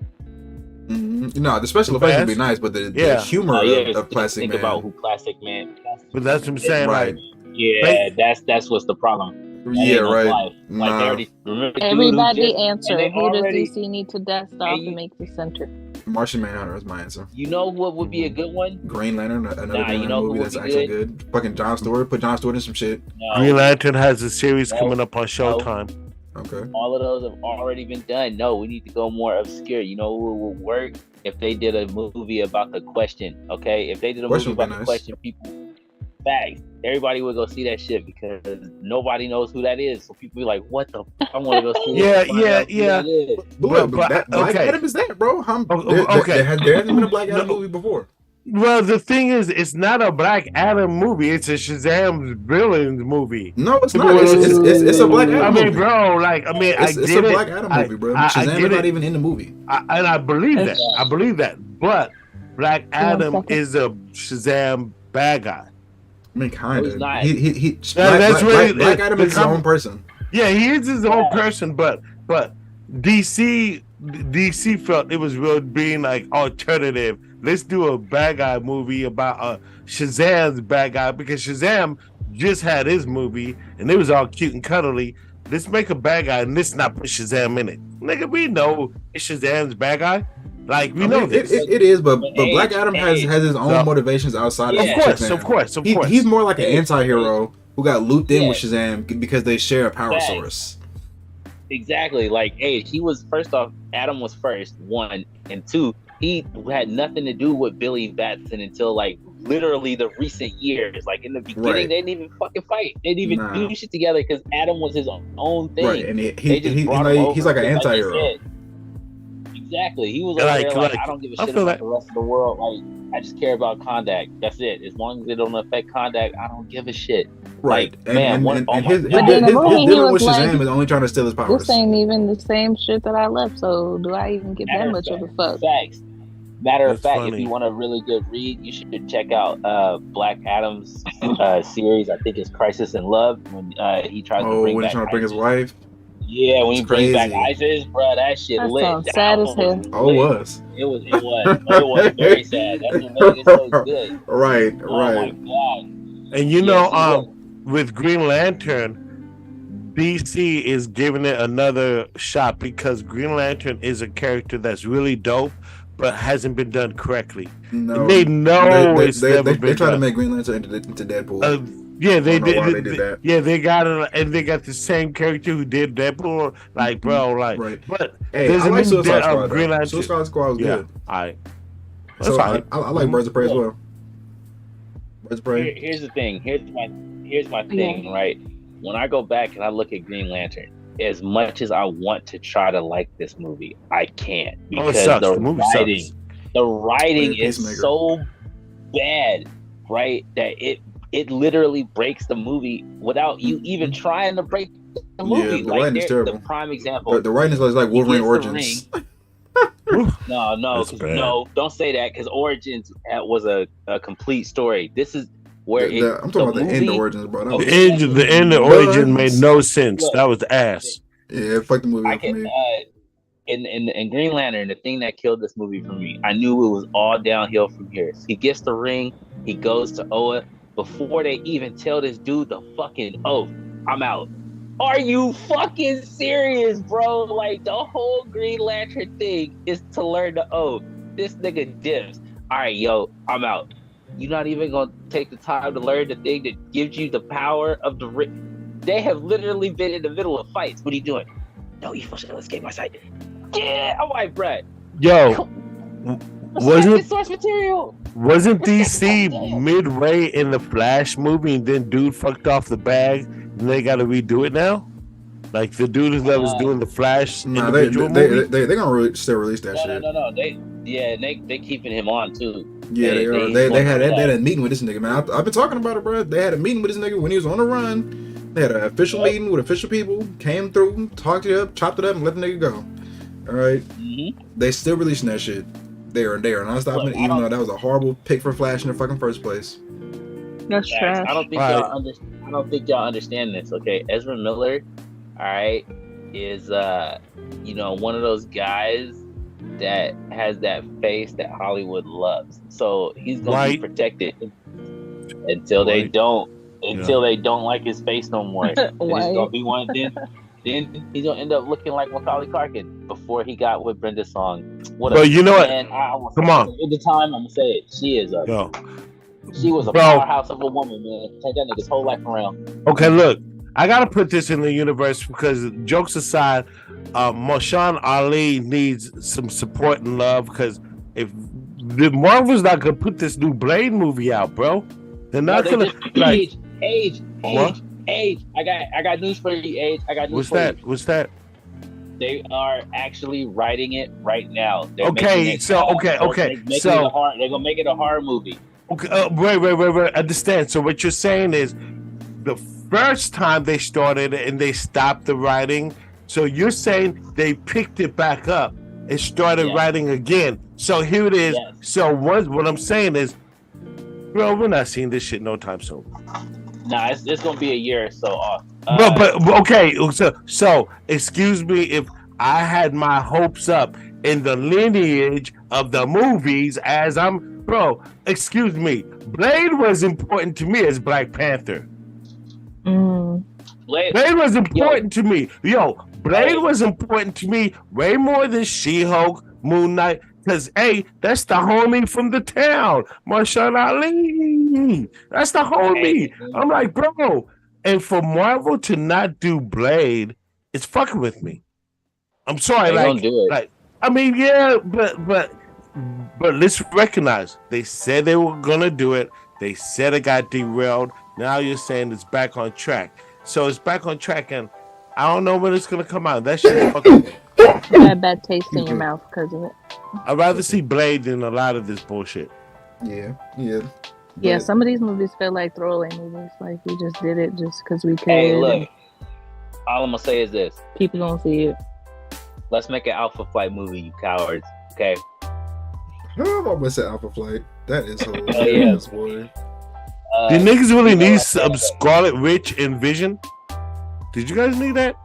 Mm-hmm. No, the special effects would be nice, but the humor of Plastic Man. Think about who Plastic Man. But that's what I'm saying, right? That's what's the problem. Yeah, right. Like everybody answer. Who does DC need to dust off to make the center? Martian Manhunter is my answer. You know what would be a good one? Green Lantern, another Green Lantern movie that's actually good. Fucking John Stewart. Put John Stewart in some shit. No. Green Lantern has a series coming up on Showtime. Okay. All of those have already been done. No, we need to go more obscure. You know what would work? If they did a movie about the Question, okay? If they did a movie about the Question, people... Facts. Everybody would go see that shit because nobody knows who that is. So people be like, "What the? I want to go see." Yeah. But Black Adam is that, bro? There hasn't been a Black Adam movie before. Well, the thing is, it's not a Black Adam movie. It's a Shazam villains movie. No, it's not. It's a Black Adam movie. I mean, bro, it's a Black Adam movie, bro. Shazam is not even in the movie. And I believe that. I believe that. But Black Adam is a Shazam bad guy. I mean, kind of. Black Adam is his own person. Yeah, he is his own person, but DC felt it was real being like alternative. Let's do a bad guy movie about Shazam's bad guy because Shazam just had his movie and it was all cute and cuddly. Let's make a bad guy and let's not put Shazam in it. Nigga, we know it's Shazam's bad guy. Like we know this. It is, but Black Adam has his own motivations outside of Shazam. Of course. He's more like an anti-hero who got looped in with Shazam because they share a power source. Exactly. Like, hey, he was first off. Adam was first, 1, and 2. He had nothing to do with Billy Batson until like literally the recent years. Like in the beginning, they didn't even fucking fight. They didn't even do shit together because Adam was his own thing. Right, and he's like an anti-hero. Exactly. He was like, I don't give a shit about the rest of the world. Like, I just care about Kondak. That's it. As long as it don't affect Kondak, I don't give a shit. Right. Like, his dealing with Shazam is only trying to steal his powers. This ain't even the same shit that I left, so do I even give that much of a fuck? Facts. Matter of fact, if you want a really good read, you should check out Black Adam's series. I think it's Crisis in Love when he tries to bring back his wife. Yeah, when It's you bring back crazy. ISIS, bro, that shit That lit. sounds That sad as was hell. Oh, it lit. was. It was. It was very sad. That's what made it so good. Right, Oh my right. god. And you Yeah, know, see, look. with Green Lantern, DC is giving it another shot because Green Lantern is a character that's really dope, but hasn't been done correctly. No, And they know it's never they been try to done. make Green Lantern into Deadpool. Yeah, I they don't know did. why they did that. Yeah, they got it, and they got the same character who did Deadpool. Like, bro, like, Right. but Hey, there's I a like new Suicide Squad Green though. Lantern. Suicide Squad was Yeah, good. alright. That's So right. I like Birds of Prey as well. Birds of Prey. Here's the thing. Here's my thing, right? When I go back and I look at Green Lantern, as much as I want to try to like this movie, I can't because The movie sucks. the writing is Peacemaker. so bad, right? That it literally breaks the movie without you even trying to break the movie. Yeah, the writing is terrible. The prime example. The writing is like Wolverine He gets the Origins. No, don't say that because Origins was a complete story. This is where I'm talking about the end of Origins, bro. That was, The end of Origin made no sense. Look, that was ass. yeah, fuck the movie I up for can me. in Green Lantern, the thing that killed this movie for me, I knew it was all downhill from here. He gets the ring, he goes to Oa. Before they even tell this dude the fucking oath, I'm out. Are you fucking serious, bro? Like, the whole Green Lantern thing is to learn the oath. This nigga dips. All right, yo, I'm out. You're not even gonna take the time to learn the thing that gives you the power of the ring. They have literally been in the middle of fights. What are you doing? No, you're supposed to escape my sight. Yeah, I'm like, bruh. Yo, Wasn't source material? Wasn't DC midway in the Flash movie and then dude fucked off the bag and they got to redo it now? Like the dude that was doing the Flash individual movie? They gonna still release that shit. No. They keeping him on too. Yeah, they had a meeting with this nigga, man. I've been talking about it, bro. They had a meeting with this nigga when he was on the run. They had an official meeting with official people. Came through, talked it up, chopped it up, and let the nigga go. All right. Mm-hmm. They still releasing that shit. They are not stopping it, even though that was a horrible pick for Flash in the fucking first place. That's trash. I don't think y'all understand this. Okay, Ezra Miller, all right, is one of those guys that has that face that Hollywood loves. So he's gonna be protected until they don't like his face no more. It's gonna be one then he's gonna end up looking like Macaulay Culkin before he got with Brenda Song. You know what? Come on. At the time, I'm gonna say it. She was a powerhouse of a woman, man. Take that nigga's whole life around. Okay, look, I gotta put this in the universe because jokes aside, Mahershala Ali needs some support and love because if the Marvel's not gonna put this new Blade movie out, bro, they're not gonna age. I got news for you, Age. I got news for you. What's that? They are actually writing it right now. They're okay. They're gonna make it a horror movie. Okay, wait. Understand. So what you're saying is the first time they started it and they stopped the writing. So you're saying they picked it back up and started writing again. So here it is. Yes. So what I'm saying is, bro, we're not seeing this shit no time soon. Nah, it's gonna be a year or so off. But okay. So excuse me if I had my hopes up in the lineage of the movies as I'm. Bro, excuse me. Blade was important to me as Black Panther. Blade was important to me. Blade was important to me way more than She-Hulk, Moon Knight. Because, hey, that's the homie from the town. Mahershala Ali. That's the homie. I'm like, bro. And for Marvel to not do Blade, it's fucking with me. I'm sorry. Don't do it. I mean, yeah, but let's recognize they said they were gonna do it. They said it got derailed. Now you're saying it's back on track. So it's back on track, and I don't know when it's gonna come out. That shit fucking. You had a bad taste in your mouth because of it. I'd rather see Blade than a lot of this bullshit. Yeah. Yeah, some of these movies feel like throwaway movies. Like we just did it just because we could. Hey, look. All I'm gonna say is this: people don't see it. Let's make an Alpha Flight movie, you cowards. Okay. I'm almost say Alpha Flight. That is hilarious, boy. Do niggas really need some Scarlet Witch and Vision? Did you guys need that?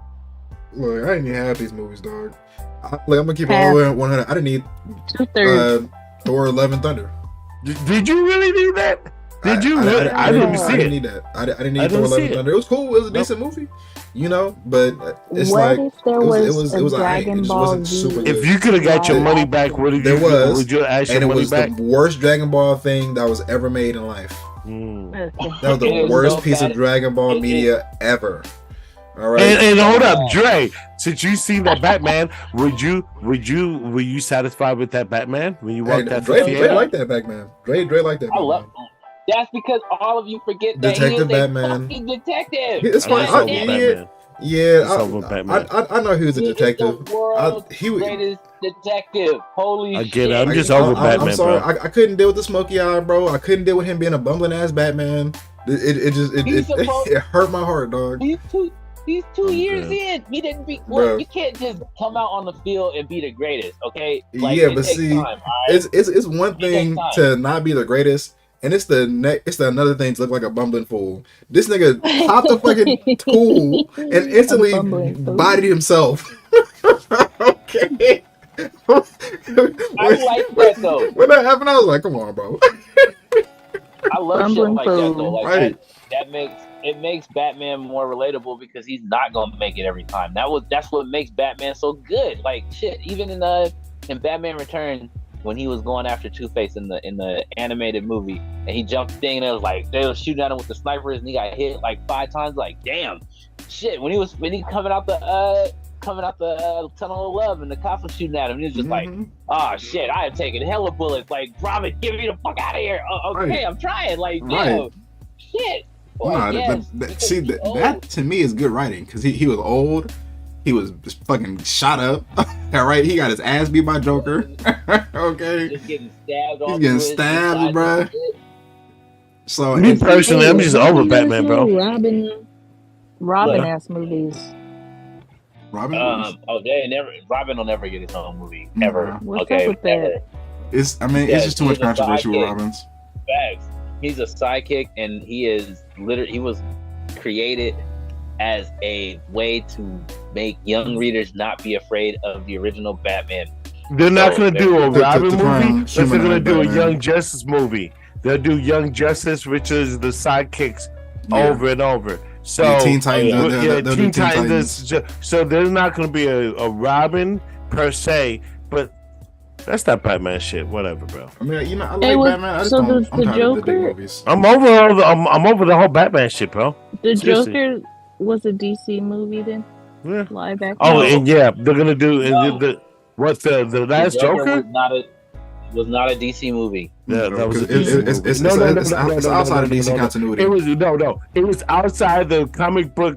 Look, I didn't even have these movies, dog. I'm gonna keep it all the way at 100. I didn't need 2/3. Thor: Love and Thunder. Did you really need that? Did you? I didn't see I it. didn't need that. I didn't need Thor: Love and Thunder. It was cool. It was a decent movie, you know. But it's what like if there was a Dragon Ball Z? super If good. you could have got your money back, would you ask your And it money was back? the worst Dragon Ball thing that was ever made in life. That was the It was worst so piece of bad. Dragon Ball media ever. All right. And hold up, Dre. Since you seen that Batman, were you satisfied with that Batman when you walked out the Dre theater? liked that Batman. Dre liked that I Batman. love. That's because all of you forget that Detective he is Batman. a fucking detective. It's fine. I saw Batman. I know he was a He detective. is the world's He was. greatest detective. Holy I shit! get it. I'm just over Batman, I'm sorry. bro. I couldn't deal with the smoky eye, bro. I couldn't deal with him being a bumbling ass Batman. It hurt my heart, dog. He's two years Okay. in. He didn't be. Bro. Look, you can't just come out on the field and be the greatest. Okay? Yeah, it but takes see, time, all right? it's one It thing takes to not be the greatest, and it's the another thing to look like a bumbling fool. This nigga popped a fucking tool and instantly bumbling fool. bodied himself. Okay. I like that though. When that happened, I was like, "Come on, bro." I love shit Bumbling like that though. fool. Like Right. that makes Batman more relatable because he's not gonna make it every time. That's what makes Batman so good. Like shit, even in Batman Returns when he was going after Two-Face in the animated movie and he jumped the thing and it was like they were shooting at him with the snipers and he got hit like 5 times. Like damn, shit. When he coming out the tunnel of love and the cops were shooting at him, he was just like, oh shit, I have taken hella bullets. Like Robin, get me the fuck out of here. Okay, Right. I'm trying. Like Right. damn, shit. Nah, Yes, but because see, he's old. that to me is good writing because he was old. He was just fucking shot up. All right, he got his ass beat by Joker. Okay, Just getting stabbed. He's getting stabbed, bruh. So Me personally, I'm just over Batman, bro. Robin ass movies. Robin. Robin will never get his own movie ever. What's Okay, up with that? ever. It's Yeah, just too much he's a controversy with sidekick. Robins. Facts. He's a sidekick, and he was created as a way to make young readers not be afraid of the original Batman. They're not going to do a To Robin try movie, and but they're going to humanize do a Batman. Young Justice movie. They'll do Young Justice, which is the sidekicks Yeah. over and over. So Yeah, Teen Titans. They'll do Teen Teen Titans. So there's not going to be a Robin per se, but that's not Batman shit. Whatever, bro. I mean, you know, I Hey, like what- Batman. I just so don't. does I'm the tired of the big Joker- movies. I'm over the whole Batman shit, bro. The Seriously. Joker was a DC movie then? Yeah. Live action? Oh, and yeah, they're gonna do No. the last The Joker. was not a DC movie. Yeah, that was a Because DC movie. it's outside of DC continuity. It was It was outside the comic book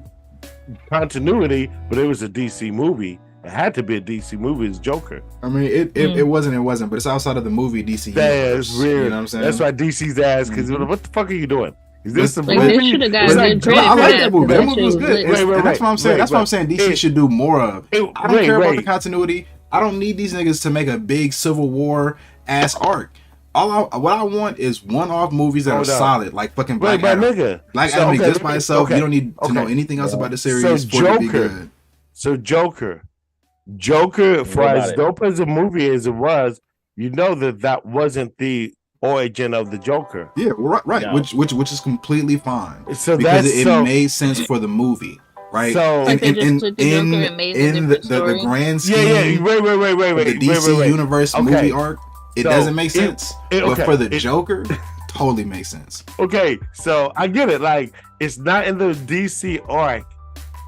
continuity, but it was a DC movie. It had to be a DC movie. It's Joker. I mean, it wasn't, but it's outside of the movie DC universe. That's weird. You know what I'm saying? That's why DC's ass. Because what the fuck are you doing? Is this a Like, Like, movie? they should have got It's a like, good trade I for like that movie. That That movie shit was was good. lit. And that's what I'm saying. That's what I'm saying. DC should do more of. I don't care about the continuity. I don't need these niggas to make a big Civil War ass arc. What I want is one-off movies that are solid, like fucking Black Adam. nigga. Black So, Adam okay, exists by itself. okay, You don't need to know okay. anything else about the series So for it to be Joker. good. So Joker, for about as it? dope as a movie as it was, you know that wasn't the origin of the Joker. Yeah, well, right. No. Which is completely fine So because that's it so, made sense for the movie, right? So- Like they just took the Joker and made a in different the story. grand yeah, scheme, wait, of the DC universe Okay. movie arc, it So, doesn't make sense. But okay, for the Joker, totally makes sense. Okay, so I get it. Like it's not in the DC arc,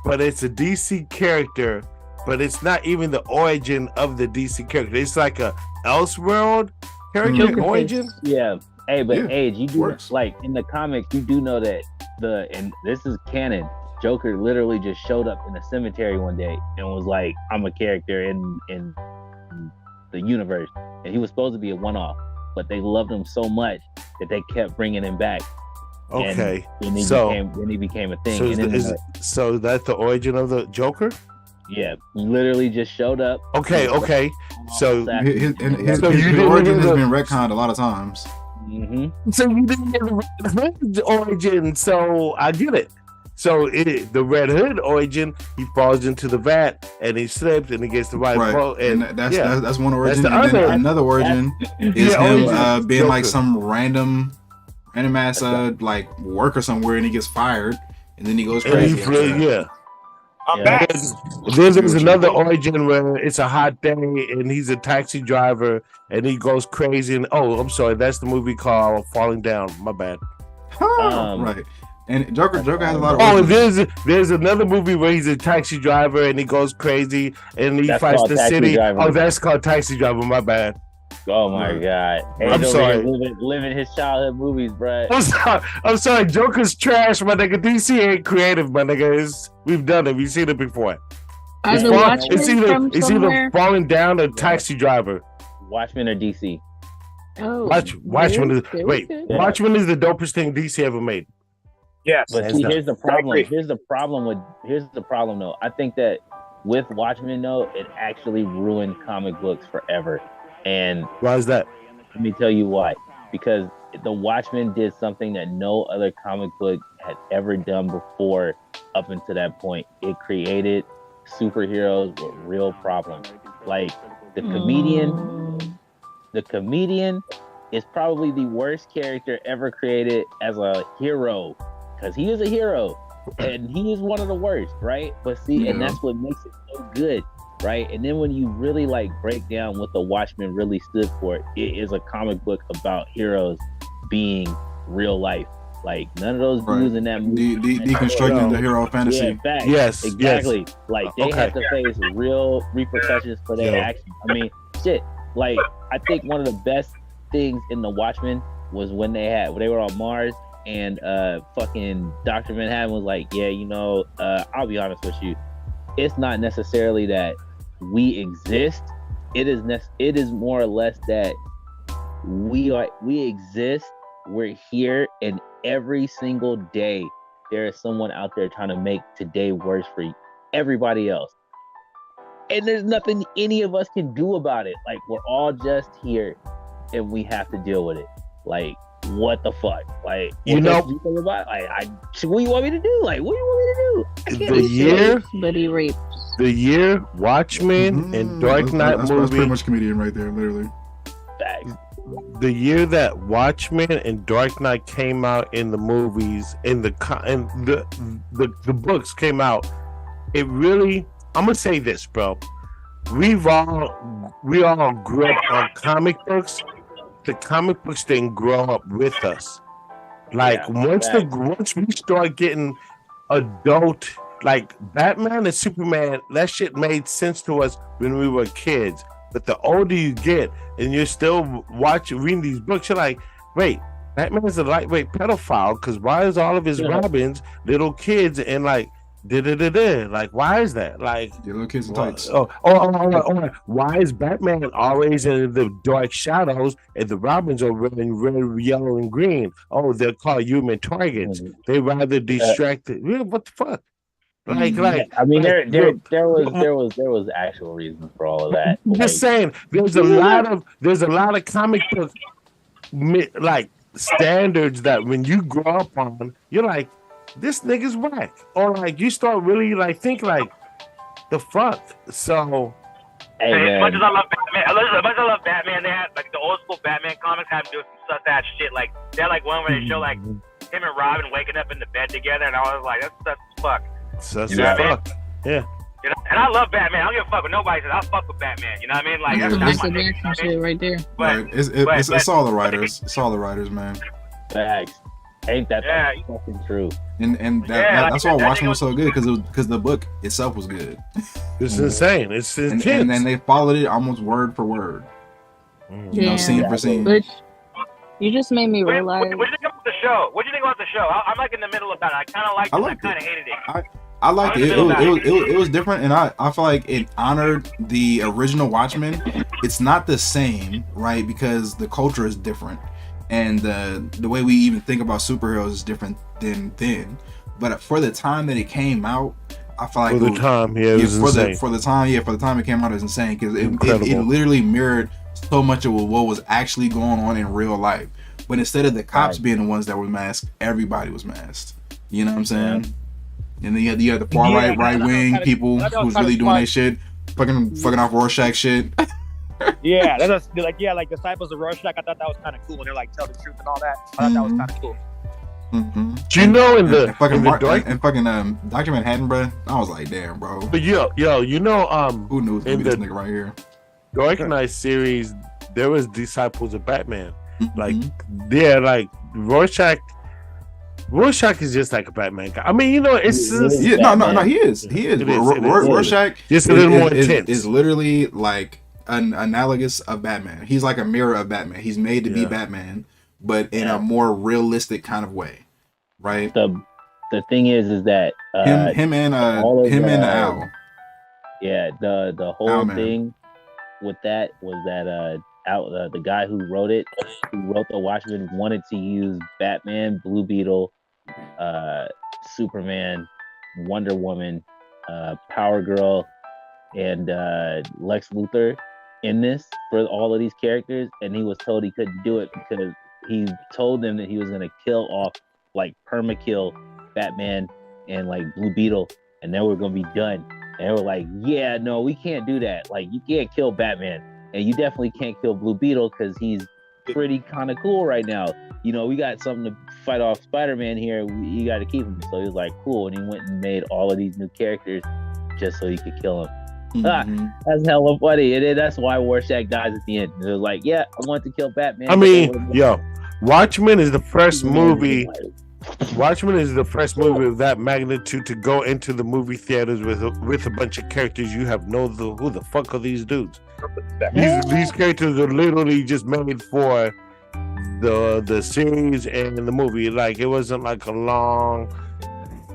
but it's a DC character, but it's not even the origin of the DC character. It's like a Elseworld character Joker origin. face. Yeah. Hey, but Yeah, Age, you do works. like in the comics, you do know that and this is canon. Joker literally just showed up in a cemetery one day and was like, "I'm a character in the universe," and he was supposed to be a one-off, but they loved him so much that they kept bringing him back. Okay, And he became a thing. so And then, so that's the origin of the Joker. yeah, literally just showed up. Okay, so His So you didn't origin hear has the- been retconned a lot of times. Mm-hmm. So you didn't get the origin, so I get it. So the Red Hood origin, he falls into the vat and he slips and he gets the right vote. And that's one origin. That's and then another origin is him being Joker. like some random ass like worker somewhere, and he gets fired, and then he goes crazy. I'm back. There's another origin where it's a hot day and he's a taxi driver and he goes crazy. And I'm sorry, that's the movie called Falling Down. My bad. Right. And Joker has a lot of. There's another movie where he's a taxi driver and he goes crazy and he fights the city. Driver. Oh, that's called Taxi Driver. My bad. Oh my God! I'm sorry. Living his childhood movies, bro. I'm sorry. Joker's trash, my nigga. DC ain't creative, my nigga. We've done it. We've seen it before. It's either Falling Down or Taxi Driver. Watchmen or DC? Oh, Watchmen is Watchmen is the dopest thing DC ever made. Yes, but see, here's the problem. Here's the problem, though. I think that with Watchmen, though, it actually ruined comic books forever. And why is that? Let me tell you why. Because the Watchmen did something that no other comic book had ever done before up until that point. It created superheroes with real problems. Like the comedian is probably the worst character ever created as a hero, because he is a hero and he is one of the worst, right? But see, and that's what makes it so good. Right, and then when you really like break down what the Watchmen really stood for, it is a comic book about heroes being real life. Like none of those dudes in that movie deconstructing the hero fantasy. Yeah, yes, exactly. Yes. Like they have to face real repercussions for their actions. I mean, shit. Like I think one of the best things in the Watchmen was when they were on Mars and fucking Dr. Manhattan was like, I'll be honest with you, it's not necessarily that we exist. It is more or less that we exist. We're here, and every single day there is someone out there trying to make today worse for everybody else. And there's nothing any of us can do about it. Like we're all just here, and we have to deal with it. Like what the fuck? Like what do you want me to do? Like what do you want me to do? The year Watchmen and Dark Knight movie. That's pretty much comedian right there, literally. Facts. The year that Watchmen and Dark Knight came out in the movies, and the books came out, it really. I'm gonna say this, bro. We all grew up on comic books. The comic books didn't grow up with us. Like once we start getting adult. Like Batman and Superman, that shit made sense to us when we were kids. But the older you get and you're still reading these books, you're like, wait, Batman's a lightweight pedophile, because why is all of his Robins little kids and like like why is that? Like your little kids in tights. Why is Batman always in the dark shadows and the Robins are in red, yellow, and green? Oh, they're called human targets. They rather distract it. What the fuck? Like, I mean, there was actual reasons for all of that. Just saying, there's a lot of comic book like standards that when you grow up on, you're like, this nigga's whack, or like you start really like think like, the fuck. So, as much as I love Batman, they had like the old school Batman comics have to do some sus ass shit. Like they had like one where they show like him and Robin waking up in the bed together, and I was like, that's sus as fuck. Sus as fuck. Yeah. You know, and I love Batman. I don't give a fuck what nobody says. I'll fuck with Batman. You know what I mean? Like that's my nigga, you know shit right there. But it's all the writers. It's all the writers, man. Facts. Ain't that fucking true? And that's why Watchmen was so good, because the book itself was good. It's insane. It's intense. And then they followed it almost word for word. You know, scene for scene. But you just made me realize. What do you think about the show? What do you think about the show? I'm like in the middle about it. I kind of liked it. I kind of hated it. I liked it. It was different, and I feel like it honored the original Watchmen. It's not the same, right? Because the culture is different, and the way we even think about superheroes is different than then. But for the time that it came out, I feel like for the time it came out, it was insane, because it literally mirrored so much of what was actually going on in real life. But instead of the cops being the ones that were masked, everybody was masked. You know what I'm saying? And then you had the far right wing people who's really doing their shit, fucking off Rorschach shit. Yeah, that's like Disciples of Rorschach. I thought that was kind of cool when they're like tell the truth and all that. I thought that was kind of cool. Mm-hmm. Do you know in the fucking Dr. Manhattan, bro? I was like, damn, bro. But yo, you know, who knew in this nigga right here? Dark Knight series, there was Disciples of Batman. Mm-hmm. Like, yeah, like Rorschach is just like a Batman guy. I mean, you know, it's just, he is. Rorschach just a little more intense. Is literally like an analogous of Batman. He's like a mirror of Batman. He's made to be Batman, but in a more realistic kind of way, right? The thing is that him and the Owl. Yeah, the whole thing with that was that the guy who wrote the Watchmen wanted to use Batman, Blue Beetle, Superman, Wonder Woman, Power Girl, and Lex Luthor in this for all of these characters, and he was told he couldn't do it because he told them that he was gonna kill off, like permakill Batman and like Blue Beetle, and they were gonna be done. And they were like, yeah, no, we can't do that. Like, you can't kill Batman, and you definitely can't kill Blue Beetle because he's pretty kind of cool right now. You know, we got something to fight off Spider-Man here. You got to keep him. So he was like, cool, and he went and made all of these new characters just so he could kill him. That's hella funny, and then that's why Rorschach dies at the end. It was like, yeah, I want to kill Batman. I mean, Watchmen is the first movie. Watchmen is the first movie of that magnitude to go into the movie theaters with a bunch of characters you have who the fuck are these dudes? These characters are literally just made for the series and the movie. Like, it wasn't like a long,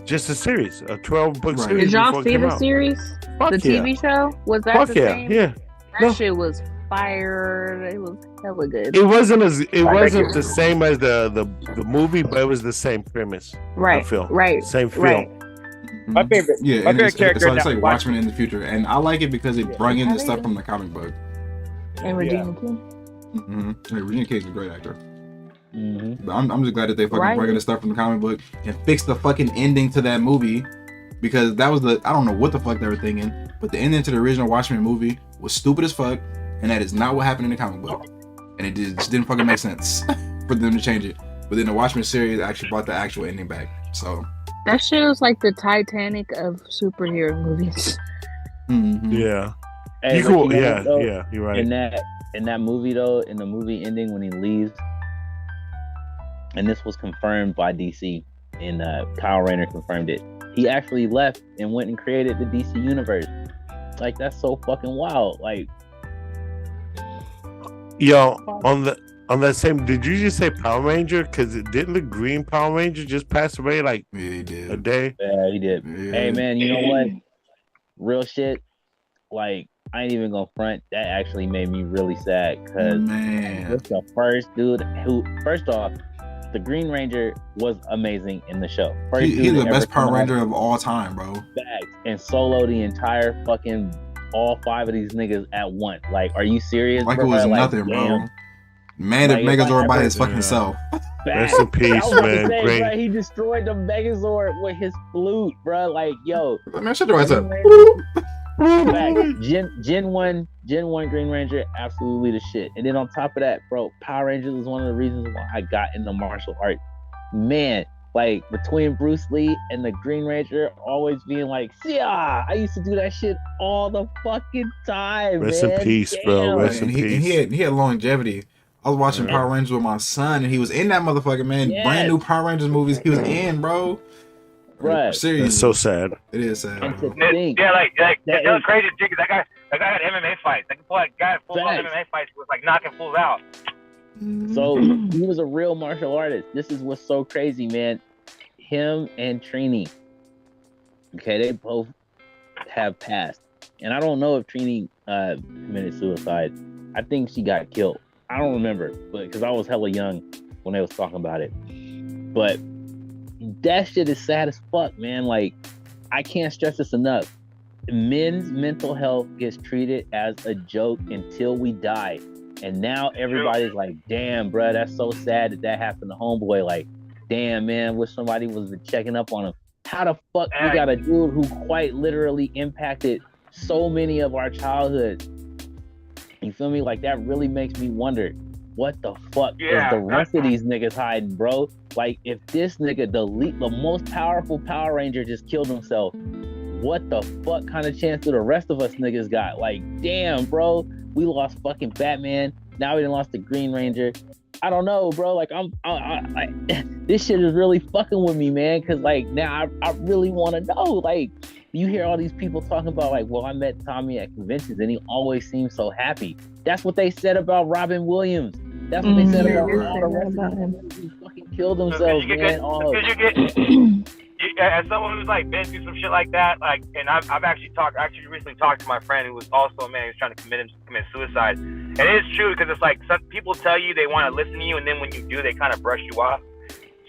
just a series, a 12-book series. Did y'all see the series? The TV show? Was that the same? Yeah. That shit was fire. It was hella good. It wasn't the same as the movie, but it was the same premise. Right. Same film. Right. My favorite character. It's like Watchmen in the future, and I like it because it brought in the stuff from the comic book. And Regina King. Mm-hmm. Regina King's a great actor. Mm-hmm. But I'm just glad that they fucking brought in the stuff from the comic book and fixed the fucking ending to that movie, because that was I don't know what the fuck they were thinking, but the ending to the original Watchmen movie was stupid as fuck, and that is not what happened in the comic book, and it just didn't fucking make sense for them to change it. But then the Watchmen series actually brought the actual ending back. So that shit was like the Titanic of superhero movies. Mm-hmm. Yeah. Hey, you're right. In that movie though, in the movie ending when he leaves, and this was confirmed by DC, and Kyle Rayner confirmed it. He actually left and went and created the DC universe. Like, that's so fucking wild. Like, yo, on that same, did you just say Power Ranger? Because didn't the Green Power Ranger just pass away like he did. a day? Yeah, he did. Yeah. Hey man, you know what? Real shit. Like, I ain't even gonna front. That actually made me really sad because it's the first dude who, first off, the Green Ranger was amazing in the show. He's the best Power Ranger of all time, bro. Facts. And solo the entire fucking all 5 of these niggas at once. Like, are you serious? Like, bro? it was Like, nothing, bro. Man of Megazord by his fucking self. Rest in peace, man. Bro, he destroyed the Megazord with his flute, bro. Like, yo. Man, shut your ass up. Gen 1 Green Ranger, absolutely the shit. And then on top of that, bro, Power Rangers was one of the reasons why I got into martial arts. Man, like, between Bruce Lee and the Green Ranger always being like, yeah, I used to do that shit all the fucking time. Rest in peace, bro. Rest in peace. He had longevity. I was watching Power Rangers with my son, and he was in that motherfucker, man. Yes. Brand new Power Rangers movies he was in, bro. Right. Seriously. It's so sad. It is sad. Yeah, like that was crazy too, because that guy had MMA fights. That guy had full MMA fights was like knocking fools out. So he was a real martial artist. This is what's so crazy, man. Him and Trini, okay, they both have passed, and I don't know if Trini committed suicide. I think she got killed. I don't remember, but because I was hella young when they was talking about it. But that shit is sad as fuck, man. Like, I can't stress this enough. Men's mental health gets treated as a joke until we die. And now everybody's like, damn, bro, that's so sad that happened to homeboy. Like, damn, man, wish somebody was checking up on him. how the fuck you got a dude who quite literally impacted so many of our childhood? You feel me? Like, that really makes me wonder, what the fuck is the rest of these niggas hiding, bro? Like, if this nigga, the most powerful Power Ranger, just killed himself, what the fuck kind of chance do the rest of us niggas got? Like, damn, bro, we lost fucking Batman. Now we done lost the Green Ranger. I don't know, bro. Like, I this shit is really fucking with me, man. Cause like, now I really want to know. Like, you hear all these people talking about, like, well, I met Tommy at conventions and he always seems so happy. That's what they said about Robin Williams. That's what they said about all the rest of them who fucking killed themselves, man. As someone who's like been through some shit like that, like, and I've actually recently talked to my friend who was also a man who's trying to commit suicide, and it is true because it's like some people tell you they want to listen to you, and then when you do, they kind of brush you off.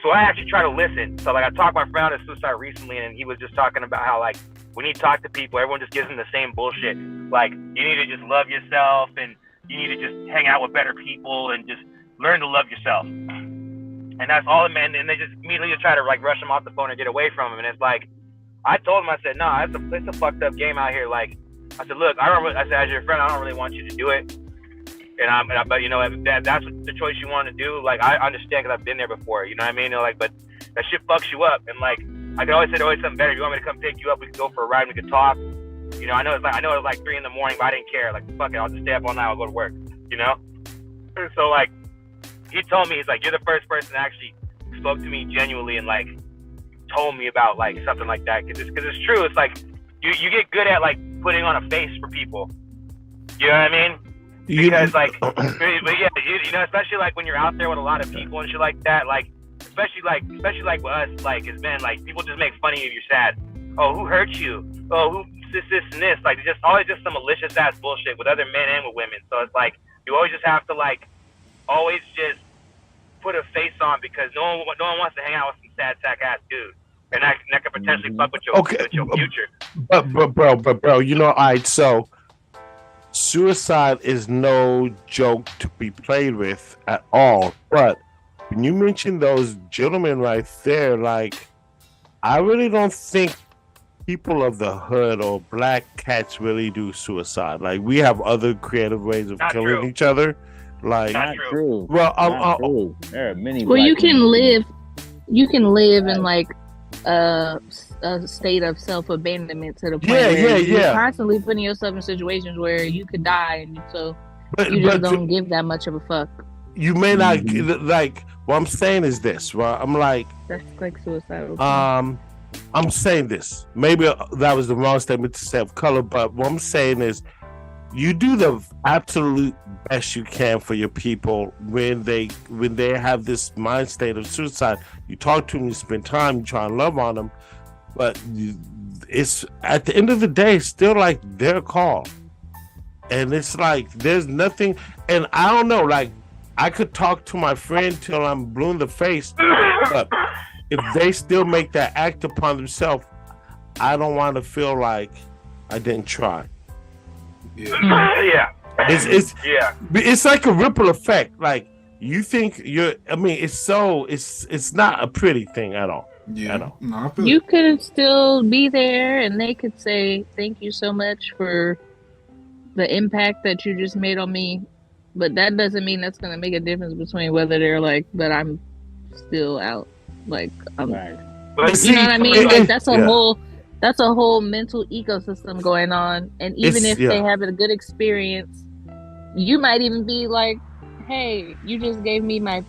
So I actually try to listen. So like I talked to my friend about suicide recently, and he was just talking about how like when you talk to people, everyone just gives them the same bullshit. Like, you need to just love yourself, and you need to just hang out with better people, and just learn to love yourself. And that's all, man. And they just immediately try to like rush him off the phone and get away from him. And it's like, I told him, I said, no, it's a fucked up game out here. Like, I said, look, I said, as your friend, I don't really want you to do it. But you know, if that's the choice you want to do. Like, I understand because I've been there before. You know what I mean? You know, like, but that shit fucks you up. And like, I could always say, always something better. If you want me to come pick you up, we could go for a ride. We could talk. You know, I know it was like 3 a.m, but I didn't care. Like, fuck it, I'll just stay up all night. I'll go to work. You know? And so like, he told me, he's like, you're the first person that actually spoke to me genuinely and like told me about like something like that. Cause it's true. It's like you get good at like putting on a face for people. You know what I mean? Because like, but yeah, you know, especially like when you're out there with a lot of people and shit like that. Like, especially like with us, like as men, like people just make fun of you if you're sad. Oh, who hurt you? Oh, who this and this? Like, just always just some malicious ass bullshit with other men and with women. So it's like you always just have to like always just put a face on, because no one wants to hang out with some sad sack ass dude, and that could potentially fuck with your future. But bro, you know, all right, so suicide is no joke to be played with at all. But when you mention those gentlemen right there, like, I really don't think people of the hood or black cats really do suicide. Like, we have other creative ways of killing each other. Like, not true. Well, true. There are many. Well, you can live in like a state of self-abandonment to the point where you're constantly putting yourself in situations where you could die, and so you just don't give that much of a fuck. You may not like. What I'm saying is this. Right? I'm like, that's like suicidal. I'm saying this. Maybe that was the wrong statement to say of color, but what I'm saying is, you do the absolute best you can for your people when they have this mind state of suicide. You talk to them, you spend time, you try and love on them, but it's at the end of the day, it's still like their call. And it's like there's nothing. And I don't know. Like, I could talk to my friend till I'm blue in the face, but if they still make that act upon themselves, I don't want to feel like I didn't try. Yeah. It's like a ripple effect. Like, you think it's not a pretty thing at all. Yeah. At all. No, you could still be there, and they could say thank you so much for the impact that you just made on me, but that doesn't mean that's gonna make a difference between whether they're like, but I'm still out. Like, I'm right. You know what I mean? Like, that's a whole mental ecosystem going on. And even if they have a good experience, you might even be like, hey, you just gave me my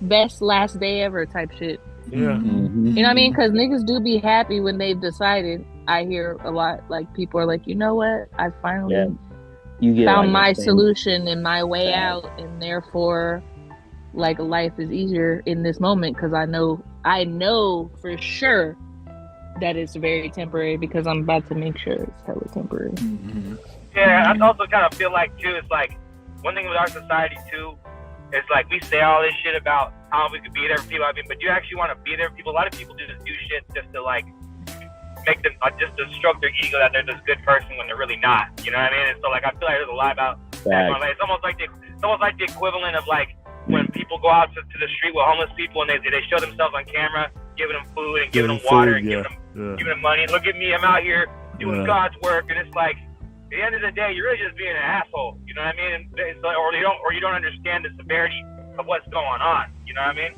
best last day ever type shit. Yeah. Mm-hmm. You know what I mean? Because niggas do be happy when they've decided. I hear a lot, like, people are like, you know what? I finally found my solution and my way out. And therefore, like, life is easier in this moment because I know for sure that it's very temporary, because I'm about to make sure it's hella temporary. Mm-hmm. Yeah, I also kind of feel like, too, it's like, one thing with our society, too, is like, we say all this shit about how we could be there for people, but you actually want to be there for people. A lot of people just do shit just to, like, make them, just to stroke their ego that they're this good person when they're really not. You know what I mean? And so, like, I feel like there's a lot about that. It's almost like the equivalent of, like, when people go out to the street with homeless people and they show themselves on camera, giving them food and giving them water and giving them giving him money. Look at me, I'm out here doing God's work, and it's like, at the end of the day, you're really just being an asshole. You know what I mean? And it's like, or you don't understand the severity of what's going on. You know what I mean?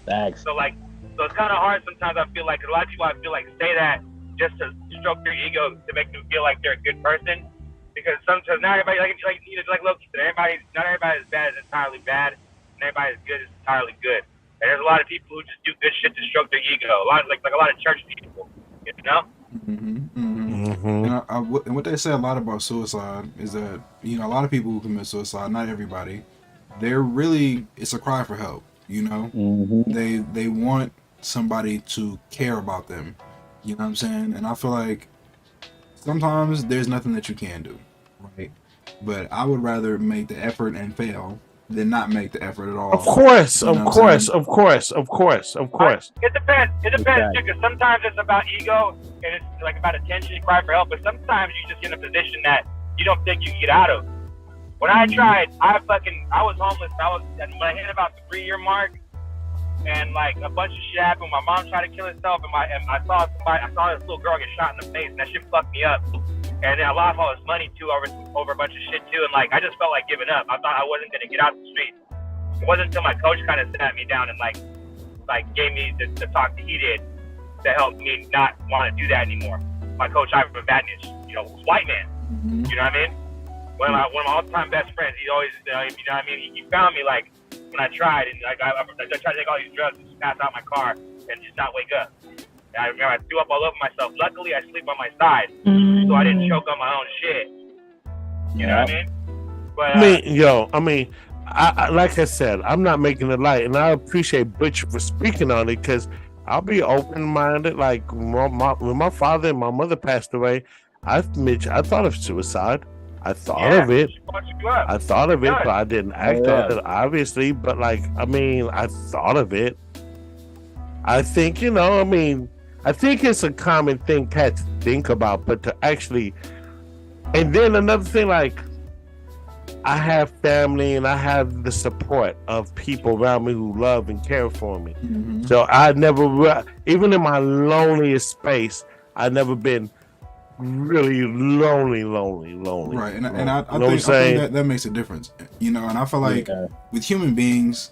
Thanks. So it's kind of hard sometimes. I feel like a lot of people, I feel like, say that just to stroke their ego to make them feel like they're a good person. Because sometimes not everybody, like Loki said, not everybody is bad is entirely bad, and everybody is good is entirely good. And there's a lot of people who just do good shit to stroke their ego. A lot of church people, you know. And what they say a lot about suicide is that, you know, a lot of people who commit suicide, not everybody, it's a cry for help. You know, they want somebody to care about them. You know what I'm saying? And I feel like sometimes there's nothing that you can do, right? But I would rather make the effort and fail than not make the effort at all. Of course. It depends. It depends too, because sometimes it's about ego and it's like about attention, you cry for help. But sometimes you just get in a position that you don't think you can get out of. When I tried, I was homeless. When I hit about the 3-year mark, and like a bunch of shit happened. My mom tried to kill herself, and I saw this little girl get shot in the face, and that shit fucked me up. And then I lost all this money too over a bunch of shit too, and like I just felt like giving up. I thought I wasn't gonna get out the streets. It wasn't until my coach kind of sat me down and like gave me the talk that he did that helped me not want to do that anymore. My coach, Ivan Badnich, was white man. You know what I mean? One of my all-time best friends. He always, you know what I mean? He found me like when I tried, and like I tried to take all these drugs and just pass out my car and just not wake up. And I remember I threw up all over myself. Luckily, I sleep on my side, so I didn't choke on my own shit. You know what I mean? But I like I said, I'm not making it light, and I appreciate Butch for speaking on it because I'll be open-minded. Like when my father and my mother passed away, I thought of suicide. I thought of it. But I didn't act on it, obviously. But I thought of it. I think, I think it's a common thing cats think about, but to actually, and then another thing, like, I have family and I have the support of people around me who love and care for me. So I never, even in my loneliest space, I've never been really lonely. Right, and I think that makes a difference. And I feel like with human beings,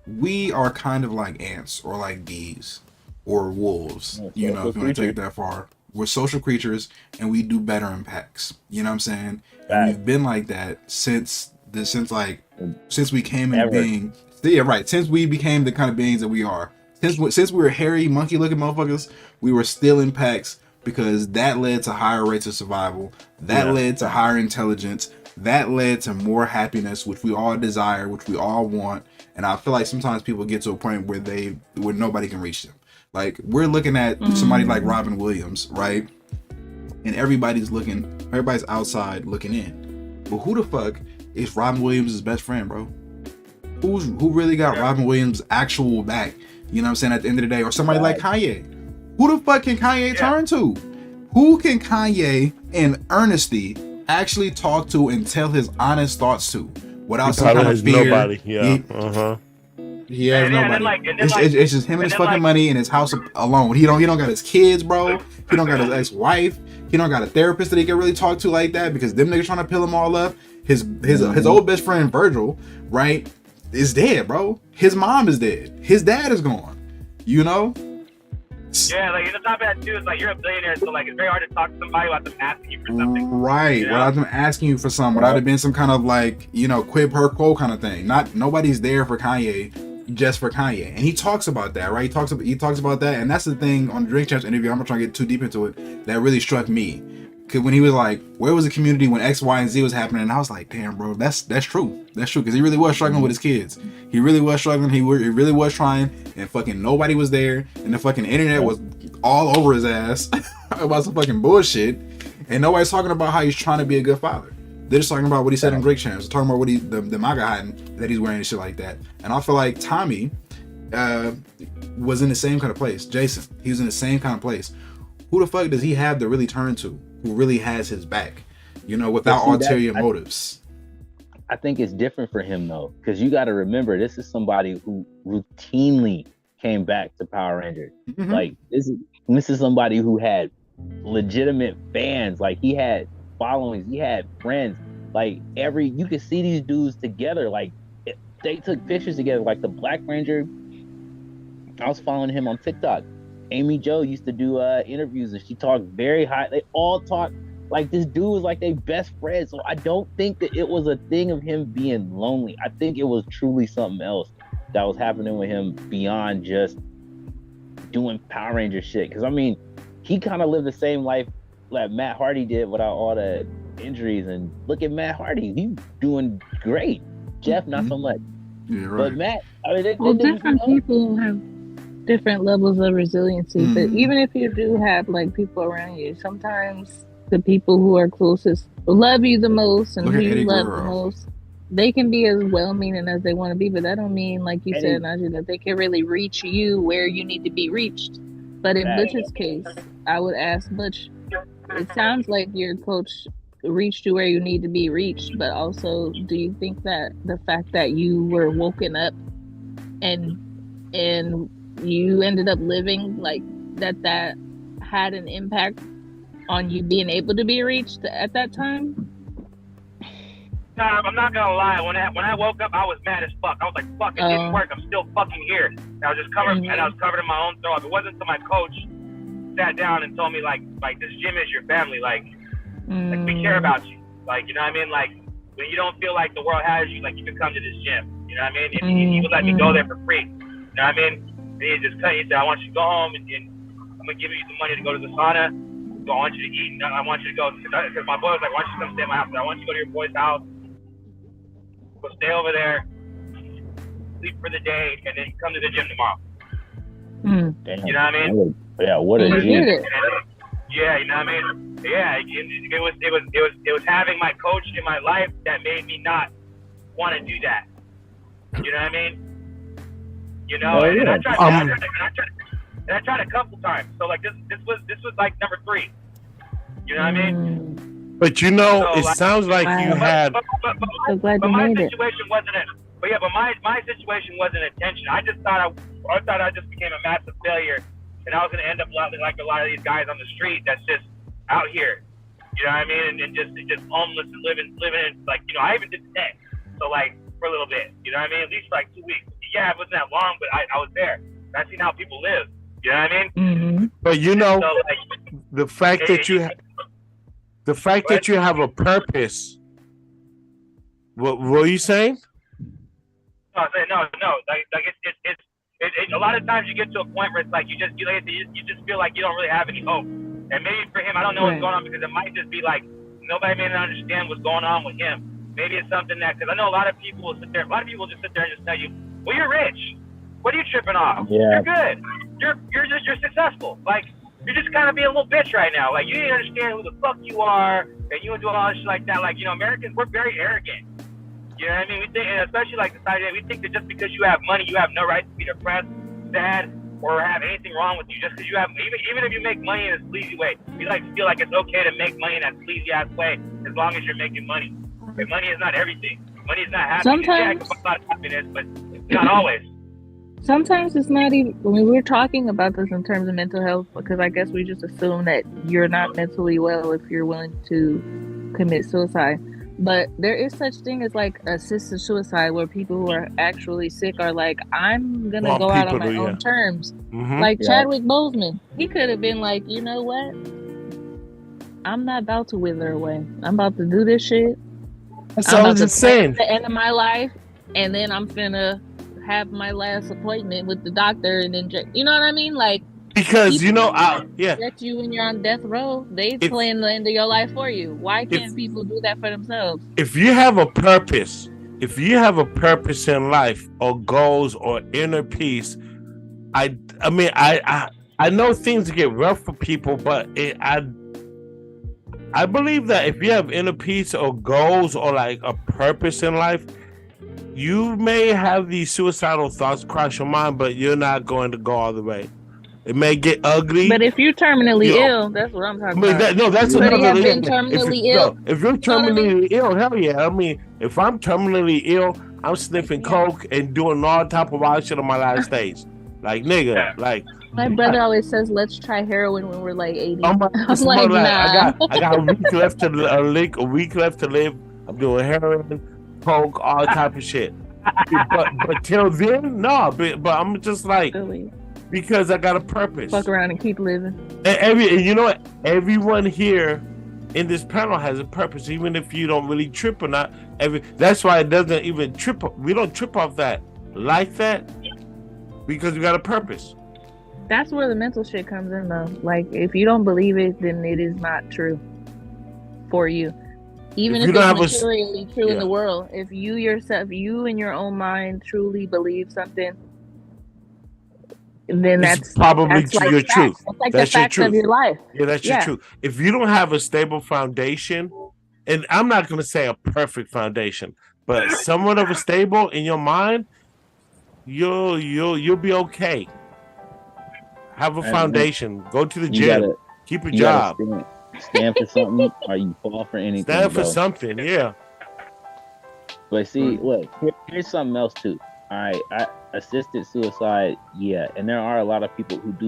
we are kind of like ants or like bees or wolves. If you want to take it that far, we're social creatures and we do better in packs. You know what I'm saying? And we've been like that since we came into being. Yeah, right. Since we became the kind of beings that we are. Since we were hairy, monkey-looking motherfuckers, we were still in packs. Because that led to higher rates of survival, that led to higher intelligence, that led to more happiness, which we all desire, which we all want. And I feel like sometimes people get to a point where nobody can reach them. Like we're looking at somebody like Robin Williams, right? And everybody's outside looking in. But who the fuck is Robin Williams' best friend, bro? Who really got Robin Williams' actual back? You know what I'm saying? At the end of the day, or somebody like Kanye. Who the fuck can Kanye turn to? Who can Kanye in earnesty actually talk to and tell his honest thoughts to without some kind of fear? Nobody. He has nobody. It's just him and his fucking money and his house alone. He don't got his kids, bro. He don't got his ex-wife. He don't got a therapist that he can really talk to like that because them niggas trying to pill him all up. His old best friend Virgil, right, is dead, bro. His mom is dead. His dad is gone. You know? Yeah, like the top of that too is like you're a billionaire, so like it's very hard to talk to somebody without them asking you for something. Right, without them asking you for something, without it being some kind of like, quid pro quo kind of thing. Nobody's there for Kanye, just for Kanye. And he talks about that, right? He talks about that, and that's the thing on the Drink Champs interview. I'm not trying to get too deep into it. That really struck me. Cause when he was like, where was the community when X, Y, and Z was happening? And I was like, damn, bro, that's true. That's true. Cause he really was struggling with his kids. He really was struggling. He really was trying, and fucking nobody was there. And the fucking internet was all over his ass about some fucking bullshit. And nobody's talking about how he's trying to be a good father. They're just talking about what he said on Drink Champs. They're talking about what the MAGA hat that he's wearing and shit like that. And I feel like Tommy was in the same kind of place. Jason, he was in the same kind of place. Who the fuck does he have to really turn to? Who really has his back? Without ulterior motives. I think it's different for him though, because you got to remember this is somebody who routinely came back to Power Rangers. Mhm. Like this is somebody who had legitimate fans. Like he had followings, he had friends. Like you could see these dudes together. Like they took pictures together. Like the Black Ranger, I was following him on TikTok. Amy Jo used to do interviews and she talked very high. They all talk like this dude was like their best friend. So I don't think that it was a thing of him being lonely. I think it was truly something else that was happening with him beyond just doing Power Ranger shit. Because I mean, he kind of lived the same life that Matt Hardy did without all the injuries. And look at Matt Hardy, he's doing great. Jeff, not so much. Yeah, right. But Matt, I mean, different people have different levels of resiliency. But even if you do have like people around you, sometimes the people who are closest love you the most and who you love the most, they can be as well-meaning as they want to be, but that don't mean, like you said, Najee, that they can really reach you where you need to be reached. But in Butch's case, I would ask Butch, it sounds like your coach reached you where you need to be reached, but also, do you think that the fact that you were woken up and you ended up living like that had an impact on you being able to be reached at that time? No, I'm not gonna lie. When I woke up, I was mad as fuck. I was like, "Fuck, it didn't work. I'm still fucking here." And I was just covered, and I was covered in my own throw up. It wasn't until my coach sat down and told me, like this gym is your family. Like we care about you. Like, you know what I mean? Like when you don't feel like the world has you, like you can come to this gym. You know what I mean? And he would let me go there for free. You know what I mean? And he just cut. He said, "I want you to go home, and I'm gonna give you the money to go to the sauna. So I want you to eat. And I want you to go because my boy was like, why don't you come stay at my house? I want you to go to your boy's house. Go stay over there, sleep for the day, and then come to the gym tomorrow." Damn. You know what I mean? Yeah, what a G. Yeah, you know what I mean? Yeah, it was having my coach in my life that made me not want to do that. You know what I mean? You know, and I tried a couple times. So like this was like number 3. You know what I mean? But you know, so, it sounds like you had. But my situation wasn't it. But yeah, but my situation wasn't intention. I thought I just became a massive failure, and I was gonna end up like a lot of these guys on the street that's just out here. You know what I mean? And just homeless and living in, like, you know, I even did the test. So like for a little bit. You know what I mean? At least for like 2 weeks. Yeah, it wasn't that long, but I was there. I seen how people live. You know what I mean? But you know, so, like, the fact that you have a purpose. What were you saying? No, like it's a lot of times you get to a point where it's like you just feel like you don't really have any hope. And maybe for him, I don't know what's going on, because it might just be like nobody may not understand what's going on with him. Maybe it's something that, because I know a lot of people will sit there. A lot of people will just sit there and just tell you, "Well, you're rich. What are you tripping off? Yeah. You're good. You're successful. Like you're just kind of being a little bitch right now. Like you didn't understand who the fuck you are, and you would do all this shit like that. Like, you know, Americans, we're very arrogant. You know what I mean? We think, and especially like this idea, we think that just because you have money, you have no right to be depressed, sad, or have anything wrong with you. Just because you have, even if you make money in a sleazy way, we like to feel like it's okay to make money in that sleazy ass way as long as you're making money. But money is not everything. Money is not happiness. Sometimes, yeah, it's not happiness, but it's not always. Sometimes it's not even, when we're talking about this in terms of mental health, because I guess we just assume that you're not mentally well if you're willing to commit suicide. But there is such thing as like assisted suicide, where people who are actually sick are like, I'm going to go out on my own terms. Like Chadwick Boseman, he could have been like, you know what? I'm not about to wither away. I'm about to do this shit. That's all I'm just saying. The end of my life, and then I'm finna have my last appointment with the doctor and then, you know what I mean? Like, because you know, get you when you're on death row, they plan the end of your life for you. Why can't people do that for themselves? If you have a purpose in life, or goals, or inner peace, I mean, I know things get rough for people, but I believe that if you have inner peace or goals or like a purpose in life, you may have these suicidal thoughts cross your mind, but you're not going to go all the way. It may get ugly. But if you're terminally ill, that's what I'm talking about. That's another thing. Have been terminally ill. If you're terminally ill, hell yeah. I mean, if I'm terminally ill, I'm sniffing coke and doing all type of wild shit on my last days. Like nigga, like My brother always says, "Let's try heroin when we're like 80." I'm like, nah. I got a week left to a week left to live. I'm doing heroin, coke, all type of shit. but till then, no. But I'm just like, because I got a purpose. Fuck around and keep living. And you know what? Everyone here in this panel has a purpose, even if you don't really trip or not. That's why it doesn't even trip. We don't trip off that like that because we got a purpose. That's where the mental shit comes in, though. Like, if you don't believe it, then it is not true for you. Even if it's materially true in the world, if you yourself, you in your own mind truly believe something, then that's probably like your truth. That's like the facts of your life. Yeah, that's your truth. If you don't have a stable foundation, and I'm not going to say a perfect foundation, but somewhat of a stable in your mind, you'll be okay. Have a foundation. Go to the gym. Keep a job. Stand for something, or you fall for anything. Stand for something, yeah. But see, look, here's something else too. All right, assisted suicide, yeah, and there are a lot of people who do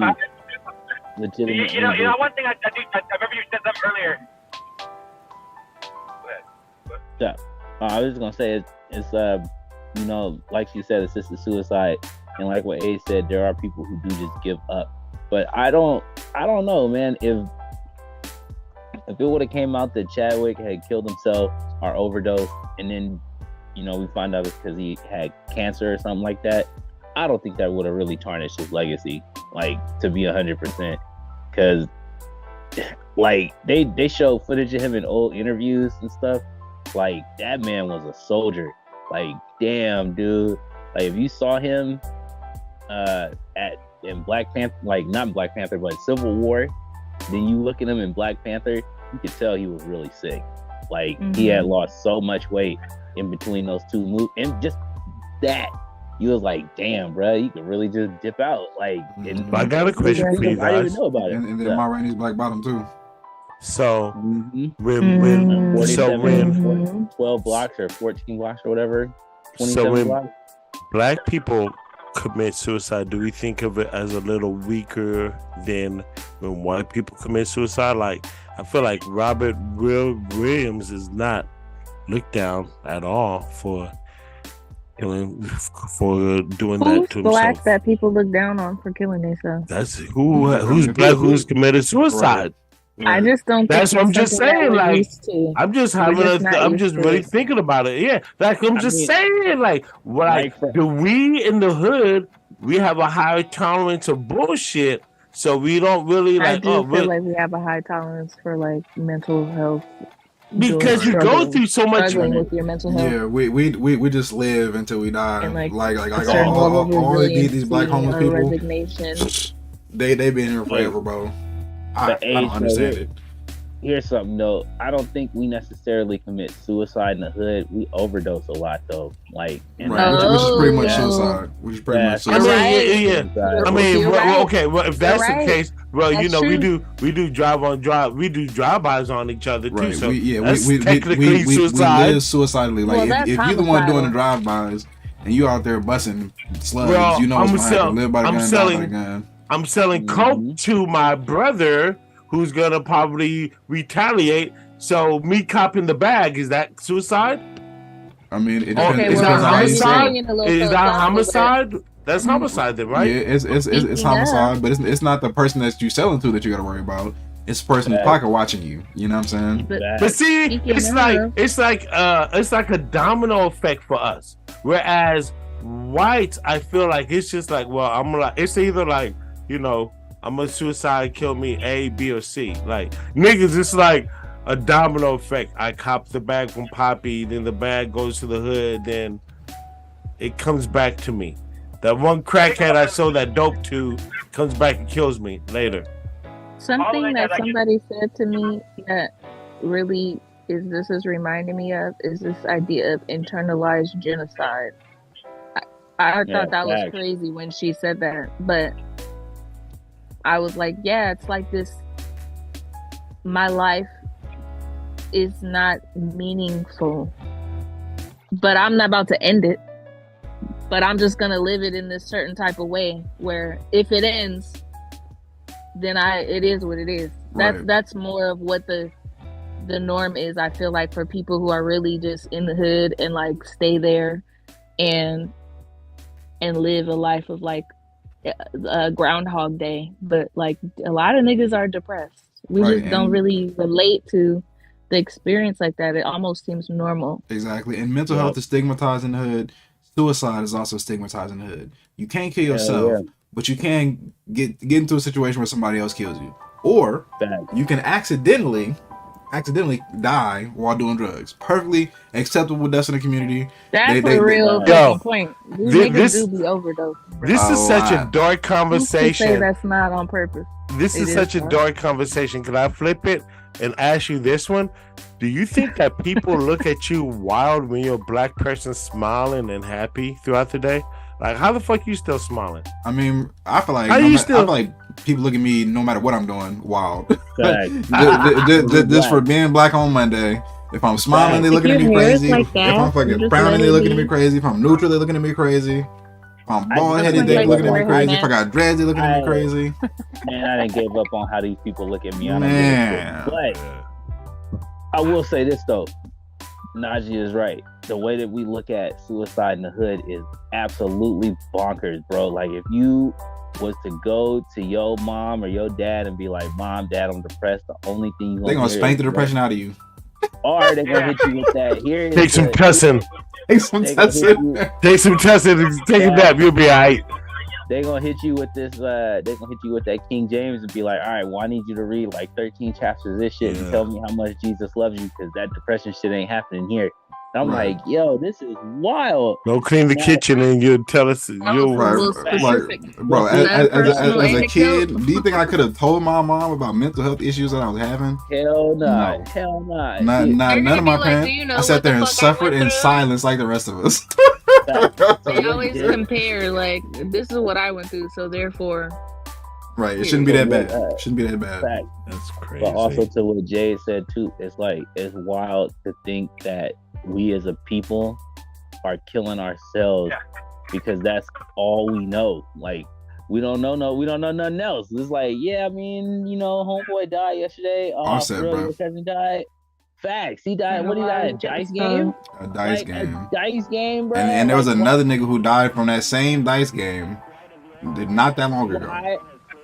legitimate. You know, one thing I remember you said something earlier. Go ahead. I was just gonna say it's you know, like she said, assisted suicide, and like what A said, there are people who do just give up. But I don't know, man. If it would have came out that Chadwick had killed himself or overdosed, and then, you know, we find out it's because he had cancer or something like that, I don't think that would have really tarnished his legacy, like, to be 100%. Because, like, they show footage of him in old interviews and stuff. Like, that man was a soldier. Like, damn, dude. Like, if you saw him in Black Panther, like, not Black Panther, but Civil War, then you look at him in Black Panther, you could tell he was really sick. Like, he had lost so much weight in between those two movies, and just that, you was like, damn, bro, you could really just dip out. Like, I got a question for you guys. I didn't even know about it. And then Ma Rainey's Black Bottom too. So when 12 blocks or 14 blocks or whatever, 27 blocks. Black people commit suicide, do we think of it as a little weaker than when white people commit suicide? Like, I feel like Robert Williams is not looked down at all for doing that to himself. Who's black that people look down on for killing themselves? That's who's black who's committed suicide. Yeah. I just don't. That's what I'm just saying. Like, I'm just really thinking about it. Yeah, like I'm just saying. Like, do we in the hood? We have a high tolerance of bullshit, so we don't really like. I feel like we have a high tolerance for like mental health. Because you go through so much with your mental health. Yeah, we just live until we die. And like all these black homeless people, they been here forever, bro. I don't understand it. Here's something though. I don't think we necessarily commit suicide in the hood. We overdose a lot though. Like, which is pretty much suicide. Which is pretty much suicide. I mean, okay. Well, if that's the case, well, that's we do drive-bys on each other too. So we technically suicide. We live suicidally. Like, if you're the one doing the drive-bys and you out there busting slugs, you know what's gonna happen. Live by the gun, die by the gun. I'm selling coke to my brother who's gonna probably retaliate. So me copping the bag, is that suicide? I mean, it depends. Is that homicide? Is that homicide? That's homicide then, right? Yeah, it's homicide, but it's not the person that you selling to that you gotta worry about. It's the person who's pocket watching you. You know what I'm saying? But see, it's like a domino effect for us. Whereas whites, I feel like it's just like, well, it's either like, you know, I'm a suicide, kill me, A, B, or C. Like, niggas, it's like a domino effect. I cop the bag from Poppy, then the bag goes to the hood, then it comes back to me. That one crackhead I sold that dope to comes back and kills me later. Something that somebody said to me that really is reminding me of is this idea of internalized genocide. I thought that was crazy when she said that, but I was like, yeah, it's like this. My life is not meaningful, but I'm not about to end it. but I'm just gonna live it in this certain type of way where if it ends, then it is what it is. That's more of what the norm is. I feel like for people who are really just in the hood and like stay there and live a life of like a Groundhog Day, but like a lot of niggas are depressed. We just don't really relate to the experience like that. It almost seems normal. Exactly. And mental health is stigmatized in the hood. Suicide is also stigmatized in the hood. You can't kill yourself, but you can get into a situation where somebody else kills you, or you can accidentally die while doing drugs. Perfectly acceptable deaths in the community. That's a real point. These niggas do be overdosed. This is such a dark conversation. Say that's not on purpose. This is such a dark conversation. Can I flip it and ask you this one? Do you think that people look at you wild when you're a black person smiling and happy throughout the day? Like, how the fuck you still smiling? I mean, I feel like I feel like people look at me no matter what I'm doing wild. Just for being black on Monday. If I'm smiling, they're looking at me crazy. If I'm fucking frowning, they're looking at me crazy. If I'm neutral, they're looking at me crazy. If I'm bald headed, they're looking at me crazy. If I got dreads, they're looking at me crazy. Man, I didn't give up on how these people look at me. But I will say this though, Najee is right. The way that we look at suicide in the hood is absolutely bonkers, bro. Like if you was to go to your mom or your dad and be like, "Mom, Dad, I'm depressed," the only thing you're gonna spank the depression out of you. Or they're gonna hit you with that. Here, take some cussing. Take some cussing. Take some cussing. Take a nap. You'll be alright. They're gonna hit you with this. They're gonna hit you with that King James and be like, "All right, well, I need you to read like 13 chapters of this shit and tell me how much Jesus loves you, because that depression shit ain't happening here." And I'm like, "Yo, this is wild." Go clean the kitchen and you'll tell us. You'll bro. As a kid, do you think I could have told my mom about mental health issues that I was having? Hell no. Hell no. None of my parents. I sat there and suffered in silence like the rest of us. They always compare, like, this is what I went through, so therefore. Right, it shouldn't be that bad. Shouldn't be that bad. Fact. That's crazy. But also to what Jay said too, it's like it's wild to think that we as a people are killing ourselves because that's all we know. Like we don't know nothing else. It's like, yeah, I mean, you know, homeboy died yesterday. Offset, bro. Your cousin died. Facts. He died. What he died? A dice game? A dice game. A dice game, bro. And there was another nigga who died from that same dice game not that long ago. Why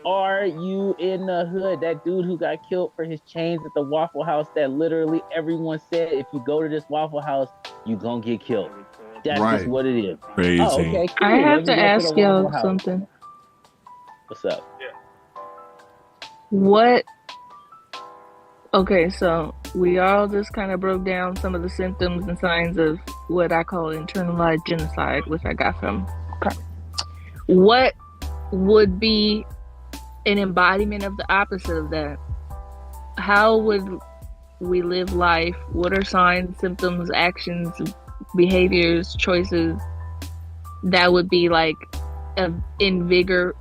are you in the hood? That dude who got killed for his chains at the Waffle House, that literally everyone said, if you go to this Waffle House, you gonna get killed. That's just what it is. Crazy. Oh, okay, cool. I have to ask y'all something. What's up? Okay, so we all just kind of broke down some of the symptoms and signs of what I call internalized genocide, which I got from. What would be an embodiment of the opposite of that? How would we live life? What are signs, symptoms, actions, behaviors, choices that would be like invigorating,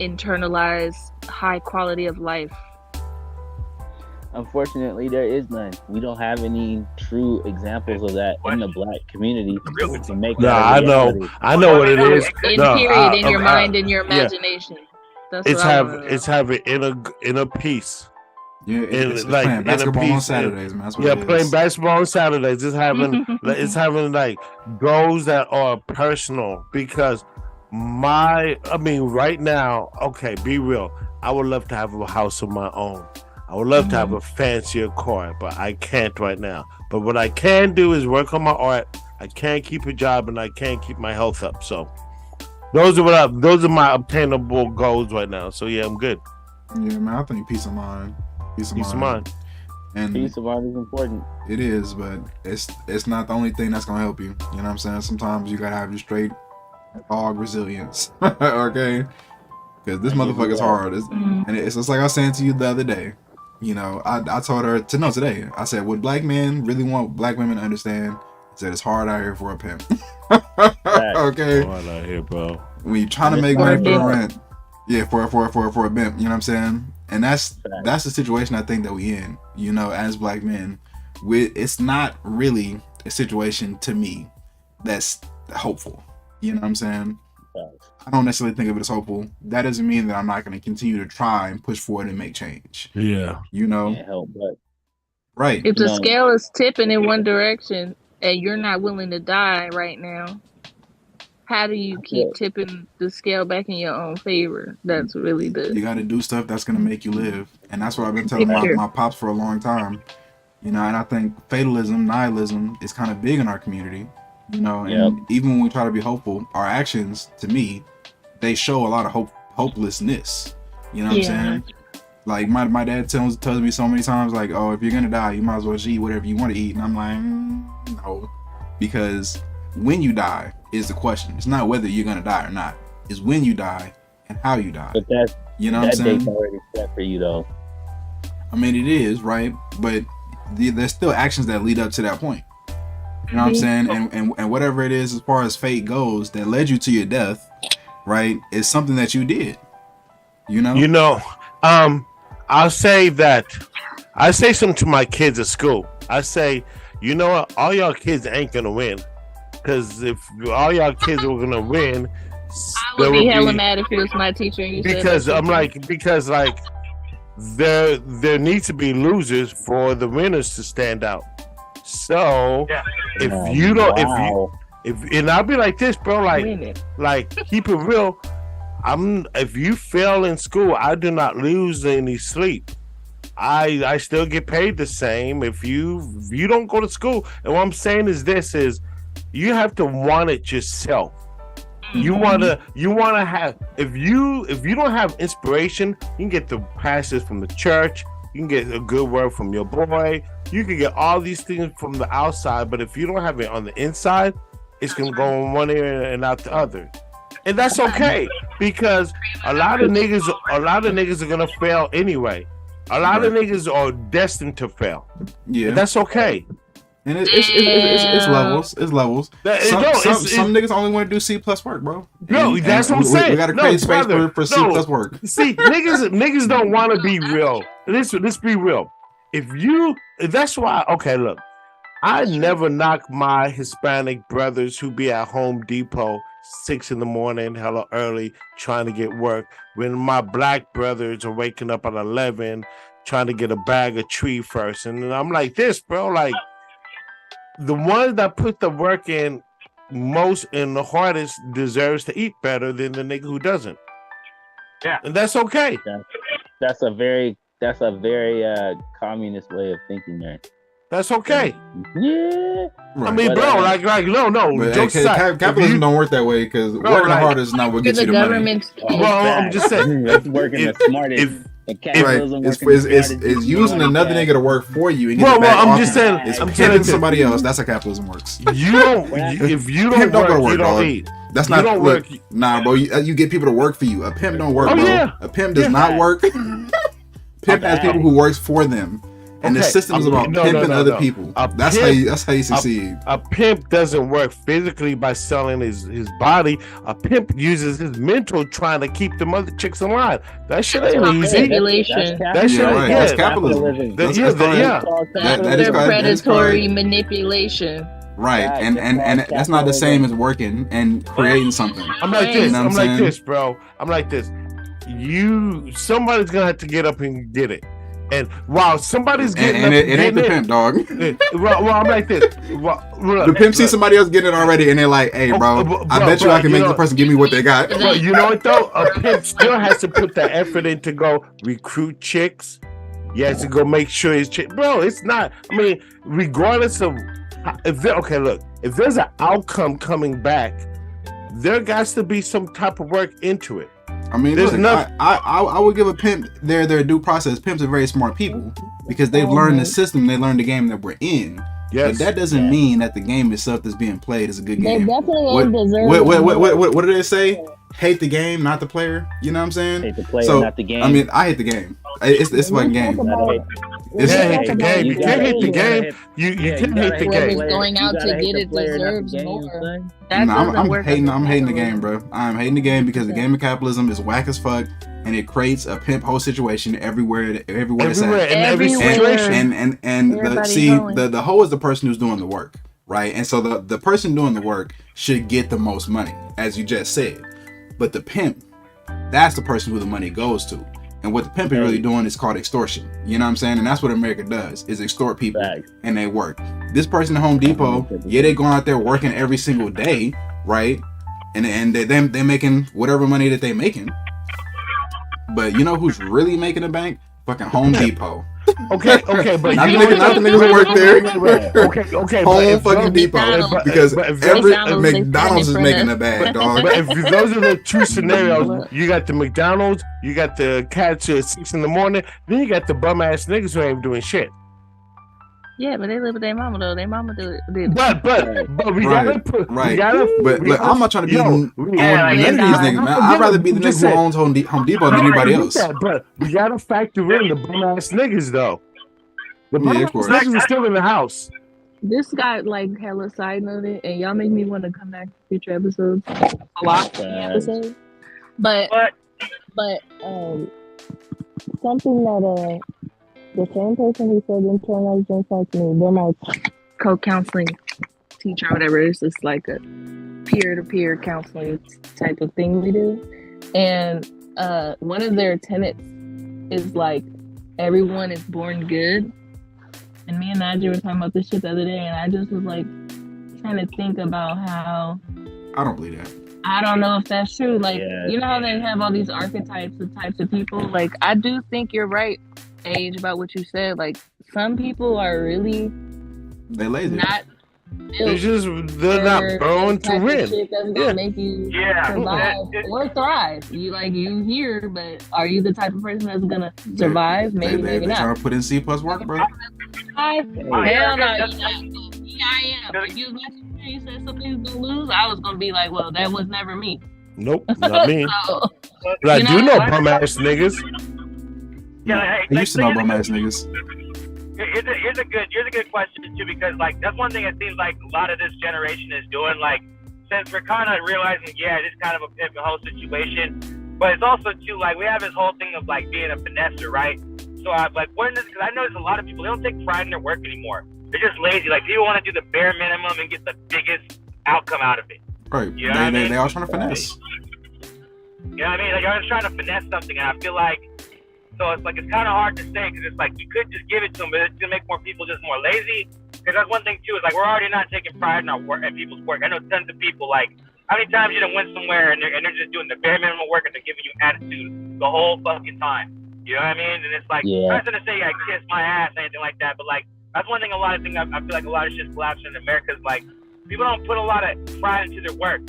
internalized, high quality of life? Unfortunately, there is none. We don't have any true examples of that in the black community to make I know what it is. In your mind, in your imagination. That's it's having inner peace. Yeah, it's like playing basketball on Saturdays, man. Playing basketball on Saturdays. It's having like goals that are personal, because right now, okay, be real. I would love to have a house of my own. I would love to have a fancier car, but I can't right now. But what I can do is work on my art. I can't keep a job, and I can't keep my health up. So those are my obtainable goals right now. So yeah, I'm good. Yeah, man. I think peace of mind. Peace of mind. And peace of mind is important. It is, but it's not the only thing that's gonna help you. You know what I'm saying? Sometimes you gotta have your straight dog resilience. Okay? Because this motherfucker is hard. And it's just like I was saying to you the other day. You know, I told her to know today. I said, what black men really want black women to understand is that it's hard out here for a pimp. Okay? Hard out here, bro. When you're trying to make money for the rent. Yeah, for a pimp. You know what I'm saying? And that's the situation I think that we in, you know, as black men. It's not really a situation to me that's hopeful. You know what I'm saying? I don't necessarily think of it as hopeful. That doesn't mean that I'm not going to continue to try and push forward and make change. Yeah. You know? Can't help but. Right. If the scale is tipping in one direction and you're not willing to die right now, how do you keep tipping the scale back in your own favor? That's really You got to do stuff that's going to make you live. And that's what I've been telling my pops for a long time. You know, and I think fatalism, nihilism is kind of big in our community. You know, and even when we try to be hopeful, our actions, to me, they show a lot of hopelessness. You know what I'm saying? Like my dad tells me so many times, like, oh, if you're gonna die, you might as well just eat whatever you want to eat. And I'm like, no, because when you die is the question. It's not whether you're gonna die or not. It's when you die and how you die. But that's, you know what I'm saying? That date's already set for you, though. I mean, it is, right? But there's still actions that lead up to that point. You know what I'm saying? And whatever it is, as far as fate goes, that led you to your death, right, is something that you did. You know? You know, I'll say that. I say something to my kids at school. I say, you know what? All y'all kids ain't gonna win, because if all y'all kids were gonna win, I would be hella mad if it was my teacher. And you because said I'm like, because like there needs to be losers for the winners to stand out. So if you don't, and I'll be like this, bro, like keep it real. If you fail in school, I do not lose any sleep. I still get paid the same if you don't go to school. And what I'm saying is this is you have to want it yourself. You wanna have, if you don't have inspiration, you can get the pastors from the church, you can get a good word from your boy, you can get all these things from the outside, but if you don't have it on the inside, it's gonna go in one ear and out the other. And that's okay, because a lot of niggas are gonna fail anyway. A lot of niggas are destined to fail. Yeah, and that's okay. And it's levels. It's levels. Some niggas only want to do C+ work, bro. No, that's what I'm saying. We got to create space for C+ work. See, niggas don't want to be real. Let's be real. That's why. Okay, look, I never knock my Hispanic brothers who be at Home Depot 6 a.m, hella early, trying to get work. When my black brothers are waking up at 11, trying to get a bag of tree first, and I'm like this, bro, like. The one that put the work in most and the hardest deserves to eat better than the nigga who doesn't. Yeah, and that's okay. That's a very communist way of thinking, man. That's okay. Yeah. Right. I mean, bro, like no. Capitalism don't work that way, because working hard is not what gets you the money. Well, I'm just saying, that's working the smartest. It's using another nigga to work for you. And I'm just saying, it's pimping somebody else. That's how capitalism works. If you don't work, you don't eat. That's not work. Nah, bro. You get people to work for you. A pimp don't work, bro. Yeah. A pimp does not work. Pimp has people who works for them. And the system is about pimping other people. That's how you succeed. A pimp doesn't work physically by selling his body. A pimp uses his mental trying to keep them other chicks alive. That shit ain't easy. That's capitalism. That's predatory manipulation. Right, and that's not the same as working and creating something. I'm like this. I'm like this, bro. I'm like this. Somebody's gonna have to get up and get it. And while somebody's getting it ain't the pimp, dog. Well, I'm like this. The pimp sees somebody else getting it already, and they're like, "Hey, bro, I bet you I can make the person give me what they got." But you know what though? A pimp still has to put the effort in to go recruit chicks. He has to go make sure his chick. Bro, it's not. I mean, regardless of if there's an outcome coming back, there has to be some type of work into it. I mean, I would give a pimp their due process. Pimps are very smart people because they've learned the system, they learned the game that we're in. Yes. But that doesn't mean that the game itself that's being played is a good game. They definitely deserve. What do they say? Hate the game, not the player. You know what I'm saying? Hate the player, not the game. I mean, I hate the game. It's a fucking game. You can't hate the game. You can't hate the game. You can't hate the game. Whoever's going out to get it deserves more. I'm hating the game, bro. I'm hating the game because the game of capitalism is whack as fuck, and it creates a pimp hole situation everywhere it's at. In every situation. And the hoe is the person who's doing the work, right? And so the person doing the work should get the most money, as you just said. But the pimp, that's the person who the money goes to. And what the pimp is really doing is called extortion. You know what I'm saying? And that's what America does, is extort people and they work. This person at Home Depot, yeah, they going out there working every single day, right? And they're making whatever money that they're making. But you know who's really making the bank? Fucking Home Depot. Okay, but not the niggas who work there. Okay, Home fucking Depot, because every McDonald's is making the a bag, dog. But if those are the two scenarios, you got the McDonald's, you got the cats at 6 in the morning, then you got the bum ass niggas who ain't doing shit. Yeah, but they live with their mama though. Their mama did. But we gotta put right. But look, I'm not trying to be on none of these niggas, man. I'd rather be the nigga who owns Home Depot than anybody else. But we gotta factor in the bum ass niggas though. The bum ass niggas are still in the house. This got like hella side noted, and y'all make me want to come back to future episodes. A lot of episodes. But something that the same person who said internalized like me, they're my co-counseling teacher or whatever. It's just like a peer-to-peer counseling type of thing we do. And one of their tenets is like, everyone is born good. And me and Nadja were talking about this shit the other day, and I just was like trying to think about how... I don't believe that. I don't know if that's true. Like, you know how they have all these archetypes of types of people? Like, I do think you're right, Age, about what you said. Like, some people are really they lazy. Not they're not born to win. Shit that's gonna make you survive or thrive. You here, but are you the type of person that's gonna survive? Maybe not. They trying to put in C+ work, bro. Hell no. Yeah, I am. If you said something's gonna lose, I was gonna be like, well, that was never me. Nope, not me. But I do know bum ass niggas. I used to know bum ass niggas. Here's a good question too, because like that's one thing it seems like a lot of this generation is doing. Like, since we're kind of realizing, it's kind of a pimp and hoe situation, but it's also too like we have this whole thing of like being a finesser, right? So I like because I notice a lot of people, they don't take pride in their work anymore. They're just lazy. Like, people want to do the bare minimum and get the biggest outcome out of it. Right. You know what I mean? They all trying to finesse. You know what I mean? Like, you're always trying to finesse something, and I feel like, so it's like, it's kind of hard to say, because it's like, you could just give it to them, but it's going to make more people just more lazy. Because that's one thing, too, is like, we're already not taking pride in our work, in people's work. I know tons of people, like, how many times you done went somewhere and they're just doing the bare minimum work and they're giving you attitude the whole fucking time. You know what I mean? And it's like, I'm not going to say I kiss my ass or anything like that, but like, that's one thing, I feel like a lot of shit's collapsing in America is like, people don't put a lot of pride into their work.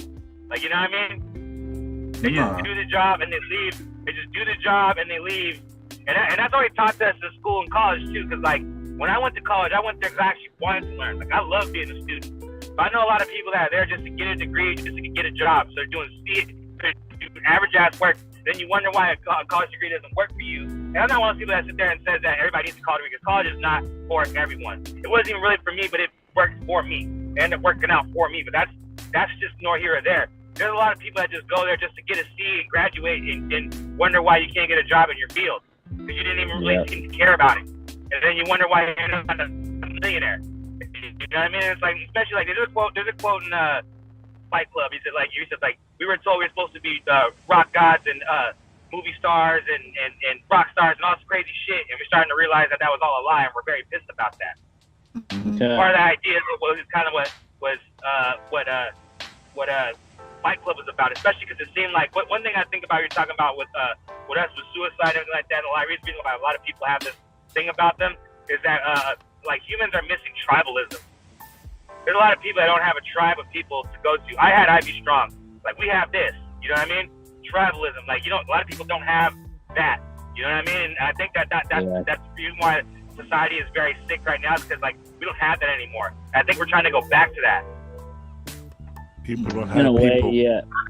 Like, you know what I mean? They just do the job and they leave. They just do the job and they leave. And that's always taught us in school and college too, because like, when I went to college, I went there because I actually wanted to learn. Like, I love being a student. But I know a lot of people that are there just to get a degree, just to get a job. So they're doing average ass work. Then you wonder why a college degree doesn't work for you. And I'm not one of those people that sit there and says that everybody needs a college degree, because college is not for everyone. It wasn't even really for me, but it worked for me. It ended up working out for me. But that's just nor here or there. There's a lot of people that just go there just to get a C and graduate and wonder why you can't get a job in your field, because you didn't even really seem to care about it. And then you wonder why you're not a millionaire. You know what I mean? It's like, especially like, there's a quote in Fight Club. He said like, we were told we were supposed to be rock gods and movie stars and rock stars and all this crazy shit, and we're starting to realize that was all a lie, and we're very pissed about that. Part of the idea was kind of what Fight Club was about, especially because it seemed like one thing I think about, you're talking about with us with suicide and everything like that, and a lot of reasons why a lot of people have this thing about them is that like, humans are missing tribalism. There's a lot of people that don't have a tribe of people to go to. I had Ivy Strong. Like, we have this. You know what I mean? Tribalism. Like, a lot of people don't have that. You know what I mean? And I think that's the reason why society is very sick right now, is because, like, we don't have that anymore. I think we're trying to go back to that. People don't have in a way, people.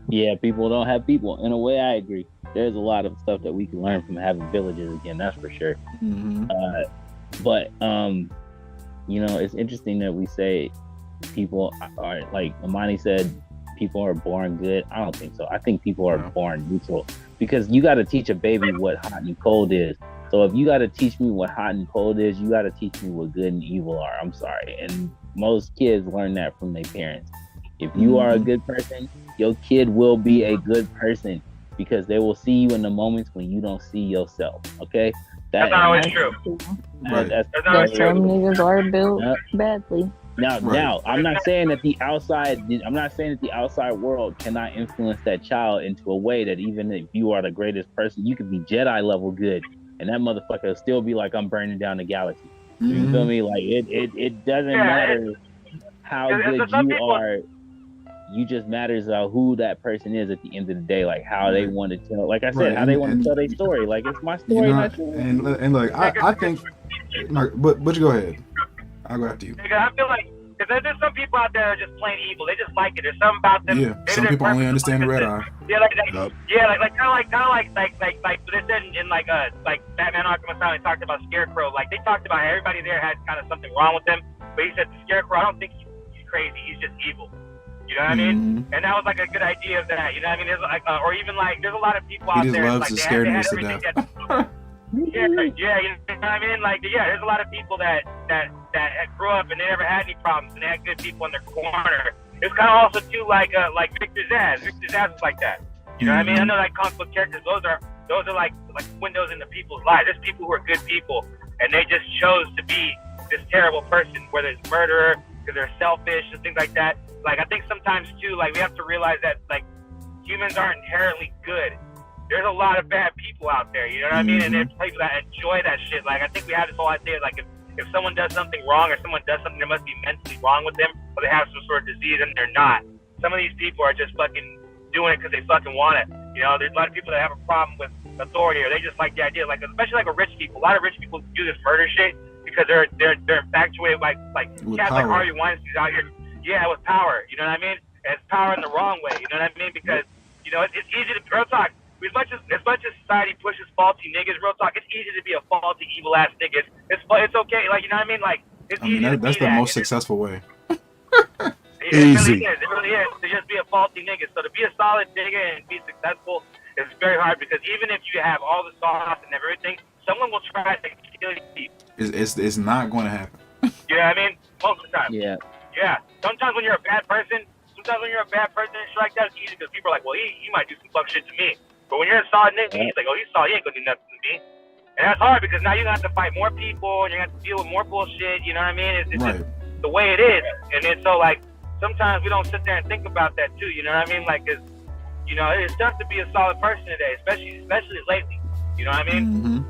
Yeah, people don't have people. In a way, I agree. There's a lot of stuff that we can learn from having villages again, that's for sure. But it's interesting that we say people are, like Amani said, people are born good. I don't think so. I think people are born neutral, because you got to teach a baby what hot and cold is. So if you got to teach me what hot and cold is, you got to teach me what good and evil are. I'm sorry. And most kids learn that from their parents. If you are a good person, your kid will be a good person because they will see you in the moments when you don't see yourself. Okay? That's not always true. Right. That's not But always some true. niggas are built badly. Now, I'm not saying that the outside world cannot influence that child into a way that even if you are the greatest person, you could be Jedi level good, and that motherfucker will still be like, I'm burning down the galaxy. You feel me? Like it doesn't matter how good you are. You just matters who that person is at the end of the day, like how they want to tell. Like I said, how they want to tell their story. Like it's my story, not yours. And look, I think, but you go ahead. I'll go after you. I feel like because there's some people out there that are just plain evil. They just like it. There's something about them. Yeah, some people only understand the red eye. Yeah, like kind of like they said in like Batman Arkham Asylum, they talked about Scarecrow. Like they talked about everybody there had kind of something wrong with them, but he said Scarecrow, I don't think he's crazy. He's just evil. You know what I mean? And that was like a good idea of that. You know what I mean? There's like, or even like, there's a lot of people out there. He just loves like, to they scare had niggas to everything death. you know what I mean? Like, there's a lot of people that grew up and they never had any problems and they had good people in their corner. It's kind of also too like Victor Zsasz. Victor Zsasz is like that. You know what I mean? I know like comic book characters. Those are like windows into people's lives. There's people who are good people and they just chose to be this terrible person, whether it's murderer because they're selfish and things like that. Like I think sometimes too, like we have to realize that like humans aren't inherently good. There's a lot of bad people out there, you know what I mean? And there's people that enjoy that shit. Like I think we have this whole idea, like if someone does something wrong or someone does something, there must be mentally wrong with them, or they have some sort of disease, and they're not. Some of these people are just fucking doing it because they fucking want it. You know, there's a lot of people that have a problem with authority, or they just like the idea, like especially like rich people. A lot of rich people do this murder shit because they're infatuated like cats like Harvey Weinstein's out here. Yeah, with power, you know what I mean? And it's power in the wrong way, you know what I mean? Because, you know, it's easy to, real talk, as much as society pushes faulty niggas, real talk, it's easy to be a faulty, evil-ass nigga. It's okay, like, you know what I mean? Like, it's easy to that's be the that. most successful way. Easy. It really is to just be a faulty nigga. So to be a solid nigga and be successful is very hard because even if you have all the sauce and everything, someone will try to kill you. It's not going to happen. You know what I mean? Most of the time. Yeah. Yeah. Sometimes when you're a bad person and shit like that, it's easy because people are like, well, he might do some fuck shit to me. But when you're a solid nigga, he's like, oh, he's solid, he ain't gonna do nothing to me. And that's hard because now you're gonna have to fight more people and you're gonna have to deal with more bullshit, you know what I mean? It's just the way it is. And it's so like, sometimes we don't sit there and think about that too, you know what I mean? Like, cause, you know, it's tough to be a solid person today, especially lately. You know what I mean?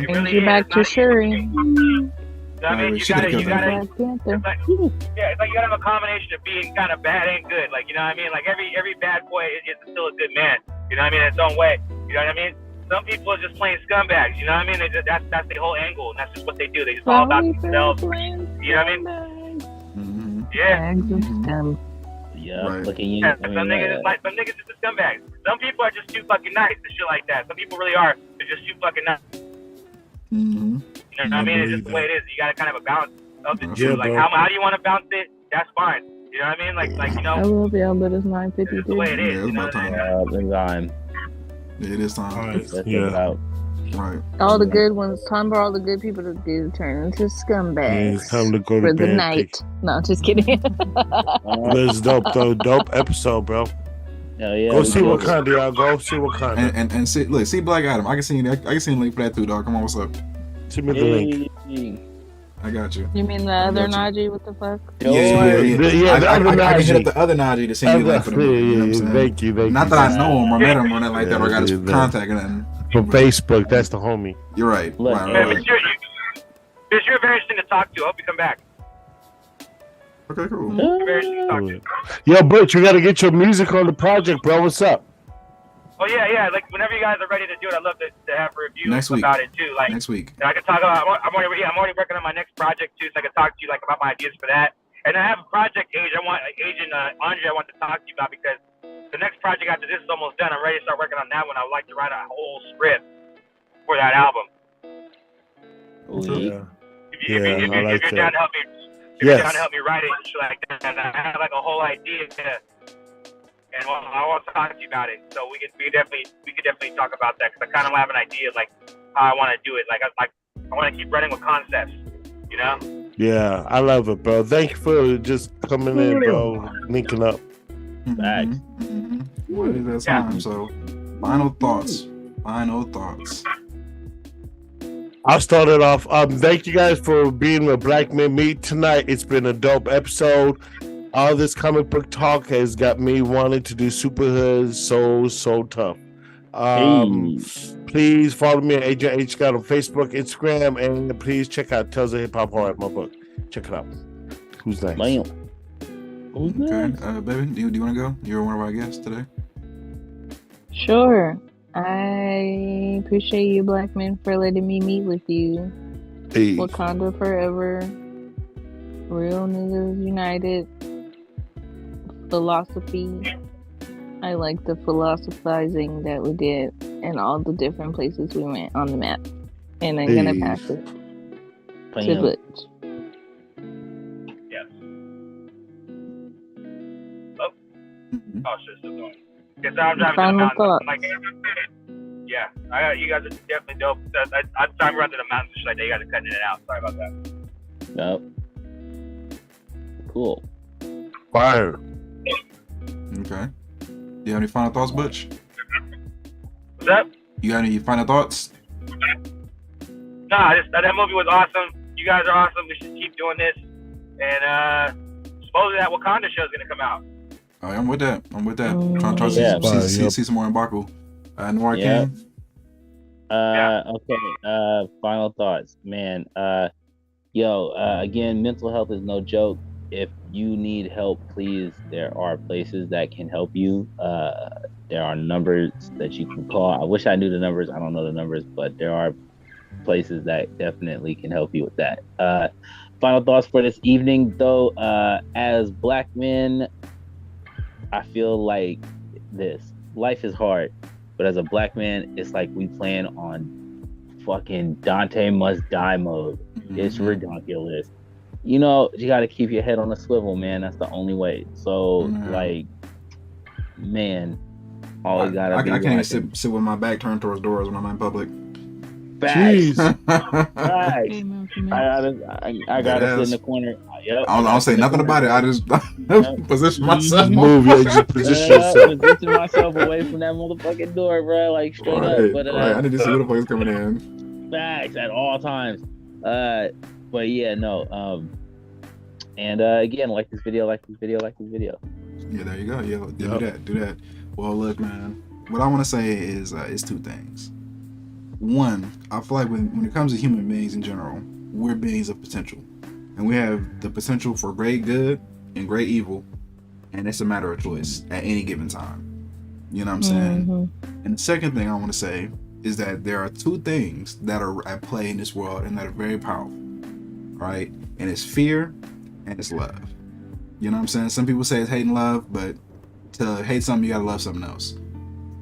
It really you back to Shuri. You know what I mean? You gotta, it's like you gotta have a combination of being kind of bad and good. Like, you know what I mean? Like every bad boy is still a good man. You know what I mean? In its own way. You know what I mean? Some people are just plain scumbags. You know what I mean? That's their whole angle, and that's just what they do. They just all about themselves. You know what I mean? Yeah. Yeah. Right. Look at you. Yeah, some niggas are just scumbags. Some people are just too fucking nice and shit like that. Some people really are. They're just too fucking nice. You know what I mean? It's just the way it is. You gotta kind of a balance of the two. Like how do you want to balance it? That's fine. You know what I mean? Like you know. I love y'all, but it's 9:52. It's the way it is. Yeah, it's about time. It is time. Let's take it out. Right. All the good ones, time for all the good people to do turn into scumbags. It's time to go to for the bed. night. No, just kidding. It's dope though. Dope episode, bro. Hell yeah. Go see Wakanda, y'all. Go see Wakanda. And see Black Adam. I can see the link for that too, dog. Come on, what's up? Send me the link. I got you. You mean the other Najee? What the fuck? Yeah. The other I can hit up Najee. the other Najee to send you the link for them. You know what I'm saying? Thank you. Not that I know him or met him or nothing like that, or got his contact or nothing. From Facebook, that's the homie. You're right. Look, Right. It's you're very interesting to talk to. I hope you come back. Okay, cool. You're very interesting to talk to. Yo, Butch, you gotta get your music on the project, bro. What's up? Oh yeah. Like whenever you guys are ready to do it, I'd love to have a review Next week. about it too. Like Next week. and I can talk about. I'm already working on my next project too, so I can talk to you like about my ideas for that. And I have a project Agent Andre I want to talk to you about because the next project after this is almost done. I'm ready to start working on that one. I would like to write a whole script for that album. Yeah. If you're down to help me, down to help me write it and shit like that. And I have like a whole idea, and I want to talk to you about it. So we could definitely talk about that because I kind of have an idea. Like how I want to do it. Like I want to keep running with concepts, you know. Yeah, I love it, bro. Thank you for just coming in, bro. Linking up. Facts. What is that time? So, final thoughts. I'll start it off. Thank you guys for being with Black Men Meet tonight. It's been a dope episode. All this comic book talk has got me wanting to do Superhood so tough. Please follow me at Agent H Scott on Facebook, Instagram, and please check out Tales of Hip Hop Horror, my book. Check it out. Who's next? Okay, baby, do you want to go? You're one of our guests today. Sure. I appreciate you, Black men, for letting me meet with you. Hey. Wakanda forever. Real niggas united. Philosophy. I like the philosophizing that we did and all the different places we went on the map. And I'm gonna pass it to Butch. Yes. Oh shit, still going. Guess I'm driving to the mountains. Like, yeah, you guys are definitely dope. I'm driving around to the mountains. Like, you guys are cutting it out. Sorry about that. Yep. Cool. Fire. Okay. You have any final thoughts, Butch? What's up? You got any final thoughts? Nah, that movie was awesome. You guys are awesome. We should keep doing this. And supposedly that Wakanda show is gonna come out. Oh, I'm with that. Trying to see some more in Baku. Noir King. Okay. Final thoughts, man. Again, mental health is no joke. If you need help, please, there are places that can help you. There are numbers that you can call. I wish I knew the numbers. I don't know the numbers, but there are places that definitely can help you with that. Final thoughts for this evening, though. As Black men, I feel like this. Life is hard, but as a Black man, it's like we plan on fucking Dante Must Die mode. It's ridiculous. You know, you got to keep your head on a swivel, man. That's the only way. So, always got to be. I can't even sit with my back turned towards doors when I'm in public. Facts. Facts. I gotta sit in the corner. Yep. I don't say nothing about it. I just position myself. Position myself away from that motherfucking door, bro. Like straight up. But I need to see who the fuck is coming in. Facts at all times. But yeah, no. And again, like this video. Yeah, there you go. Yeah, do that. Well, look, man. What I want to say is two things. One, I feel like when it comes to human beings in general, we're beings of potential. And we have the potential for great good and great evil. And it's a matter of choice at any given time. You know what I'm saying? And the second thing I want to say is that there are two things that are at play in this world and that are very powerful. Right? And it's fear and it's love. You know what I'm saying? Some people say it's hate and love, but to hate something, you gotta love something else.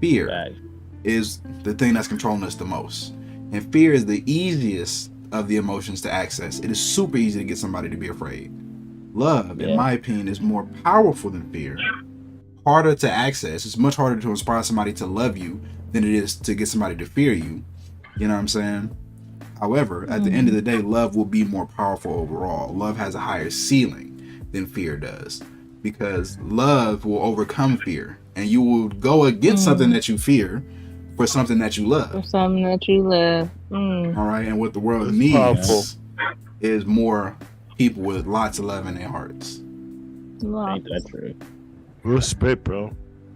Fear is the thing that's controlling us the most. And fear is the easiest of the emotions to access. It is super easy to get somebody to be afraid. Love, in my opinion, is more powerful than fear. Harder to access. It's much harder to inspire somebody to love you than it is to get somebody to fear you. You know what I'm saying? However, at the end of the day, love will be more powerful overall. Love has a higher ceiling than fear does. Because love will overcome fear. And you will go against something that you fear for something that you love. All right, and what the world needs is more people with lots of love in their hearts. Ain't that true? Respect, bro.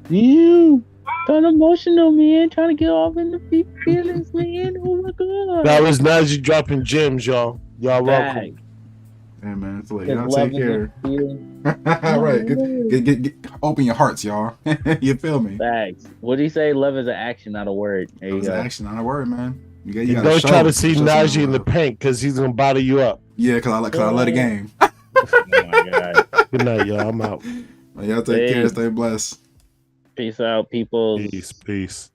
You got emotional, man. Trying to get off in the feelings, man. Oh my god. That was Najee dropping gems, y'all. Y'all welcome. Hey man, it's like y'all take care. Right, get open your hearts, y'all. You feel me? Facts. What do you say? Love is an action, not a word. There you go. Action, not a word, man. You don't try to see Najee in the paint because he's gonna bother you up. Yeah, because I love the game. Oh my god. Good night, y'all. I'm out. Well, y'all take care. Stay blessed. Peace out, people. Peace. Peace.